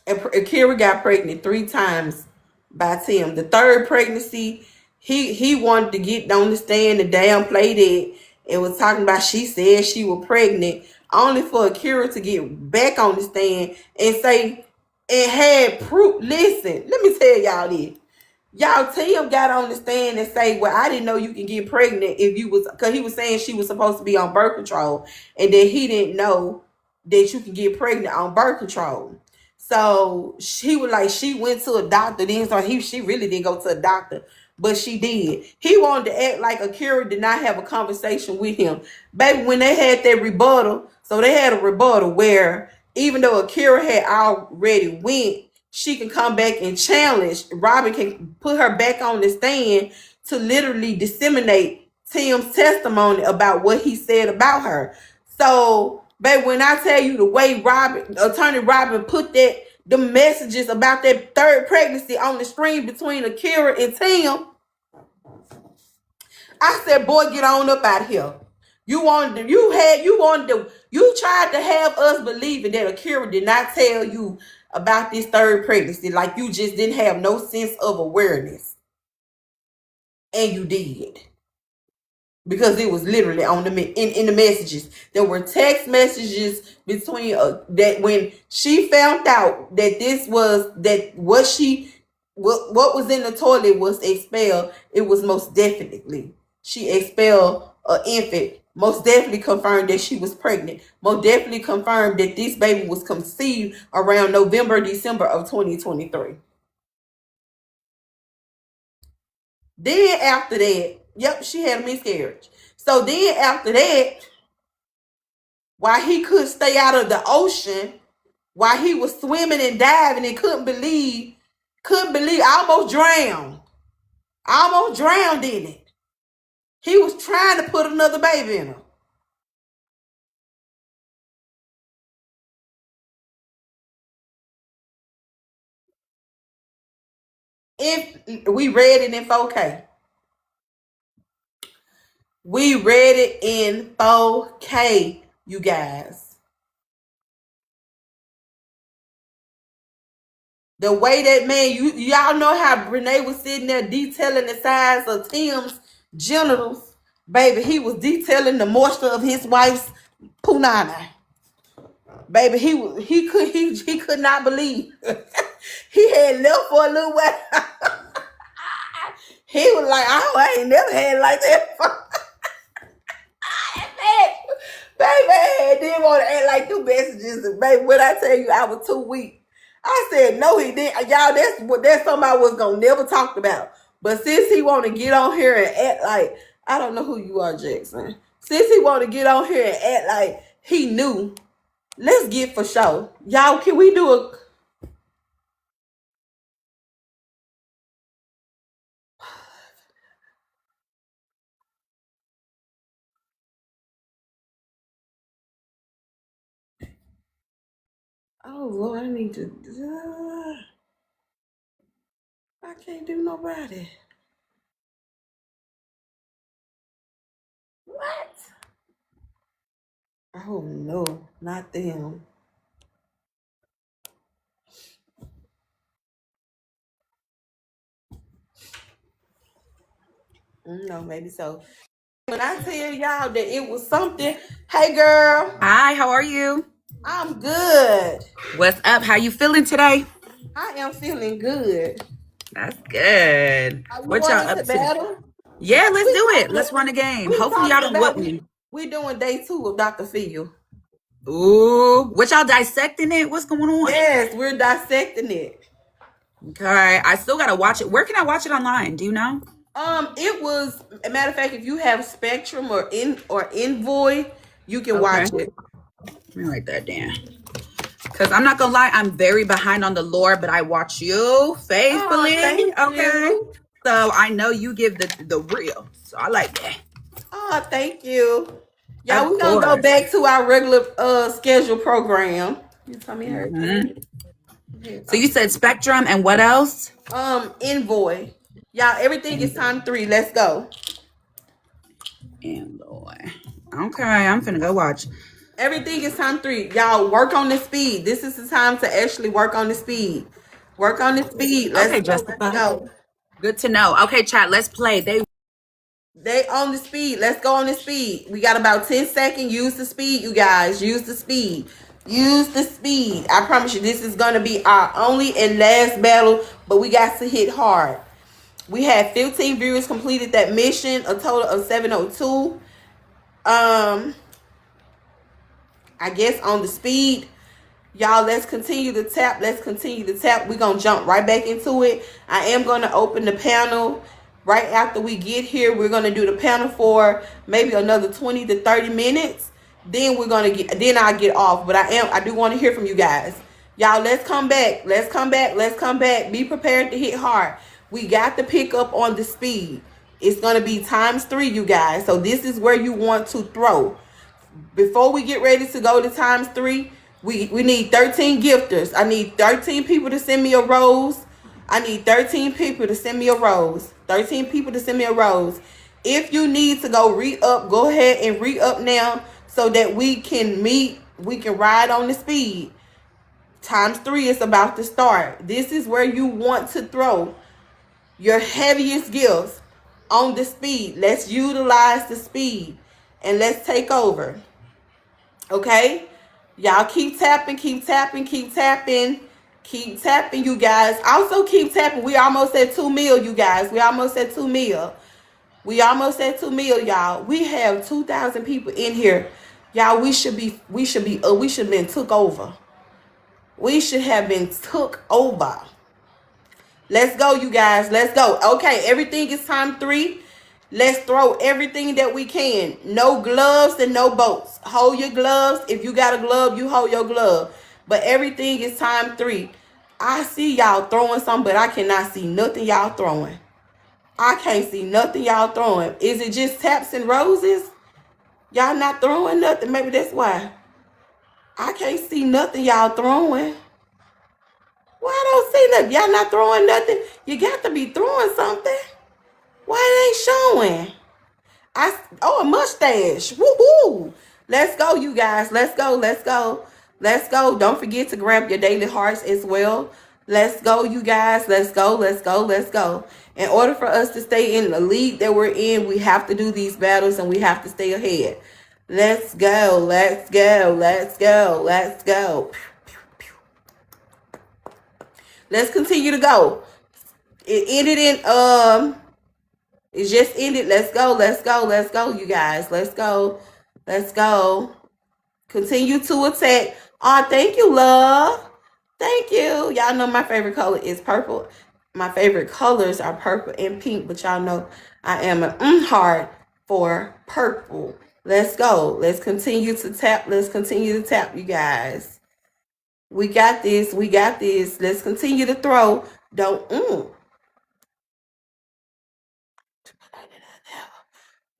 And Kira got pregnant 3 times by Tim. The third pregnancy, he wanted to get on the stand and downplay that and was talking about she said she was pregnant, only for Kira to get back on the stand and say and had proof. Listen, let me tell y'all this. Y'all, Tim got on the stand and say, well, I didn't know you can get pregnant if you was, because he was saying she was supposed to be on birth control and that he didn't know that you can get pregnant on birth control. So she was like, she went to a doctor. Then so she really didn't go to a doctor, but she did. He wanted to act like Akira did not have a conversation with him. Baby, when they had that rebuttal, so they had a rebuttal where even though Akira had already went, she can come back and challenge. Robin can put her back on the stand to literally disseminate Tim's testimony about what he said about her. So, babe, when I tell you the way Attorney Robin put the messages about that third pregnancy on the screen between Akira and Tim, I said, boy, get on up out of here. You tried to have us believing that Akira did not tell you about this third pregnancy, like you just didn't have no sense of awareness. And you did. Because it was literally on in the messages. There were text messages between that when she found out that what was in the toilet was expelled. It was most definitely she expelled an infant. Most definitely confirmed that she was pregnant. Most definitely confirmed that this baby was conceived around November, December of 2023. Then after that, yep, she had a miscarriage. So then after that, while he could stay out of the ocean, while he was swimming and diving and couldn't believe, almost drowned in it. He was trying to put another baby in her. If we read it in 4K. We read it in 4K, you guys. The way that man, y'all know how Brenay was sitting there detailing the size of Tim's genitals. Baby, he was detailing the moisture of his wife's punani. Baby, he could not believe. He had left for a little while. He was like, oh, I ain't never had it like that. Baby, I didn't want to act like 2 messages. And baby, when I tell you I was 2 weeks, I said no, he didn't. Y'all, that's something I was gonna never talk about. But since he want to get on here and act like, I don't know who you are, Jackson. Since he want to get on here and act like he knew, let's get for sure. Y'all, can we do a? Oh Lord, I need to. I can't do nobody. What? Oh no, not them. No, maybe so. When I tell y'all that it was something, hey girl, Hi, how are you? I'm good. What's up? How you feeling today? I am feeling good. That's good. Are you What y'all wanting up to to? battle? Yeah, let's We do it. talking. Let's run a game. We Hopefully y'all talking don't whoop about. me. We doing day 2 of Dr. Phil. Ooh, what y'all dissecting it? What's going on? Yes, we're dissecting it. Okay, I still gotta watch it. Where can I watch it online? Do you know? It was a matter of fact, if you have Spectrum or Envoy, you can Okay, watch it. let me write that down. Cause I'm not gonna lie, I'm very behind on the lore, but I watch you Oh, faithfully. thank Okay, you. so I know you give the real. So I like that. Oh, thank you. Y'all, Of we're gonna go course. back to our regular schedule program. You tell me her. Hmm. So you said Spectrum and what else? Envoy. Y'all, everything is time 3. Let's go. And boy. Okay, I'm finna go watch. Everything is time 3. Y'all work on the speed. This is the time to actually work on the speed. Work on the speed. Let's Okay, go. Let's Jessica. go. Good to know. Okay, chat, let's play. They on the speed. Let's go on the speed. We got about 10 seconds. Use the speed, you guys. Use the speed. Use the speed. I promise you, this is gonna be our only and last battle, but we got to hit hard. We had 15 viewers completed that mission, a total of 702. I guess on the speed. Y'all, let's continue to tap. Let's continue to tap. We're going to jump right back into it. I am going to open the panel right after we get here. We're going to do the panel for maybe another 20 to 30 minutes. Then I'll get off. But I do want to hear from you guys. Y'all, let's come back. Let's come back. Let's come back. Be prepared to hit hard. We got to pick up on the speed. It's going to be times 3, you guys. So this is where you want to throw. Before we get ready to go to times 3, we need 13 gifters. I need 13 people to send me a rose. I need 13 people to send me a rose. 13 people to send me a rose. If you need to go re-up, go ahead and re-up now so that we can ride on the speed. Times 3 is about to start. This is where you want to throw your heaviest gifts on the speed. Let's utilize the speed and let's take over. Okay? Y'all keep tapping, keep tapping, keep tapping. Keep tapping, you guys. Also keep tapping. We almost at 2 mil, you guys. We almost at 2 mil. We almost at 2 mil, y'all. We have 2,000 people in here. Y'all, we should have been took over. We should have been took over. Let's go, you guys. Let's go. Okay, everything is time 3. Let's throw everything that we can. No gloves and no boats. Hold your gloves. If you got a glove, you hold your glove. But everything is time 3. I see y'all throwing something, but I cannot see nothing y'all throwing. I can't see nothing y'all throwing. Is it just taps and roses? Y'all not throwing nothing. Maybe that's why. I can't see nothing y'all throwing. Why I don't see nothing? Y'all not throwing nothing? You got to be throwing something. Why it ain't showing? A mustache. Woohoo! Let's go, you guys. Let's go. Let's go. Let's go. Don't forget to grab your daily hearts as well. Let's go, you guys. Let's go. Let's go. Let's go. In order for us to stay in the league that we're in, we have to do these battles and we have to stay ahead. Let's go. Let's go. Let's go. Let's go. Let's continue to go. It ended in it just ended. Let's go. Let's go. Let's go, you guys. Let's go. Let's go. Continue to attack. Oh, thank you, love. Thank you. Y'all know my favorite color is purple. My favorite colors are purple and pink, but y'all know I am an heart for purple. Let's go. Let's continue to tap. Let's continue to tap, you guys. We got this. We got this. Let's continue to throw. Don't.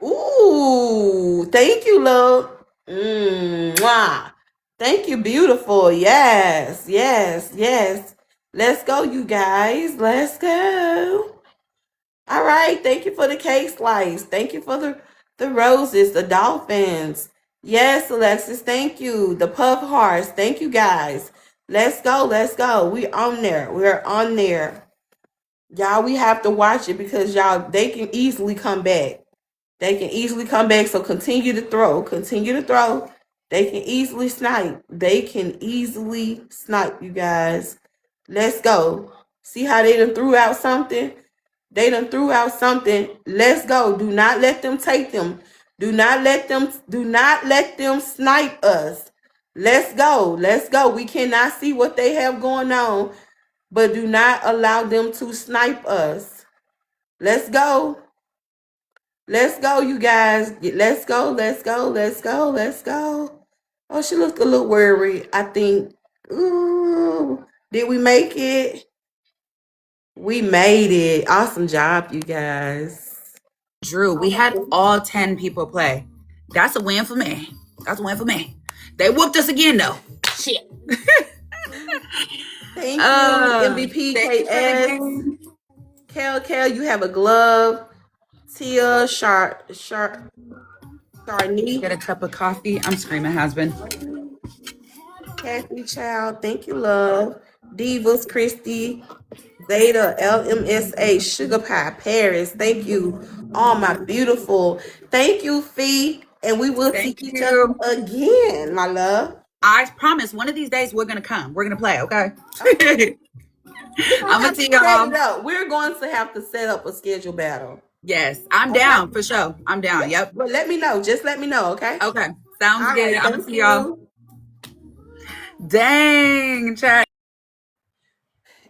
Ooh, thank you, love. Mwah. Thank you, beautiful. Yes, yes, yes. Let's go, you guys. Let's go. All right. Thank you for the cake slice. Thank you for the roses, the dolphins. Yes, Alexis. Thank you. The puff hearts. Thank you, guys. Let's go. Let's go. We on there. We're on there. Y'all, we have to watch it because y'all, they can easily come back. They can easily come back. So continue to throw. Continue to throw. They can easily snipe. They can easily snipe, you guys. Let's go. See how they done threw out something? They done threw out something. Let's go. Do not let them take them. Do not let them snipe us. Let's go. Let's go. We cannot see what they have going on, but do not allow them to snipe us. Let's go. Let's go, you guys. Let's go. Let's go. Let's go. Let's go. Oh, she looked a little worried, I think. Ooh. Did we make it? We made it. Awesome job, you guys. Drew, we had all 10 people play. That's a win for me. That's a win for me. They whooped us again, though. Shit. Thank you, MVP Thank you for the KS. game. Kel, you have a glove. Tia, Charney, Get a cup of coffee. I'm screaming, husband. Kathy Child, thank you, love. Divas, Christy, Zeta, LMSA, Sugar Pie, Paris, thank you. All my beautiful. Thank you, Fee. And we will see Thank each other you. again, my love. I promise one of these days we're going to come. We're going to play, okay? We're gonna I'm going have to see to set y'all. it up. We're going to have to set up a schedule battle. Yes, I'm Okay. down for sure. I'm down. Yep. But let me know. Just let me know, okay? Okay. Sounds All good. right. I'm going to Thank see y'all. you. Dang, chat.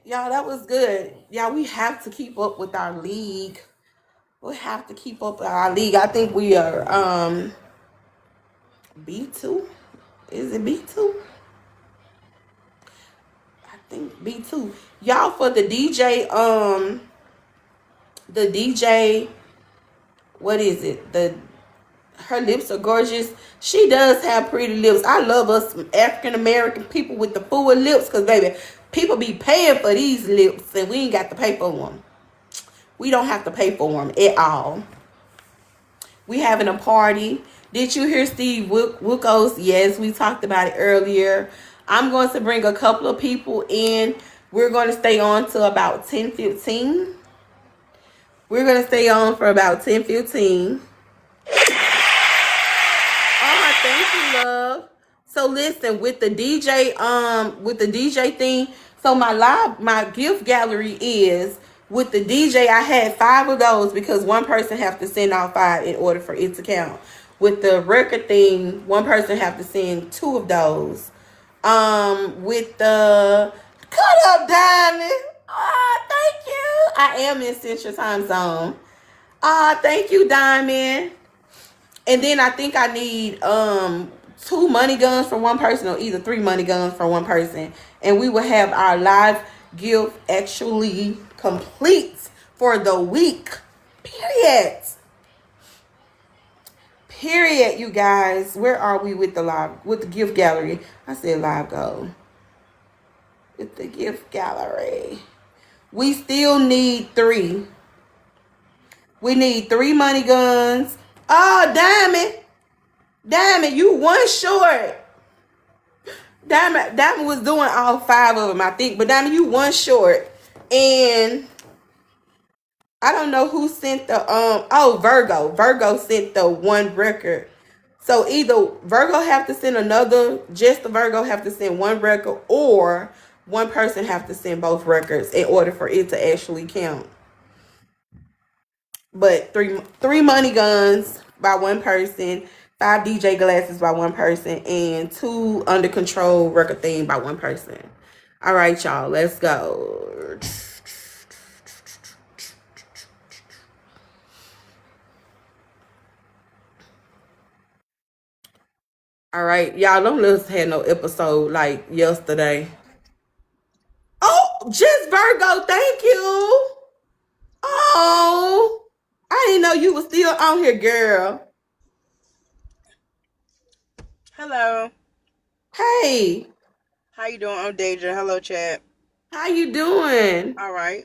Y'all, that was good. Y'all, we have to keep up with our league. We have to keep up with our league. I think we are B2. Is it B2? I think B2. Y'all, for the DJ, what is it? Her lips are gorgeous. She does have pretty lips. I love us African American people with the full lips, because baby, people be paying for these lips and we ain't got to pay for them. We don't have to pay for them at all. We having a party. Did you hear Steve Wookos? Yes, we talked about it earlier. I'm going to bring a couple of people in. We're going to stay on till about 10:15. We're going to stay on for about 10:15. Oh, thank you, love. So listen, with the DJ thing, so my gift gallery is with the DJ. I had 5 of those because one person have to send all 5 in order for it to count. With the record thing, one person have to send 2 of those. With the cut up diamond. Ah, thank you. I am in Central Time Zone. Ah, thank you, Diamond. And then I think I need 2 money guns for one person, or either 3 money guns for one person. And we will have our live gift actually complete for the week. Period. Period, you guys. Where are we with the gift gallery? I said live go. With the gift gallery. We still need 3. We need 3 money guns. Oh, Diamond, you one short. Diamond was doing all 5 of them, I think. But Diamond, you one short. And I don't know who sent the Virgo. Virgo sent the one record. So either Virgo have to send another, just the Virgo have to send one record, or one person have to send both records in order for it to actually count. But three money guns by one person, 5 DJ glasses by one person, and 2 under control record thing by one person. All right, y'all, let's go. All right, y'all, don't let us have no episode like yesterday. Oh, just Virgo, thank you. Oh, I didn't know you was still on here, girl. Hello. Hey, How you doing? I'm Deja. Hello, chat. how you doing? All right.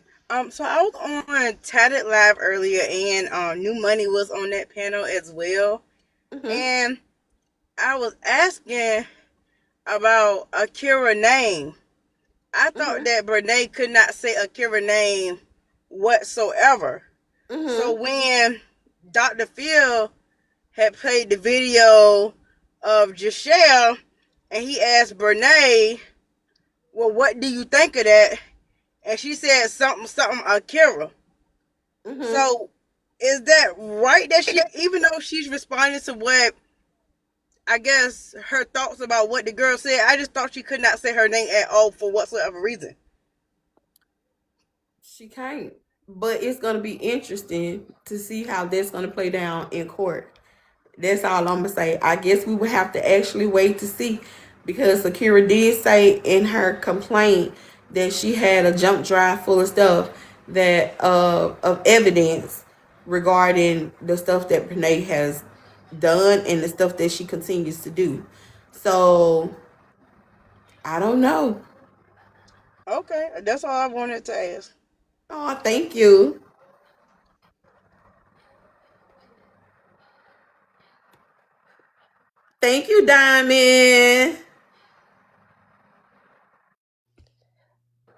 So I was on Tatted Live earlier, and New Money was on that panel as well. Mm-hmm. And I was asking about Akira name. I thought Mm-hmm. that Brenay could not say Akira name whatsoever. So Mm-hmm. when Dr. Phil had played the video of Jashelle and he asked Brenay, well, what do you think of that? And she said something Akira. Mm-hmm. So is that right that she, even though she's responding to what I guess her thoughts about what the girl said, I just thought she could not say her name at all for whatsoever reason. She can't. But it's gonna be interesting to see how that's gonna play down in court. That's all I'm gonna say. I guess we would have to actually wait to see, because Akira did say in her complaint that she had a jump drive full of stuff that of evidence regarding the stuff that Brenay has done and the stuff that she continues to do. So I don't know. Okay, that's all I wanted to ask. Oh, thank you. Thank you, Diamond.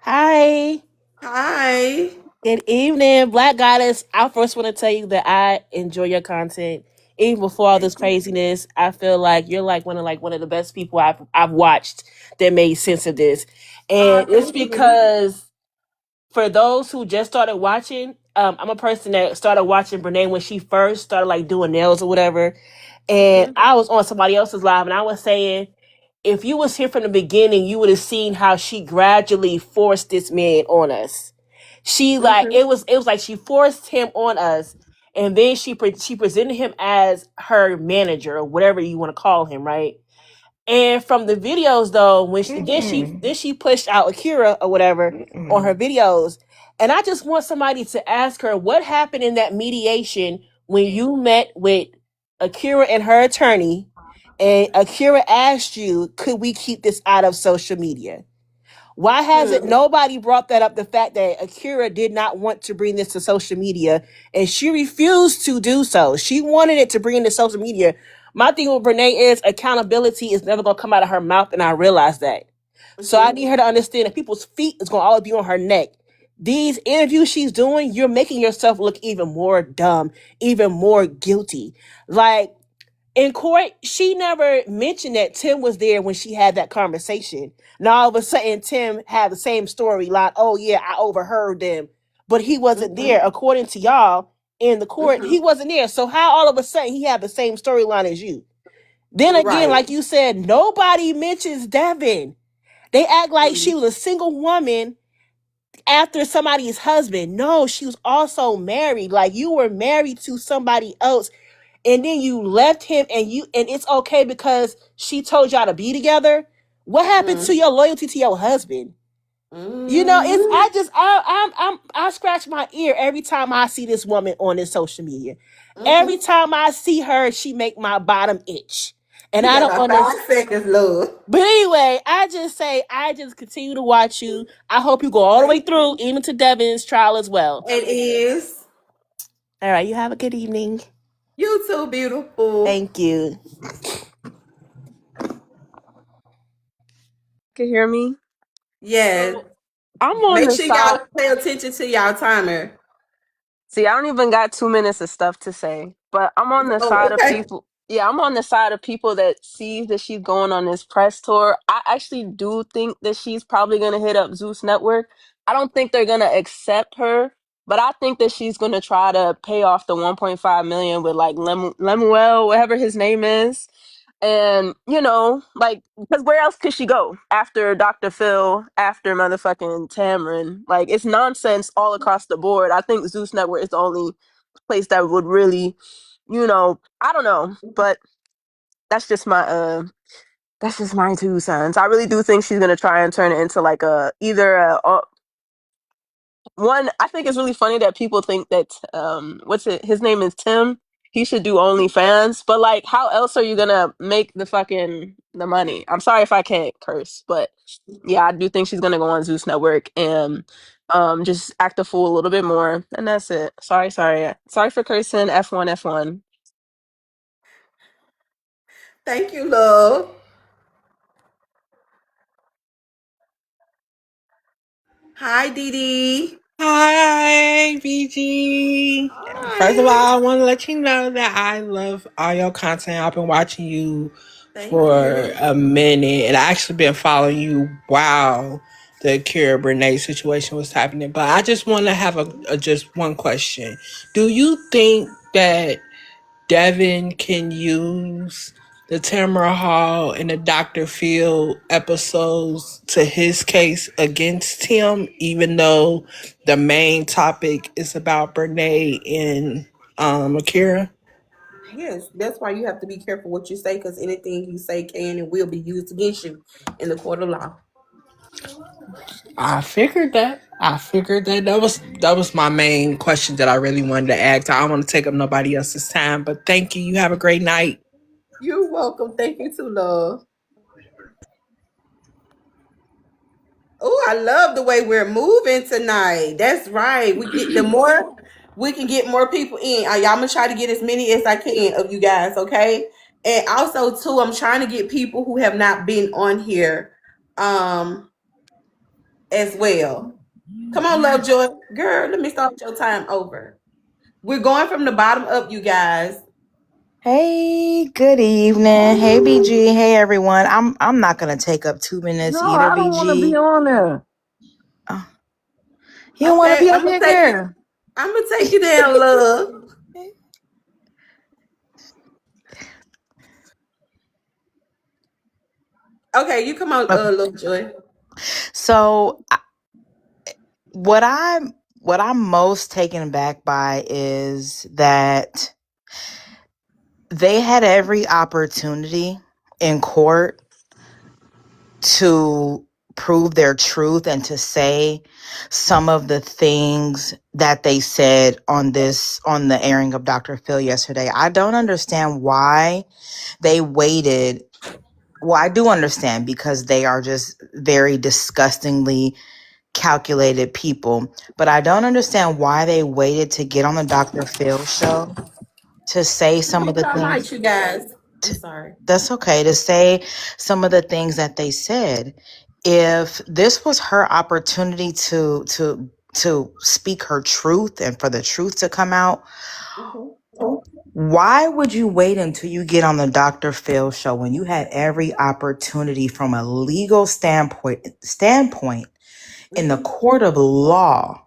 Hi. Hi. Good evening, Black Goddess. I first want to tell you that I enjoy your content. Even before all this Thank you. craziness, I feel like you're like one of the best people I've watched that made sense of this. Oh, And it's thank you. because for those who just started watching, I'm a person that started watching Brenay when she first started like doing nails or whatever. And Mm-hmm. I was on somebody else's live and I was saying, if you was here from the beginning, you would have seen how she gradually forced this man on us. She like Mm-hmm. it was like she forced him on us, and then she presented him as her manager or whatever you want to call him, right? And from the videos though, when she pushed out Akira or whatever on her videos, and I just want somebody to ask her what happened in that mediation when you met with Akira and her attorney, and Akira asked you, could we keep this out of social media? Why hasn't Hmm. nobody brought that up? The fact that Akira did not want to bring this to social media and she refused to do so. She wanted it to bring it to social media. My thing with Brenay is accountability is never going to come out of her mouth, and I realize that. So I Mm-hmm. need her to understand that people's feet is going to always be on her neck. These interviews she's doing, you're making yourself look even more dumb, even more guilty. Like, in court, she never mentioned that Tim was there when she had that conversation. Now all of a sudden, Tim had the same story, like, oh yeah, I overheard them. But he wasn't Mm-hmm. there. According to y'all in the court, Mm-hmm. he wasn't there. So how all of a sudden he had the same storyline as you? Then again, Right. like you said, nobody mentions Devin. They act like Mm-hmm. she was a single woman after somebody's husband. No, she was also married. Like, you were married to somebody else, and then you left him, and it's okay because she told y'all to be together. What happened to your loyalty to your husband? You know, it's Mm-hmm. I just I scratch my ear every time I see this woman on this social media. Mm-hmm. Every time I see her, she make my bottom itch. And You I got don't about understand. 5 seconds, love. But anyway, I just say I just continue to watch you. I hope you go all the way Thank through, you. even to Devin's trial as well. It is. All right, you have a good evening. You too, beautiful. Thank you. Can hear me? Yes. So I'm on Make the sure side. y'all pay attention to y'all timer. See, I don't even got 2 minutes of stuff to say, but I'm on the Oh, side of okay. people. Yeah, I'm on the side of people that sees that she's going on this press tour. I actually do think that she's probably gonna hit up Zeus Network. I don't think they're gonna accept her, but I think that she's gonna try to pay off the 1.5 million with like Lemuel, whatever his name is. And like, because where else could she go after Dr. Phil, after motherfucking Tamron? Like, it's nonsense all across the board. I think Zeus Network is the only place that would really, I don't know, but that's just my 2 cents. I really do think she's gonna try and turn it into like either one. I think it's really funny that people think that what's it, his name is Tim, he should do OnlyFans, but like, how else are you gonna make the money? I'm sorry if I can't curse, but yeah, I do think she's gonna go on Zeus Network and just act a fool a little bit more, and that's it. Sorry for cursing. F1. Thank you, love. Hi, Dee Dee. Hi, BG. First of all, Hi. I want to let you know that I love all your content. I've been watching you Thank for you. a minute, and I actually been following you while the Kira Brenay situation was happening. But I just want to have a just one question. Do you think that Devin can use the Tamara Hall and the Dr. Phil episodes to his case against him, even though the main topic is about Brenay and Akira? Yes, that's why you have to be careful what you say, because anything you say can and will be used against you in the court of law. I figured that. That was my main question that I really wanted to ask. I don't want to take up nobody else's time, but thank you. You have a great night. You're welcome. Thank you too, love. Oh, I love the way we're moving tonight. That's right. We get the more we can get more people in. I'm gonna try to get as many as I can of you guys, okay? And also too, I'm trying to get people who have not been on here um as well. Come on, Lovejoy. Girl, let me start your time over. We're going from the bottom up, you guys. Hey, good evening. Hey, BG. Hey, everyone. I'm not gonna take up 2 minutes No, either, I don't want to be BG. on there. Oh, you don't want to Okay, be up here, girl. I'm gonna take you down, love. Okay, you come on, Okay. Lovejoy. So what I'm most taken aback by is that they had every opportunity in court to prove their truth and to say some of the things that they said on the airing of Dr. Phil yesterday. I don't understand why they waited. Well, I do understand because they are just very disgustingly calculated people, but I don't understand why they waited to get on the Dr. Phil show to say some of Mute the your things. mics, you guys. I'm sorry. That's okay to say some of the things that they said. If this was her opportunity to speak her truth and for the truth to come out, Mhm. why would you wait until you get on the Dr. Phil show when you had every opportunity from a legal standpoint in the Mhm. court of law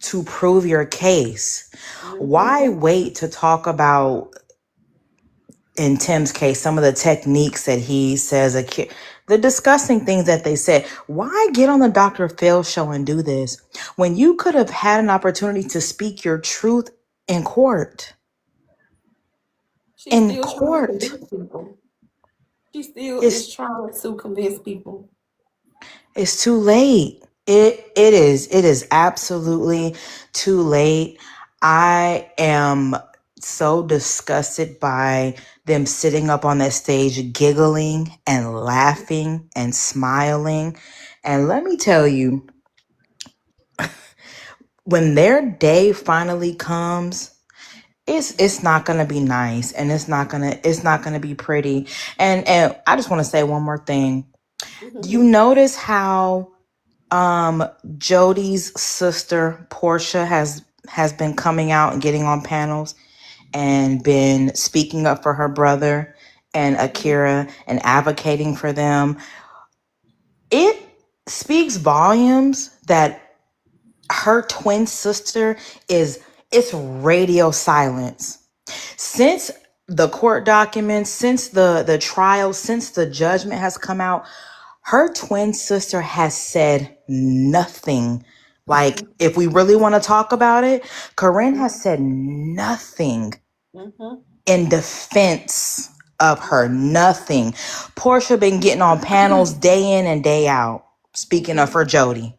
to prove your case? Mhm. Why wait to talk about, in Tim's case, some of the techniques that he says, the disgusting things that they said? Why get on the Dr. Phil show and do this when you could have had an opportunity to speak your truth in court? She's In still trying to court. convince people. She still It's is trying to convince people. it's too late. It is absolutely too late. I am so disgusted by them sitting up on that stage giggling and laughing and smiling. And let me tell you, when their day finally comes, it's not gonna be nice, and it's not gonna be pretty. And I just want to say one more thing. Do you Mhm. notice how Jody's sister Portia has been coming out and getting on panels and been speaking up for her brother and Akira and advocating for them? It speaks volumes that her twin sister is it's radio silence. Since the court documents, since the trial, since the judgment has come out, her twin sister has said nothing. Like, if we really want to talk about it, Corinne has said nothing Mhm. in defense of her. Nothing. Portia been getting on panels day in and day out, speaking of Mhm. for Jody.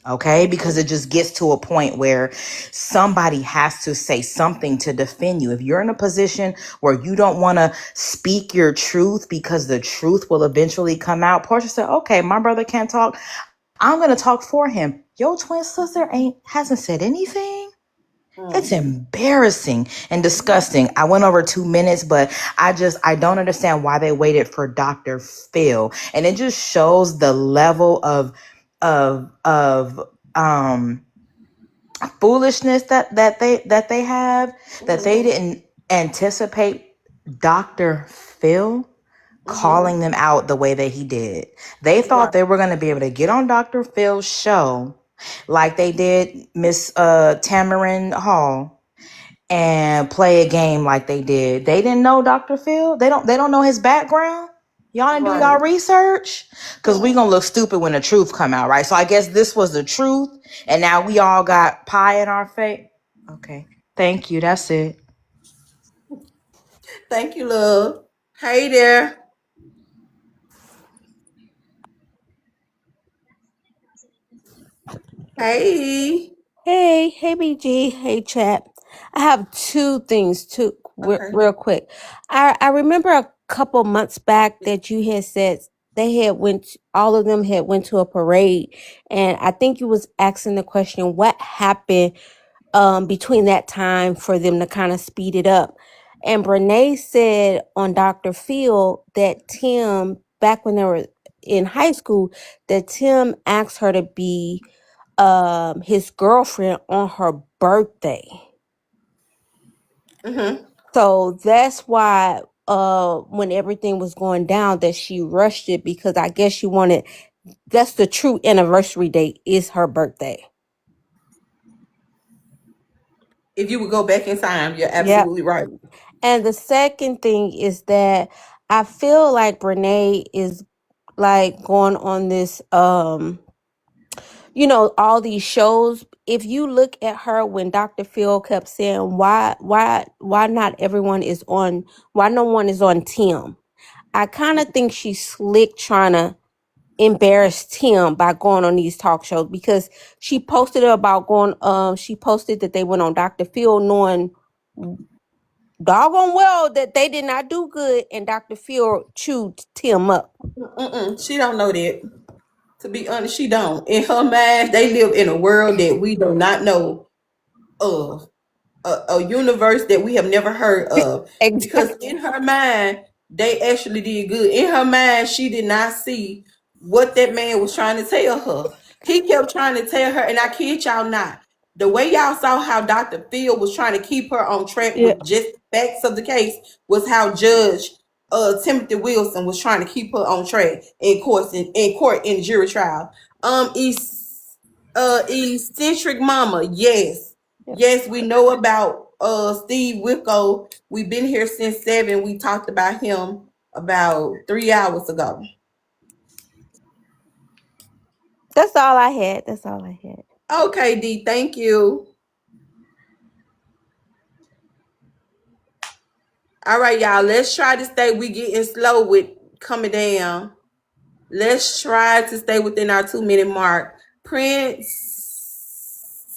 Okay, because it just gets to a point where somebody has to say something to defend you. If you're in a position where you don't want to speak your truth because the truth will eventually come out, Portia said, okay, my brother can't talk, I'm going to talk for him. Your twin sister hasn't said anything. It's Mhm. embarrassing and disgusting. I went over 2 minutes, but I don't understand why they waited for Dr. Phil. And it just shows the level of foolishness that they have, that they didn't anticipate Dr. Phil Mm-hmm. calling them out the way that he did. They thought Right. they were going to be able to get on Dr. Phil's show like they did Miss Tamarin Hall and play a game like they did. They didn't know Dr. Phil. They don't know his background. Y'all didn't do y'all Right. research? Cause we gonna look stupid when the truth come out, right? So I guess this was the truth, and now we all got pie in our face. Okay. Thank you. That's it. Thank you, love. Hey there. Hey. Hey, BG, hey, chat. I have two things too, Okay. real quick. I remember a couple months back that you had said they had all of them had went to a parade, and I think you was asking the question, what happened between that time for them to kind of speed it up. And Brenay said on Dr. Phil that Tim, back when they were in high school, that Tim asked her to be his girlfriend on her birthday. Mm-hmm. So that's why when everything was going down that she rushed it, because I guess she wanted, that's the true anniversary date, is her birthday. If you would go back in time, you're Yep. absolutely right. And the second thing is that I feel like Brenay is like going on this all these shows. If you look at her, when Dr. Phil kept saying why not everyone is on, why no one is on Tim, I kind of think she's slick trying to embarrass Tim by going on these talk shows, because she posted about going she posted that they went on Dr. Phil knowing doggone well that they did not do good, and Dr. Phil chewed Tim up. Mm-mm. She don't know that. To be honest, she don't. In her mind, they live in a world that we do not know of. A universe that we have never heard of, because Exactly. in her mind they actually did good. In her mind, she did not see what that man was trying to tell her. He kept trying to tell her, and I kid y'all not, the way y'all saw how Dr. Phil was trying to keep her on track Yeah. with just facts of the case was how Judge Timothy Wilson was trying to keep her on track in court in jury trial. Eccentric mama, yes. Yes, we know about Steve Wicko. We've been here since 7. We talked about him about 3 hours ago. That's all I had. That's all I had. Okay, D, thank you. All right, y'all. Let's try to stay. We getting slow with coming down. Let's try to stay within our 2 minute mark. Prince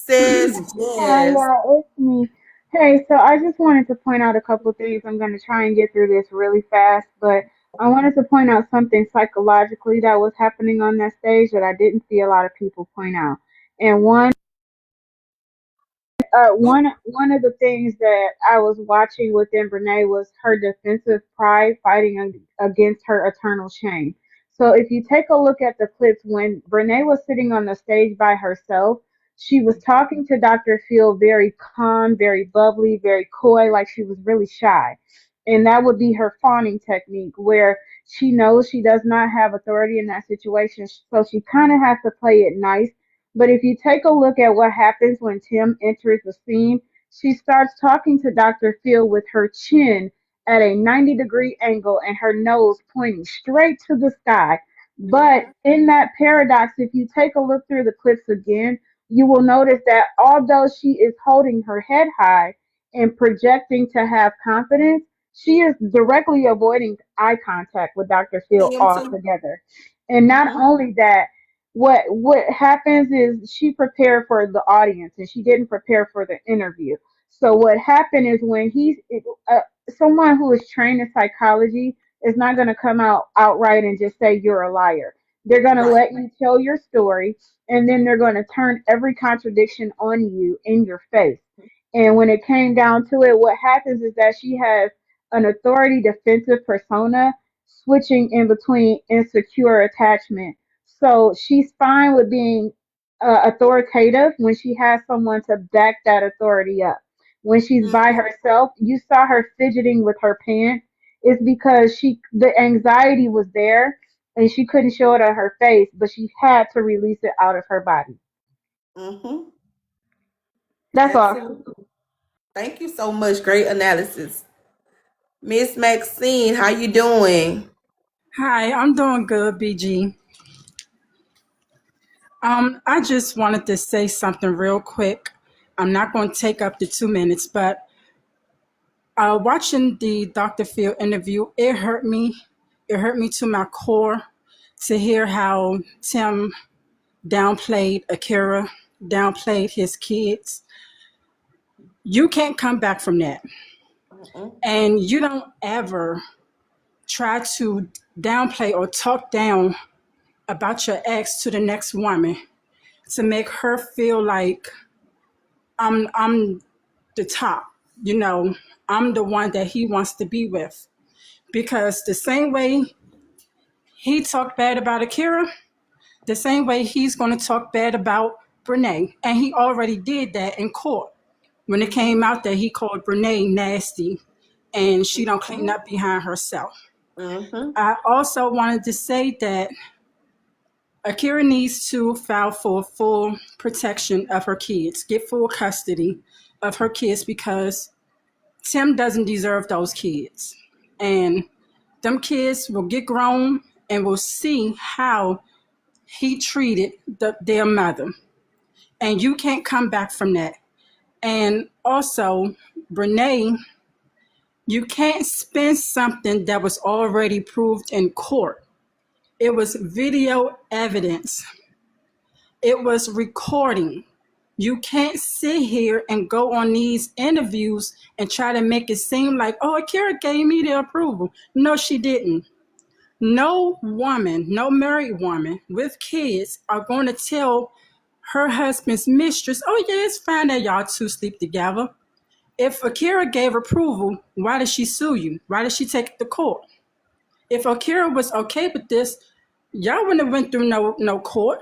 says Hi, yes. yeah, it's me. Hey, so I just wanted to point out a couple of things. I'm going to try and get through this really fast, but I wanted to point out something psychologically that was happening on that stage that I didn't see a lot of people point out. And one of the things that I was watching within Brene was her defensive pride fighting against her eternal shame. So if you take a look at the clips when Brene was sitting on the stage by herself, she was talking to Dr. Phil very calm, very bubbly, very coy, like she was really shy. And that would be her fawning technique, where she knows she does not have authority in that situation. So she kind of has to play it nice, but if you take a look at what happens when Tim enters the scene, she starts talking to Dr. Phil with her chin at a 90-degree angle and her nose pointing straight to the sky. But in that paradox, if you take a look through the clips again, you will notice that although she is holding her head high and projecting to have confidence, she is directly avoiding eye contact with Dr. Phil Him too. altogether. And not Mm-hmm. only that, what happens is she prepared for the audience and she didn't prepare for the interview. So what happened is when someone who is trained in psychology is not going to come out outright and just say you're a liar. They're going to Right. let you tell your story, and then they're going to turn every contradiction on you in your face. And when it came down to it, what happens is that she has an authority defensive persona switching in between insecure attachment. So she's fine with being authoritative when she has someone to back that authority up. When she's by Mhm. herself, you saw her fidgeting with her pants. It's because the anxiety was there and she couldn't show it on her face, but she had to release it out of her body. Mm-hmm. That's all. Absolutely. Thank you so much. Great analysis. Miss Maxine, how you doing? Hi, I'm doing good, BG. I just wanted to say something real quick. I'm not going to take up the 2 minutes, but watching the Dr. Phil interview, it hurt me. It hurt me to my core to hear how Tim downplayed Akira, downplayed his kids. You can't come back from that. Mm-mm. And you don't ever try to downplay or talk down about your ex to the next woman to make her feel like I'm the top, you know, I'm the one that he wants to be with. Because the same way he talked bad about Akira, the same way he's going to talk bad about Brenay. And he already did that in court when it came out that he called Brenay nasty and she don't clean up behind herself. Mm-hmm. I also wanted to say that Akira needs to file for full protection of her kids, get full custody of her kids because Tim doesn't deserve those kids. And them kids will get grown and will see how he treated their mother. And you can't come back from that. And also, Brenay, you can't spin something that was already proved in court. It was video evidence. It was recording. You can't sit here and go on these interviews and try to make it seem like, oh, Akira gave me the approval. No, she didn't. No woman, no married woman with kids are going to tell her husband's mistress, oh, yeah, it's fine that y'all two sleep together. If Akira gave approval, why did she sue you? Why did she take it to court? If Akira was okay with this, y'all wouldn't have went through no court.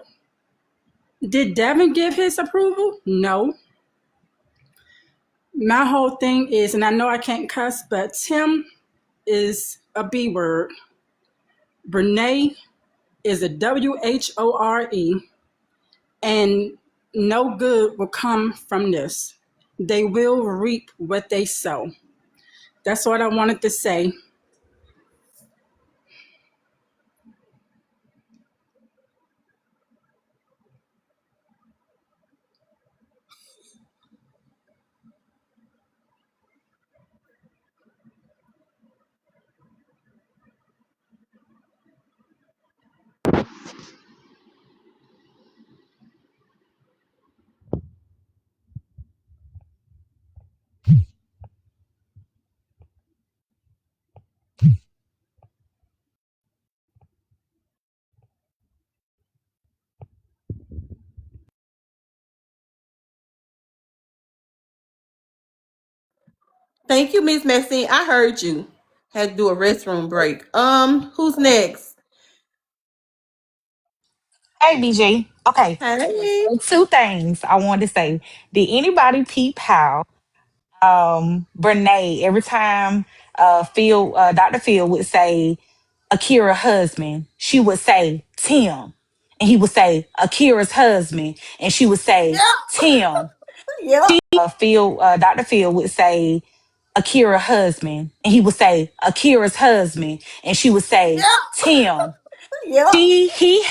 Did Devin give his approval? No. My whole thing is, and I know I can't cuss, but Tim is a B word. Brenay is a WHORE, and no good will come from this. They will reap what they sow. That's what I wanted to say. Thank you, Miss Maxine. I heard you. Had to do a restroom break. Who's next? Hey, BG. Okay, Hey. two things I wanted to say. Did anybody peep how Brenay, every time Dr. Phil would say Akira husband, she would say Tim. And he would say Akira's husband. And she would say Tim. Yep. Dr. Phil would say Akira husband. And he would say Akira's husband. And she would say Tim. Yep. She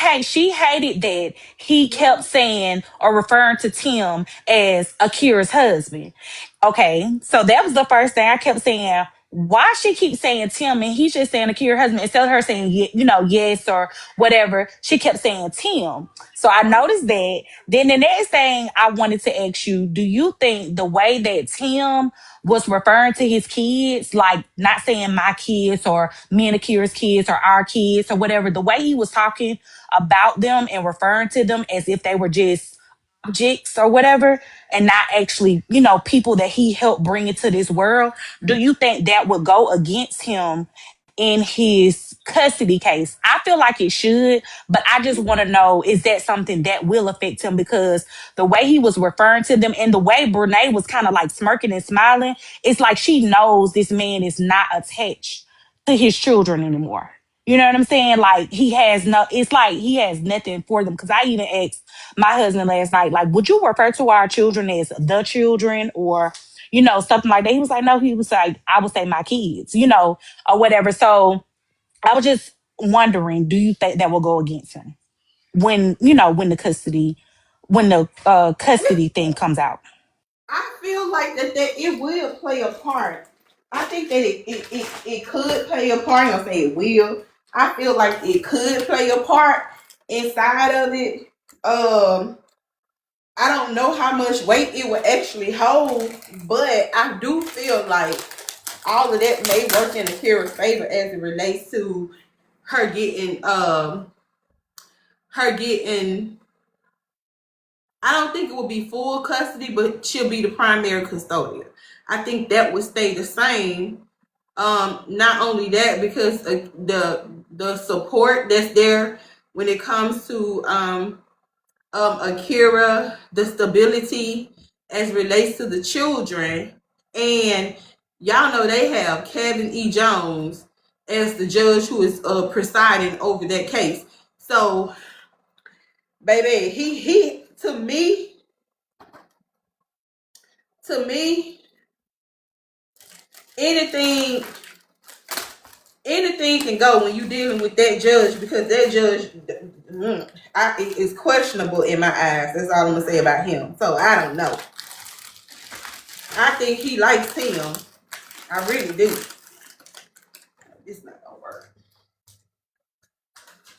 hated that he kept saying or referring to Tim as Akira's husband. Okay, so that was the first thing I kept saying. Why she keep saying Tim and he's just saying Akira's husband instead of her saying yes or whatever. She kept saying Tim. So I noticed that. Then the next thing I wanted to ask you: do you think the way that Tim was referring to his kids, like not saying my kids or me and Akira's kids or our kids or whatever, the way he was talking about them and referring to them as if they were just objects or whatever and not actually, people that he helped bring into this world, do you think that would go against him in his custody case. I feel like it should, but I just want to know, is that something that will affect him? Because the way he was referring to them and the way Brenay was kind of like smirking and smiling, it's like she knows this man is not attached to his children anymore. You know what I'm saying? Like he has no, it's like he has nothing for them. Cause I even asked my husband last night, like, would you refer to our children as the children or, something like that? He was like, no, he was like, I would say my kids, or whatever. So I was just wondering, do you think that will go against him when, when the custody thing comes out? I feel like that it will play a part. I think that it could play a part. I'm gonna say it will. I feel like it could play a part inside of it. I don't know how much weight it will actually hold, but I do feel like all of that may work in Akira's favor as it relates to her getting I don't think it will be full custody, but she'll be the primary custodian. I think that would stay the same. Not only that, because the support that's there when it comes to Akira, the stability as relates to the children, and y'all know they have Kevin E. Jones as the judge who is presiding over that case. So, baby, he to me, anything anything can go when you're dealing with that judge because that judge is questionable in my eyes. That's all I'm gonna say about him. So I don't know. I think he likes him. I really do. It's not gonna work.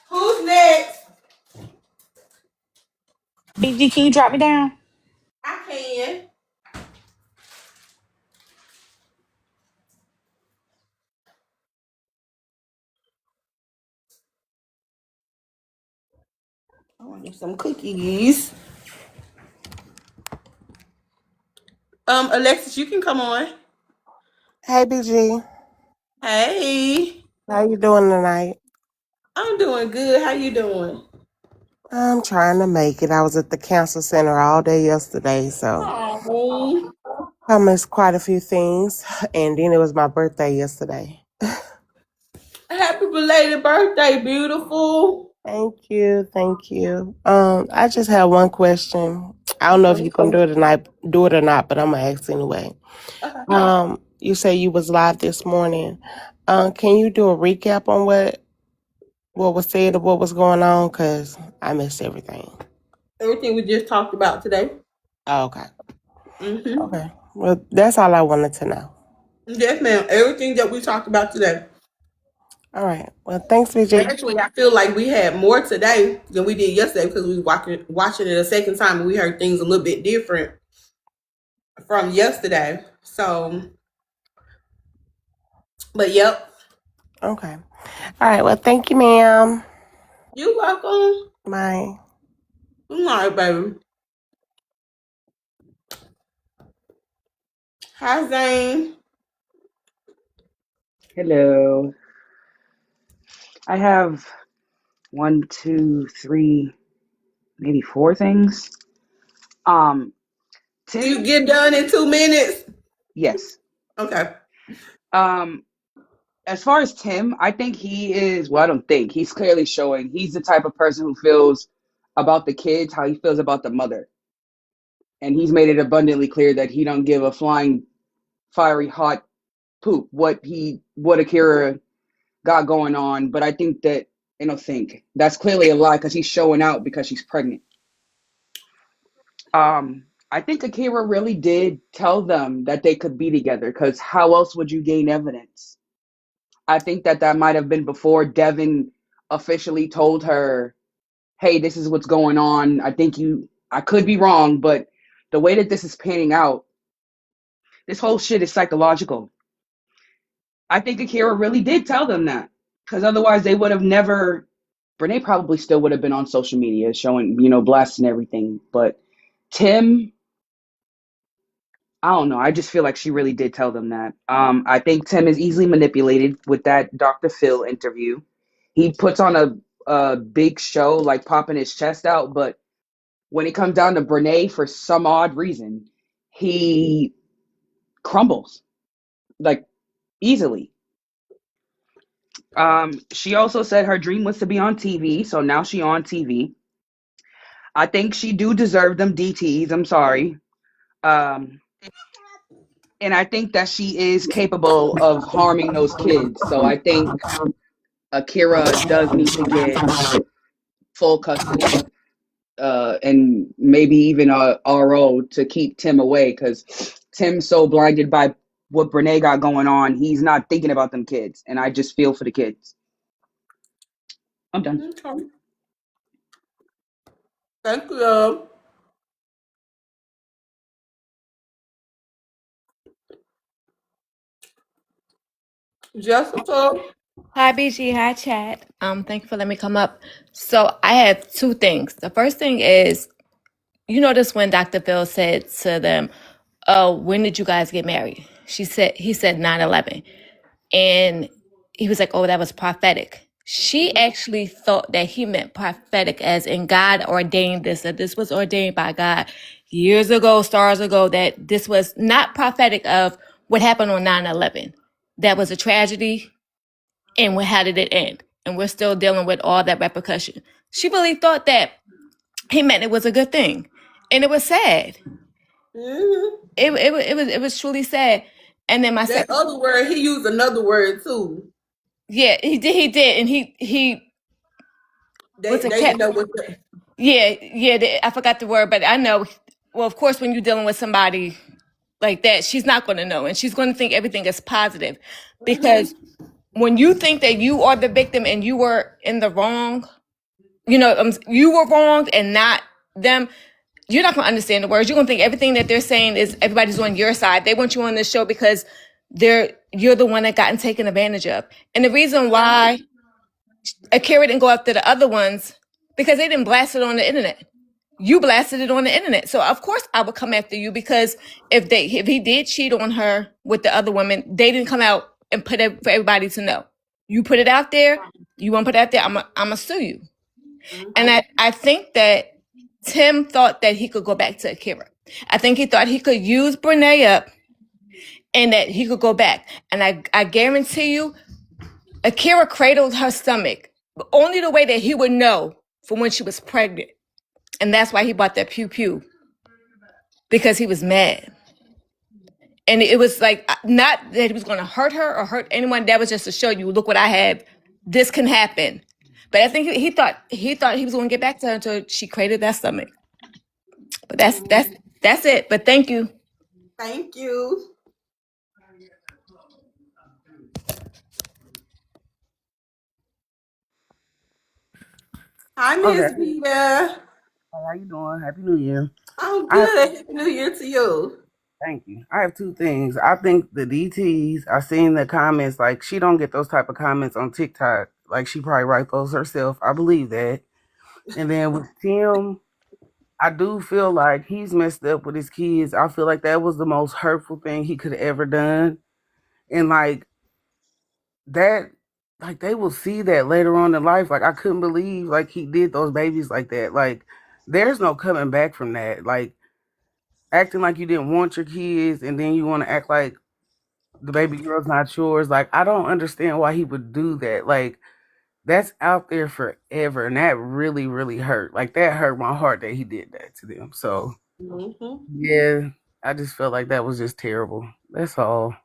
Who's next? BG, can you drop me down? I can. I want to do some cookies. Alexis, you can come on. Hey, BG. Hey, How you doing tonight? I'm doing good. How you doing? I'm trying to make it. I was at the cancer center all day yesterday, so Oh, I missed quite a few things. And then it was my birthday yesterday. happy belated birthday, beautiful. Thank you, thank you. I just have one question. I don't know if Okay. you can do it or not, but I'm gonna ask anyway. Okay. You say you was live this morning. Can you do a recap on what was said or what was going on? Cause I missed everything. Everything we just talked about today. Oh, okay. Mm-hmm. Okay. Well, that's all I wanted to know. Yes, ma'am. Everything that we talked about today. All right. Well, thanks, BG. Actually, I feel like we had more today than we did yesterday because we were watching it a second time and we heard things a little bit different from yesterday. So, but yep. Okay. All right. Well, thank you, ma'am. You're welcome. Bye. Good night, baby. Hi, Zane. Hello. I have one, two, three, maybe four things. Um, You Tim, get done in 2 minutes. yes. Okay. Um, as far as Tim, I think he is, well, I don't think, he's clearly showing he's the type of person who feels about the kids how he feels about the mother. And he's made it abundantly clear that he don't give a flying, fiery, hot poop what Akira got going on. But I think that, that's clearly a lie because he's showing out because she's pregnant. I think Akira really did tell them that they could be together because how else would you gain evidence? I think that might have been before Devin officially told her, hey, this is what's going on. I could be wrong, but the way that this is panning out, this whole shit is psychological. I think Akira really did tell them that because otherwise they would have never, Brenay probably still would have been on social media showing, blasting everything. But Tim, I don't know. I just feel like she really did tell them that. I think Tim is easily manipulated with that Dr. Phil interview. He puts on a big show, like popping his chest out, but when it comes down to Brenay, for some odd reason, he crumbles like easily. She also said her dream was to be on TV, so now she on TV. I think she do deserve them DTs. I'm sorry. Um, and I think that she is capable of harming those kids. So I think Akira does need to get full custody, and maybe even a RO to keep Tim away because Tim's so blinded by what Brenay got going on, he's not thinking about them kids. And I just feel for the kids. I'm done. Okay. Thank you. Jessica. Hi, BG. Hi, chat. Thank you for letting me come up. So I have two things. The first thing is, you notice when Dr. Phil said to them, "Oh, when did you guys get married?" He said 9/11, and he was like, "Oh, that was prophetic." She actually thought that he meant prophetic, as in God ordained this, that this was ordained by God years ago, stars ago, that this was not prophetic of what happened on 9/11. That was a tragedy, and how did it end? And we're still dealing with all that repercussion. She really thought that he meant it was a good thing, and it was sad. Mhm. It was truly sad. And then my That second, other word, he used another word too. yeah, he did, and he was They a they cat. didn't know what the, Yeah, I forgot the word, but I know. Well, of course, when you're dealing with somebody like that, she's not going to know, and she's going to think everything is positive, because when you think that you are the victim and you were in the wrong, you were wronged and not them, you're not going to understand the words. You're going to think everything that they're saying is everybody's on your side. They want you on this show because you're the one that gotten taken advantage of. And the reason why Akira didn't go after the other ones, because they didn't blast it on the internet. You blasted it on the internet. So of course I would come after you, because if he did cheat on her with the other women, they didn't come out and put it for everybody to know. You put it out there, you want to put it out there, I'm sue you. And I think that Tim thought that he could go back to Akira. I think he thought he could use Brene up and that he could go back. And I guarantee you, Akira cradled her stomach only the way that he would know from when she was pregnant. And that's why he bought that pew pew, because he was mad. And it was like, not that he was going to hurt her or hurt anyone. That was just to show you, look what I have. This can happen. But I think he thought he was going to get back to her until she cradled that stomach. But that's it. But thank you. thank you. Hi, Okay. Miss Vita. How you doing? Happy New Year. I'm I have, good. Happy New Year to you. thank you. I have two things. I think the DTs, I seen the comments, like she don't get those type of comments on TikTok. Like she probably write those herself. I believe that. And then with Tim, I do feel like he's messed up with his kids. I feel like that was the most hurtful thing he could have ever done. And that like they will see that later on in life. Like I couldn't believe like he did those babies like that. Like there's no coming back from that. Like acting like you didn't want your kids and then you want to act like the baby girl's not yours. Like I don't understand why he would do that. Like that's out there forever and that really really hurt. Like that hurt my heart that he did that to them. So Mm-hmm. yeah, I just felt like that was just terrible. That's all.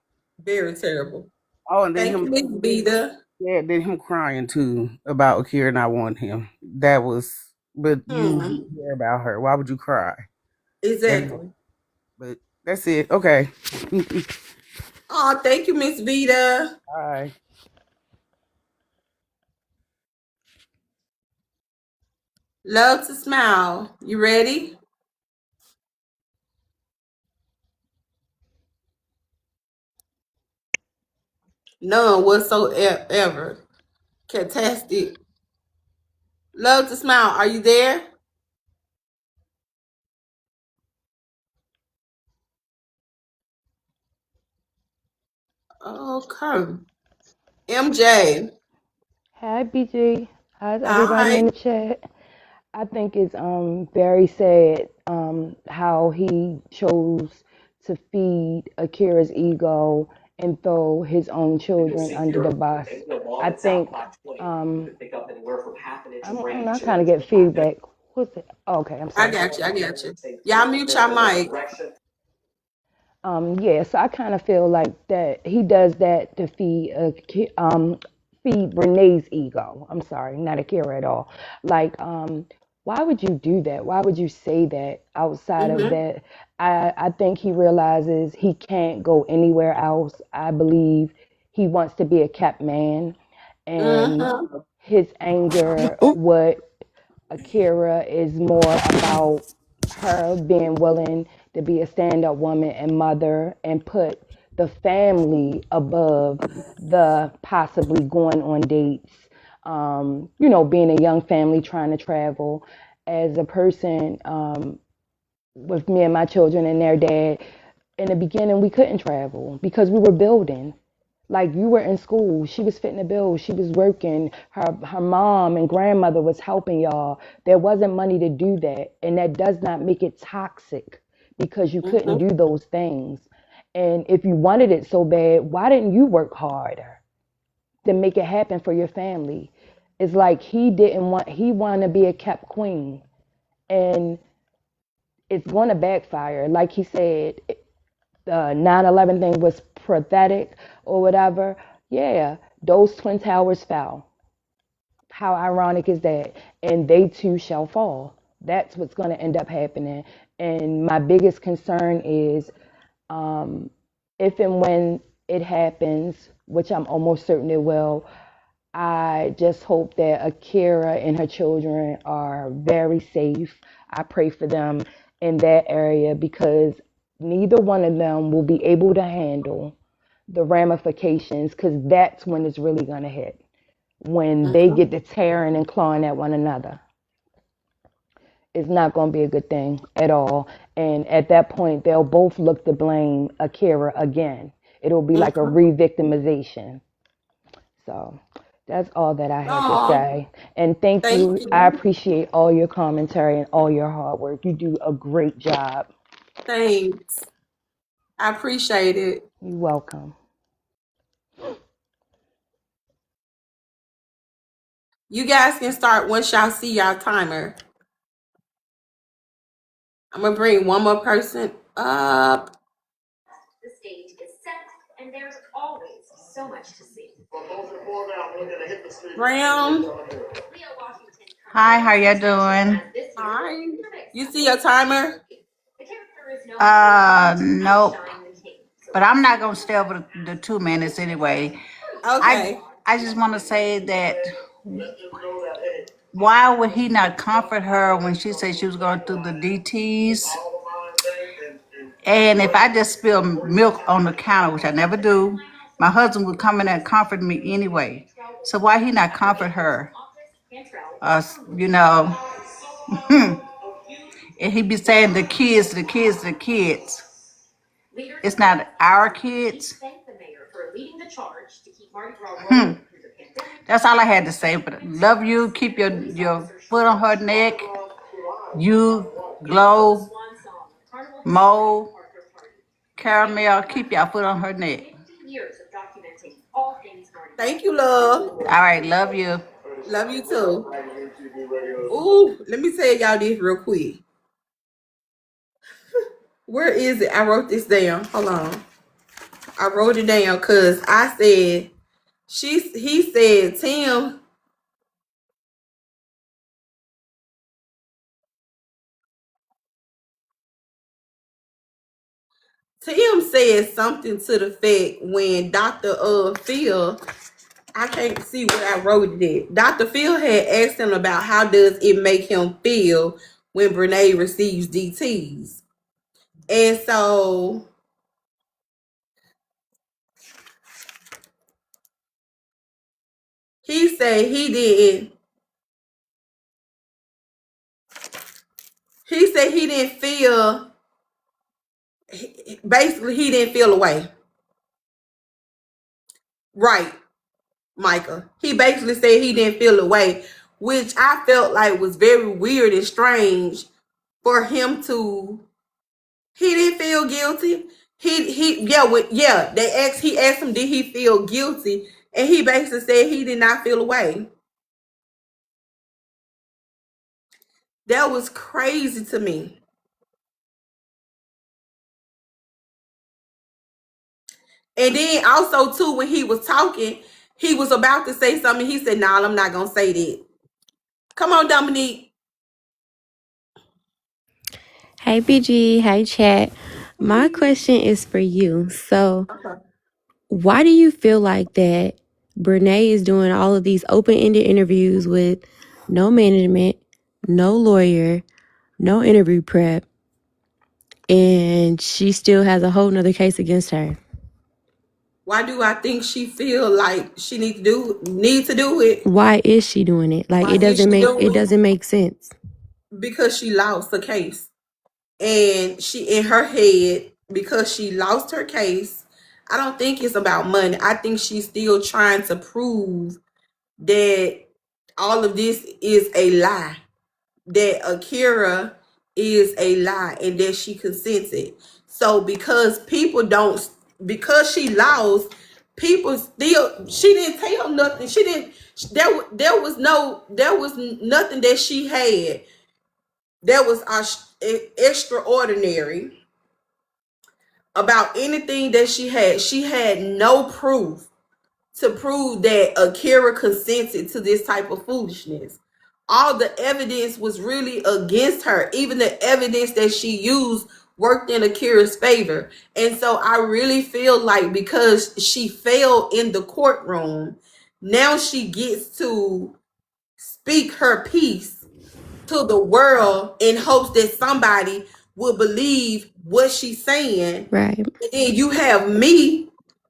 Very terrible. Oh, and then Thank you, him, Miss Vita. yeah, then him crying too about Akira not wanting him. That was, but you Hmm. care about her. Why would you cry? That's, Exactly. but that's it. Okay. Oh, thank you, Miss Vita. Bye. Love to smile. You ready? None whatsoever. Fantastic. Love to smile. Are you there? Okay. MJ. Hi, BG. How's everybody Hi. in the chat? I think it's very sad how he chose to feed Akira's ego and throw his own children under the bus. I think I'm not trying to get feedback. What's it? Oh, okay, I'm I sorry. got you. I got you. Y'all mute your mic. Yeah, so I kind of feel like that he does that to feed Renee's ego. I'm sorry, not Akira at all. Like, why would you do that? Why would you say that outside of Mm-hmm. that? I think he realizes he can't go anywhere else. I believe he wants to be a kept man, and Mm-hmm. his anger would Akira is more about her being willing to be a stand up woman and mother and put the family above the possibly going on dates, being a young family trying to travel. As a person, with me and my children and their dad, in the beginning, we couldn't travel because we were building. Like you were in school, she was fitting the bill, she was working, her mom and grandmother was helping y'all. There wasn't money to do that, and that does not make it toxic because you couldn't Mm-hmm. do those things. And if you wanted it so bad, why didn't you work harder to make it happen for your family? It's like he wanted to be a kept queen, and it's going to backfire. Like he said, the 9/11 thing was pathetic or whatever. Yeah, those twin towers fell. How ironic is that? And they too shall fall. That's what's going to end up happening. And my biggest concern is, um, if and when it happens, which I'm almost certain it will, I just hope that Akira and her children are very safe. I pray for them in that area because neither one of them will be able to handle the ramifications because that's when it's really going to hit. When they Mm-hmm. get to tearing and clawing at one another, it's not going to be a good thing at all. And at that point, they'll both look to blame Akira again. It'll be like a Mm-hmm. re victimization. So that's all that I had to Oh, say. And thank thank you. I you. appreciate all your commentary and all your hard work. You do a great job. Thanks. I appreciate it. You're welcome. You guys can start once y'all see y'all timer. I'm gonna bring one more person up. The stage is set, and there's always so much to see. Brown. Hi, how you doing? Hi. You see your timer? Nope. But I'm not gonna stay over the 2 minutes anyway. I Okay. I just want to say that why would he not comfort her when she said she was going through the DTS? And if I just spill milk on the counter, which I never do, my husband would come in and comfort me anyway. So why he not comfort her? You know, and he be saying the kids, the kids, the kids. It's not our kids. Hmm. That's all I had to say. But love you. Keep your foot on her neck. You, Glow, Mo, Caramel. Keep your foot on her neck. Thank you, love. All right. Love you. Love you too. Ooh, let me tell y'all this real quick. Where is it? I wrote this down. Hold on. I wrote it down because I said he said Tim said something to the fact when Dr. Phil, I can't see where I wrote it at. Dr. Phil had asked him about how does it make him feel when Brenay receives DTs. And so he said he didn't feel, basically he didn't feel away. Right, Micah. He basically said he didn't feel the way, which I felt like was very weird and strange for him to. He didn't feel guilty. He asked him did he feel guilty, and he basically said he did not feel away. That was crazy to me. And then also too, when he was talking, he was about to say something. He said, "Nah, I'm not gonna say that." Come on, Dominique. Hey, BG. Hey, chat. My question is for you. So, Okay. why do you feel like that Brenay is doing all of these open-ended interviews with no management, no lawyer, no interview prep, and she still has a whole nother case against her? Why do I think she feel like she need to do it? Why is she doing it? Like Why is she it doing it? doesn't make sense. Because she lost the case. And she in her head, because she lost her case, I don't think it's about money. I think she's still trying to prove that all of this is a lie, that Akira is a lie, and that she consented. So because she lost, people still, she didn't tell nothing. She didn't, there was nothing that she had that was extraordinary about anything that she had. She had no proof to prove that Akira consented to this type of foolishness. All the evidence was really against her. Even the evidence that she used worked in Akira's favor. And so I really feel like because she failed in the courtroom, now she gets to speak her piece to the world in hopes that somebody will believe what she's saying. Right. And then you have me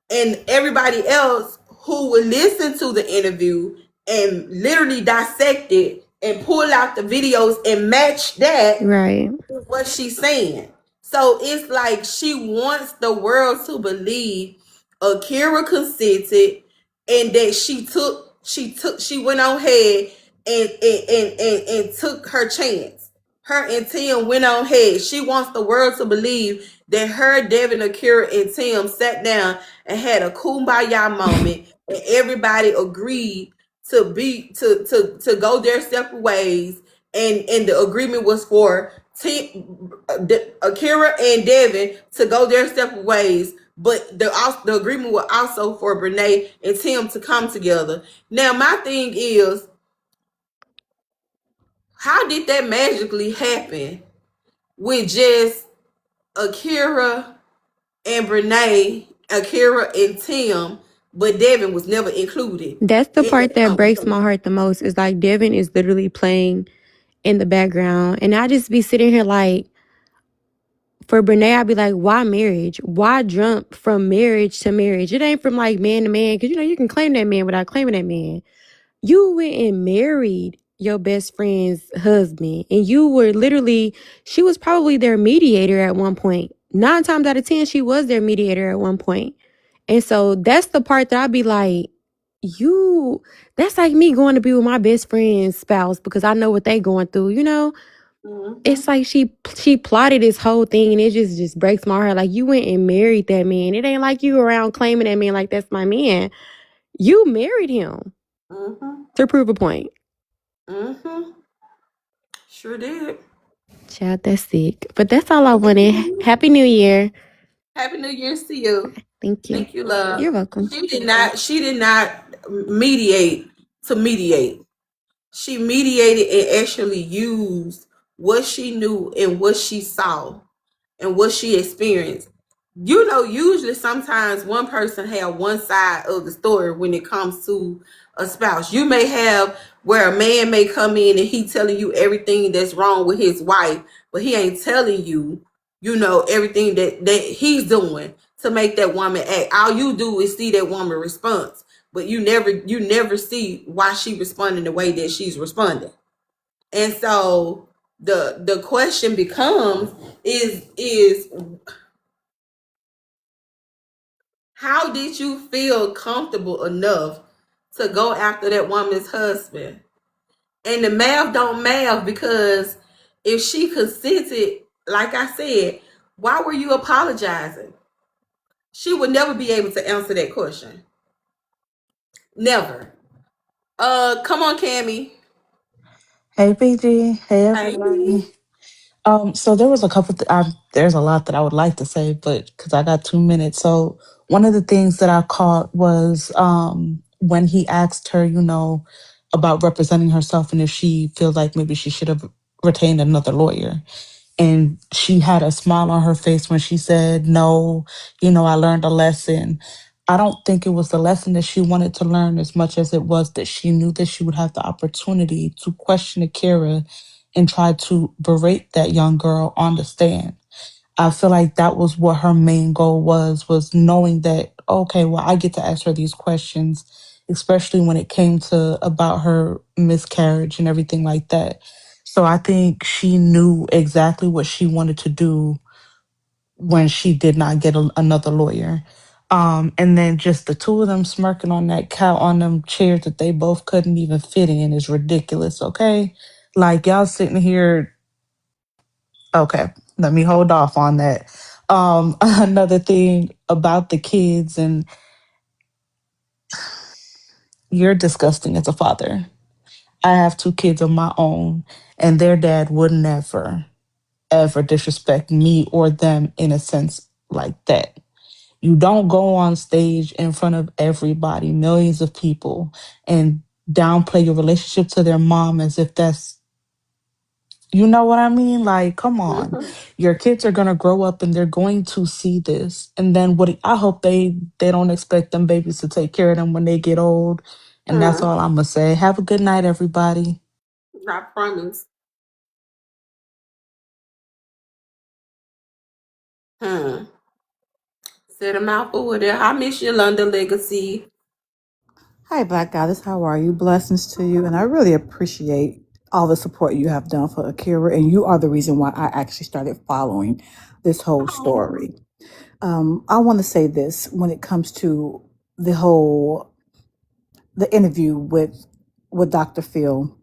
and everybody else who will listen to the interview and literally dissect it and pull out the videos and match that Right. with what she's saying. So it's like she wants the world to believe Akira consented and that she went on ahead and took her chance. Her and Tim went on ahead. She wants the world to believe that her, Devin, Akira, and Tim sat down and had a kumbaya moment, and everybody agreed to go their separate ways, and the agreement was for Akira and Devin to go their separate ways, but the agreement was also for Brenay and Tim to come together. Now, my thing is, how did that magically happen with just Akira and Brenay, Akira and Tim, but Devin was never included That's the in part that that breaks my conversation? heart the most. Is like Devin is literally playing in the background, and I just be sitting here like, for Brenay, I'd be like, why marriage? Why jump from marriage to marriage? It ain't from like man to man, because you can claim that man without claiming that man. You went and married your best friend's husband, and you were literally, she was probably their mediator at one point. 9 times out of 10, she was their mediator at one point. And so that's the part that I'd be like, that's like me going to be with my best friend's spouse because I know what they going through. Mm-hmm. It's like she plotted this whole thing, and it just breaks my heart. Like, you went and married that man. It ain't like you around claiming that man like that's my man. You married him Mm-hmm. to prove a point. Mm-hmm. Sure did. Child, that's sick. But that's all I wanted. Happy New Year. Happy New Year to you. Thank you. Thank you, love. You're welcome. She did not mediate to mediate. She mediated and actually used what she knew and what she saw and what she experienced. Usually sometimes one person have one side of the story when it comes to a spouse. You may have where a man may come in and he telling you everything that's wrong with his wife, but he ain't telling you, everything that he's doing to make that woman act. All you do is see that woman response, but you never see why she responding the way that she's responding. And so the question becomes is How did you feel comfortable enough to go after that woman's husband? And the math don't math, because if she consented, like I said, why were you apologizing? She would never be able to answer that question. Never. Come on, Cammy. Hey, PG. Hey, Hey. everybody. So there was a couple. There's a lot that I would like to say, but because I got 2 minutes. So one of the things that I caught was when he asked her, about representing herself and if she feels like maybe she should have retained another lawyer. And she had a smile on her face when she said, no, I learned a lesson. I don't think it was the lesson that she wanted to learn as much as it was that she knew that she would have the opportunity to question Akira and try to berate that young girl on the stand. I feel like that was what her main goal was knowing that, okay, well, I get to ask her these questions, especially when it came to about her miscarriage and everything like that. So I think she knew exactly what she wanted to do when she did not get another lawyer. And then just the two of them smirking on that couch on them chairs that they both couldn't even fit in is ridiculous, okay? Like y'all sitting here. Okay, let me hold off on that. Another thing about the kids, and you're disgusting as a father. I have two kids of my own, and their dad would never, ever disrespect me or them in a sense like that. You don't go on stage in front of everybody, millions of people, and downplay your relationship to their mom as if that's, you know what I mean? Like, come on. Your kids are gonna grow up and they're going to see this. And then I hope they don't expect them babies to take care of them when they get old. And that's all I'm gonna say. Have a good night, everybody. I promise. Hmm. Set a mouthful with it. I miss your London legacy. Hi, Black Goddess. How are you? Blessings to you. And I really appreciate all the support you have done for Akira. And you are the reason why I actually started following this whole story. I want to say this when it comes to the interview with Dr. Phil.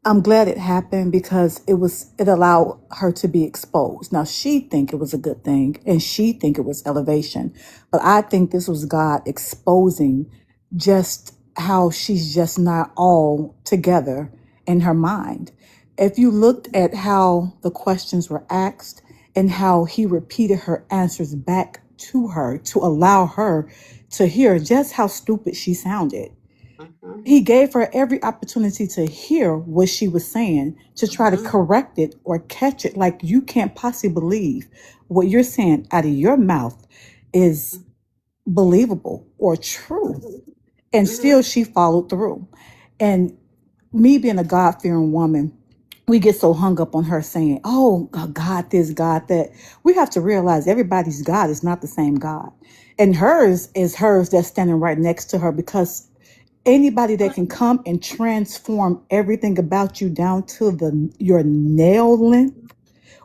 I'm glad it happened because it allowed her to be exposed. Now she think it was a good thing and she think it was elevation, but I think this was God exposing just how she's just not all together in her mind. If you looked at how the questions were asked and how he repeated her answers back to her to allow her to hear just how stupid she sounded, he gave her every opportunity to hear what she was saying, to try to correct it or catch it. Like, you can't possibly believe what you're saying out of your mouth is believable or true. And still she followed through. And me being a God fearing woman, we get so hung up on her saying, oh, God this, God that. We have to realize everybody's God is not the same God. And hers is hers that's standing right next to her, because anybody that can come and transform everything about you down to your nail length,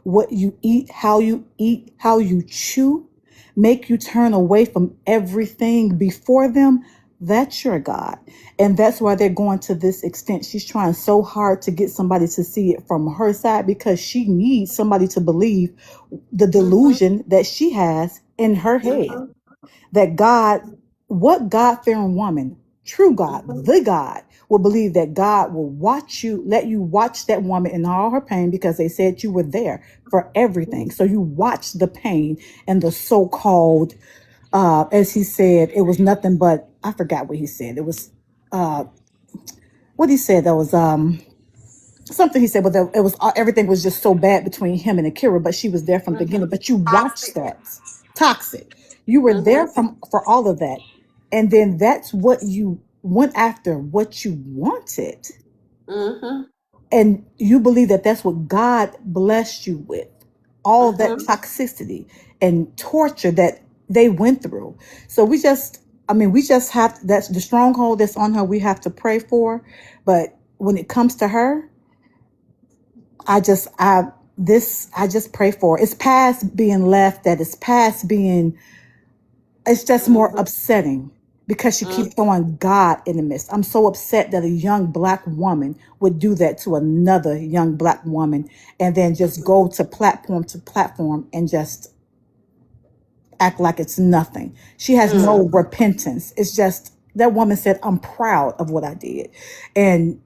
what you eat, how you chew, make you turn away from everything before them, that's your God. And that's why they're going to this extent. She's trying so hard to get somebody to see it from her side, because she needs somebody to believe the delusion that she has in her head, that God, what God-fearing woman, true God, the God, will believe that God will watch you, let you watch that woman in all her pain, because they said you were there for everything. So you watched the pain and the so-called, as he said, it was nothing but, I forgot what he said. It was, what he said, that was, something he said, but it was everything was just so bad between him and Akira, but she was there from the beginning. But you watched that toxic. You were there for all of that, and then that's what you went after, what you wanted, and you believe that that's what God blessed you with, all that toxicity and torture that they went through. So we just have, that's the stronghold that's on her. We have to pray for, but when it comes to her, I just pray for, it's past being left, that it's past being It's just more Mhm. upsetting because she Mhm. keeps throwing God in the midst. I'm so upset that a young black woman would do that to another young black woman and then just go to platform and just act like it's nothing. She has no Mhm. repentance. It's just that woman said, I'm proud of what I did. And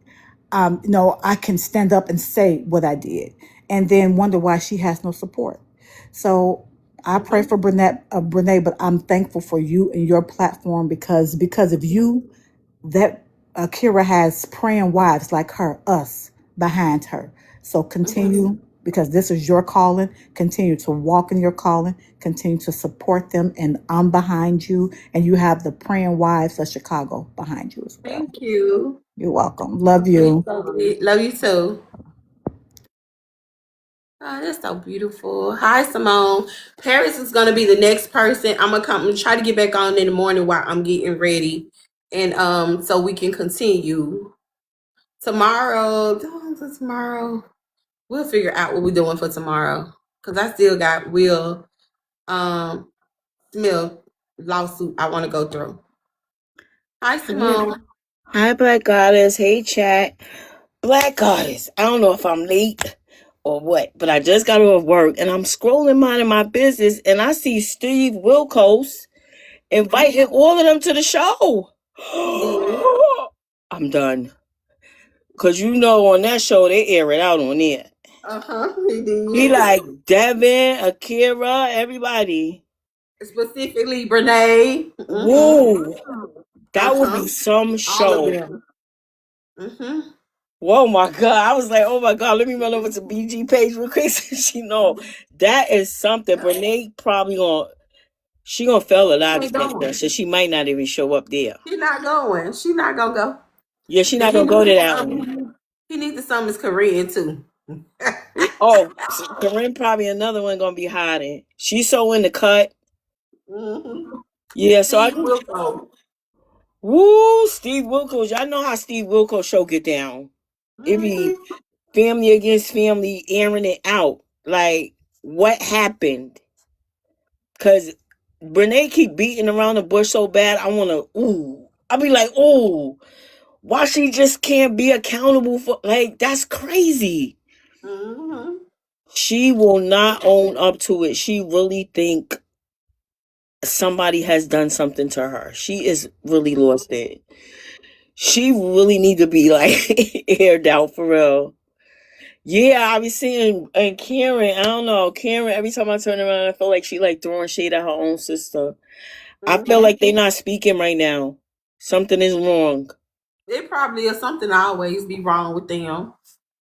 I can stand up and say what I did and then wonder why she has no support. So I pray for Brene, but I'm thankful for you and your platform because of you, that Kira has praying wives like her, us, behind her. So Mhm. continue because this is your calling. Continue to walk in your calling. Continue to support them, and I'm behind you. And you have the praying wives of Chicago behind you as well. Thank you. You're welcome. Love Appreciate you. it. Love you too. Oh, that's so beautiful. Hi, Simone. Paris is gonna be the next person. I'm gonna come and try to get back on in the morning while I'm getting ready, and so we can continue tomorrow. Tomorrow we'll figure out what we're doing for tomorrow because I still got Will Smith lawsuit I want to go through. Hi, Simone. Hi, Black Goddess. Hey, chat. Black Goddess. I don't know if I'm late or what, but I just got off work and I'm scrolling minding my business and I see Steve Wilkos inviting all of them to the show. He did. I'm done. Because on that show, they air it out on there. He He did. like Devin, Akira, everybody. Specifically, Brenay. Whoa. That would Uh-huh. be some All of show. them. Mm-hmm. Whoa, my God. I was like, oh my God, let me run over to BG page real quick so she know. That is something. Brene probably she gonna fail a She lie ain't detector, going. so she might not even show up there. She not going. She not gonna go. Yeah, she And not he gonna go to needs that one. some. He needs to summon his Korean too. Oh, so Corinne probably another one gonna be hiding. She's so in the cut. Mm-hmm. Yeah, so I Steve just Wilco. woo, Steve Wilkos. Y'all know how Steve Wilkos show get down. It be Mm-hmm. family against family airing it out. Like, what happened? Cause Brene keep beating around the bush so bad, I wanna ooh. I be like, ooh, why she just can't be accountable for like that's crazy. Mm-hmm. She will not own up to it. She really think somebody has done something to her. She is really lost it. She really need to be like aired out for real. Yeah, I be seeing and Karen. I don't know Karen. Every time I turn around, I feel like she like throwing shade at her own sister. I feel Mm-hmm. like they not speaking right now. Something is wrong. It probably is something always be wrong with them.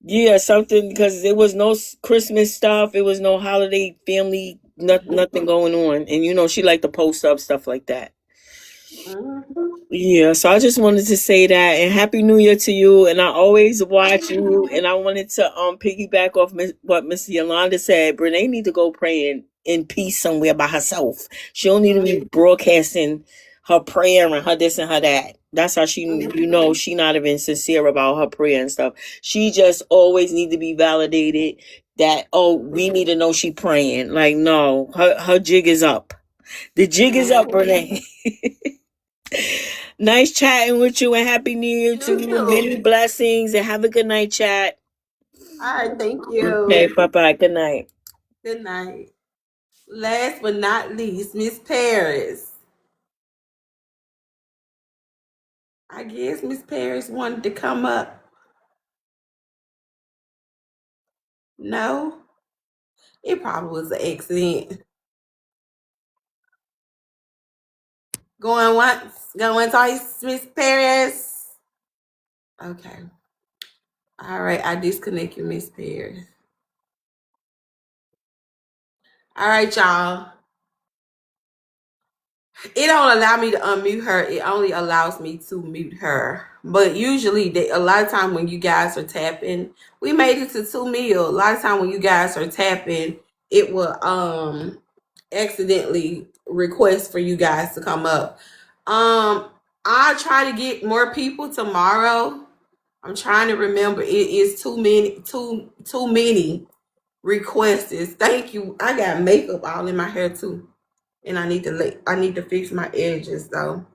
Yeah, something because there was no Christmas stuff. It was no holiday family, nothing going on. And she like to post up stuff like that. Mm-hmm. Yeah, so I just wanted to say that and Happy New Year to you. And I always watch Thank you. you. And I wanted to piggyback off what Miss Yolanda said. Brene need to go praying in peace somewhere by herself. She don't need to be broadcasting her prayer and her this and her that. That's how she not even sincere about her prayer and stuff. She just always need to be validated that we need to know she praying. Like no, her jig is up. The jig is up, Mm-hmm. Brene. Nice chatting with you and Happy New Year to You you. Many too. blessings and have a good night, chat. All right. Thank Okay, you. bye bye. Good night. Good night. Last but not least, Miss Paris. I guess Miss Paris wanted to come up. No, it probably was an accident. Going once, going twice, Miss Paris. Okay. All right, I disconnect you, Miss Paris. All right, y'all. It don't allow me to unmute her. It only allows me to mute her. But usually, a lot of time when you guys are tapping, we made it to 2 mil. A lot of time when you guys are tapping, it will accidentally request for you guys to come up. I'll try to get more people tomorrow. I'm trying to remember. It is too many requests. Thank you. I got makeup all in my hair too. and I need to fix my edges though.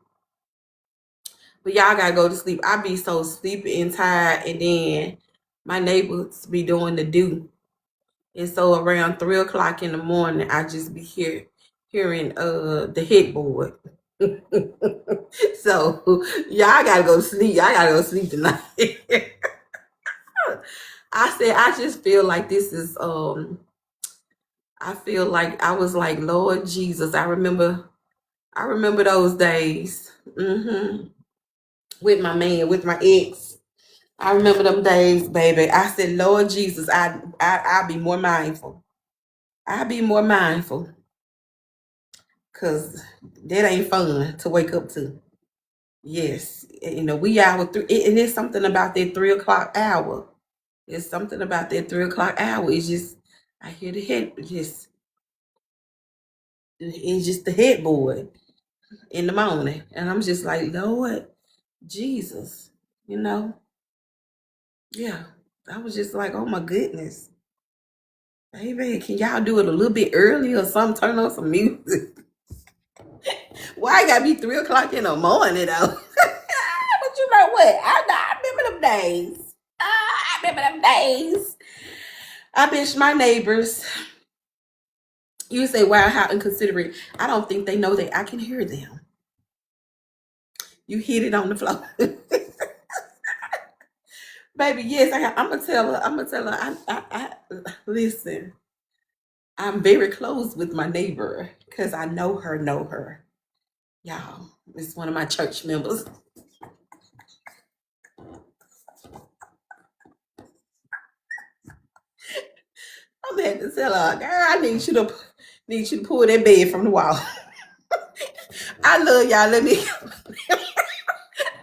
But y'all gotta go to sleep. I be so sleepy and tired, and then my neighbors be doing the do. And so around 3 o'clock in the morning, I just be hearing the headboard. So y'all gotta go to sleep. Y'all gotta go to sleep tonight. I said I just feel like this is I feel like I was like, Lord Jesus, I remember those days. With my man, with my ex. I remember them days, baby. I said, Lord Jesus, I'll be more mindful. I'll be more mindful. Cause that ain't fun to wake up to. Yes. You know, we hour three, and there's something about that 3 o'clock hour. There's something about that 3 o'clock hour. It's just I hear the head it's just the headboard in the morning. And I'm just like, Lord Jesus, you know? Yeah. I was just like, oh my goodness. Hey man, can y'all do it a little bit earlier or something? Turn on some music. Why it gotta be 3 o'clock in the morning though? But you know what? I remember them days. I remember them days. I bitch my neighbors. You say, wow, how inconsiderate. I don't think they know that I can hear them. You hit it on the floor. Baby, yes, I'm gonna tell her. I listen. I'm very close with my neighbor because I know her. Y'all, it's one of my church members. I'm had to tell her, girl, I need you to pull that bed from the wall. I love y'all. Let me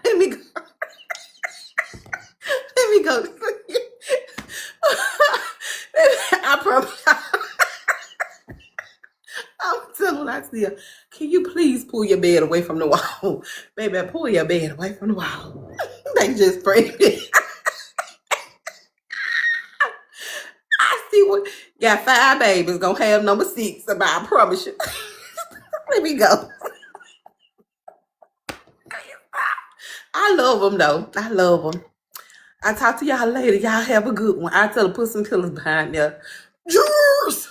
let me go. Let me go. I promise. I'm telling Lucia, can you please pull your bed away from the wall? Baby, pull your bed away from the wall. They just pray. I see what got 5 babies, gonna have number 6. I promise you. Let me go. I love them though. I love them. I talk to y'all later. Y'all have a good one. I tell her put some pillows behind there. Juice!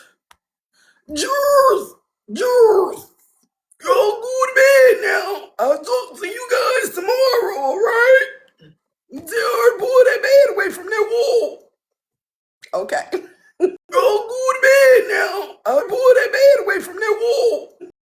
Juice! Juice! Y'all go to bed now. I'll talk to you guys tomorrow, alright? Tell her pull that bed away from that wall. Okay. Y'all go to bed now. I'll pull that bed away from that wall.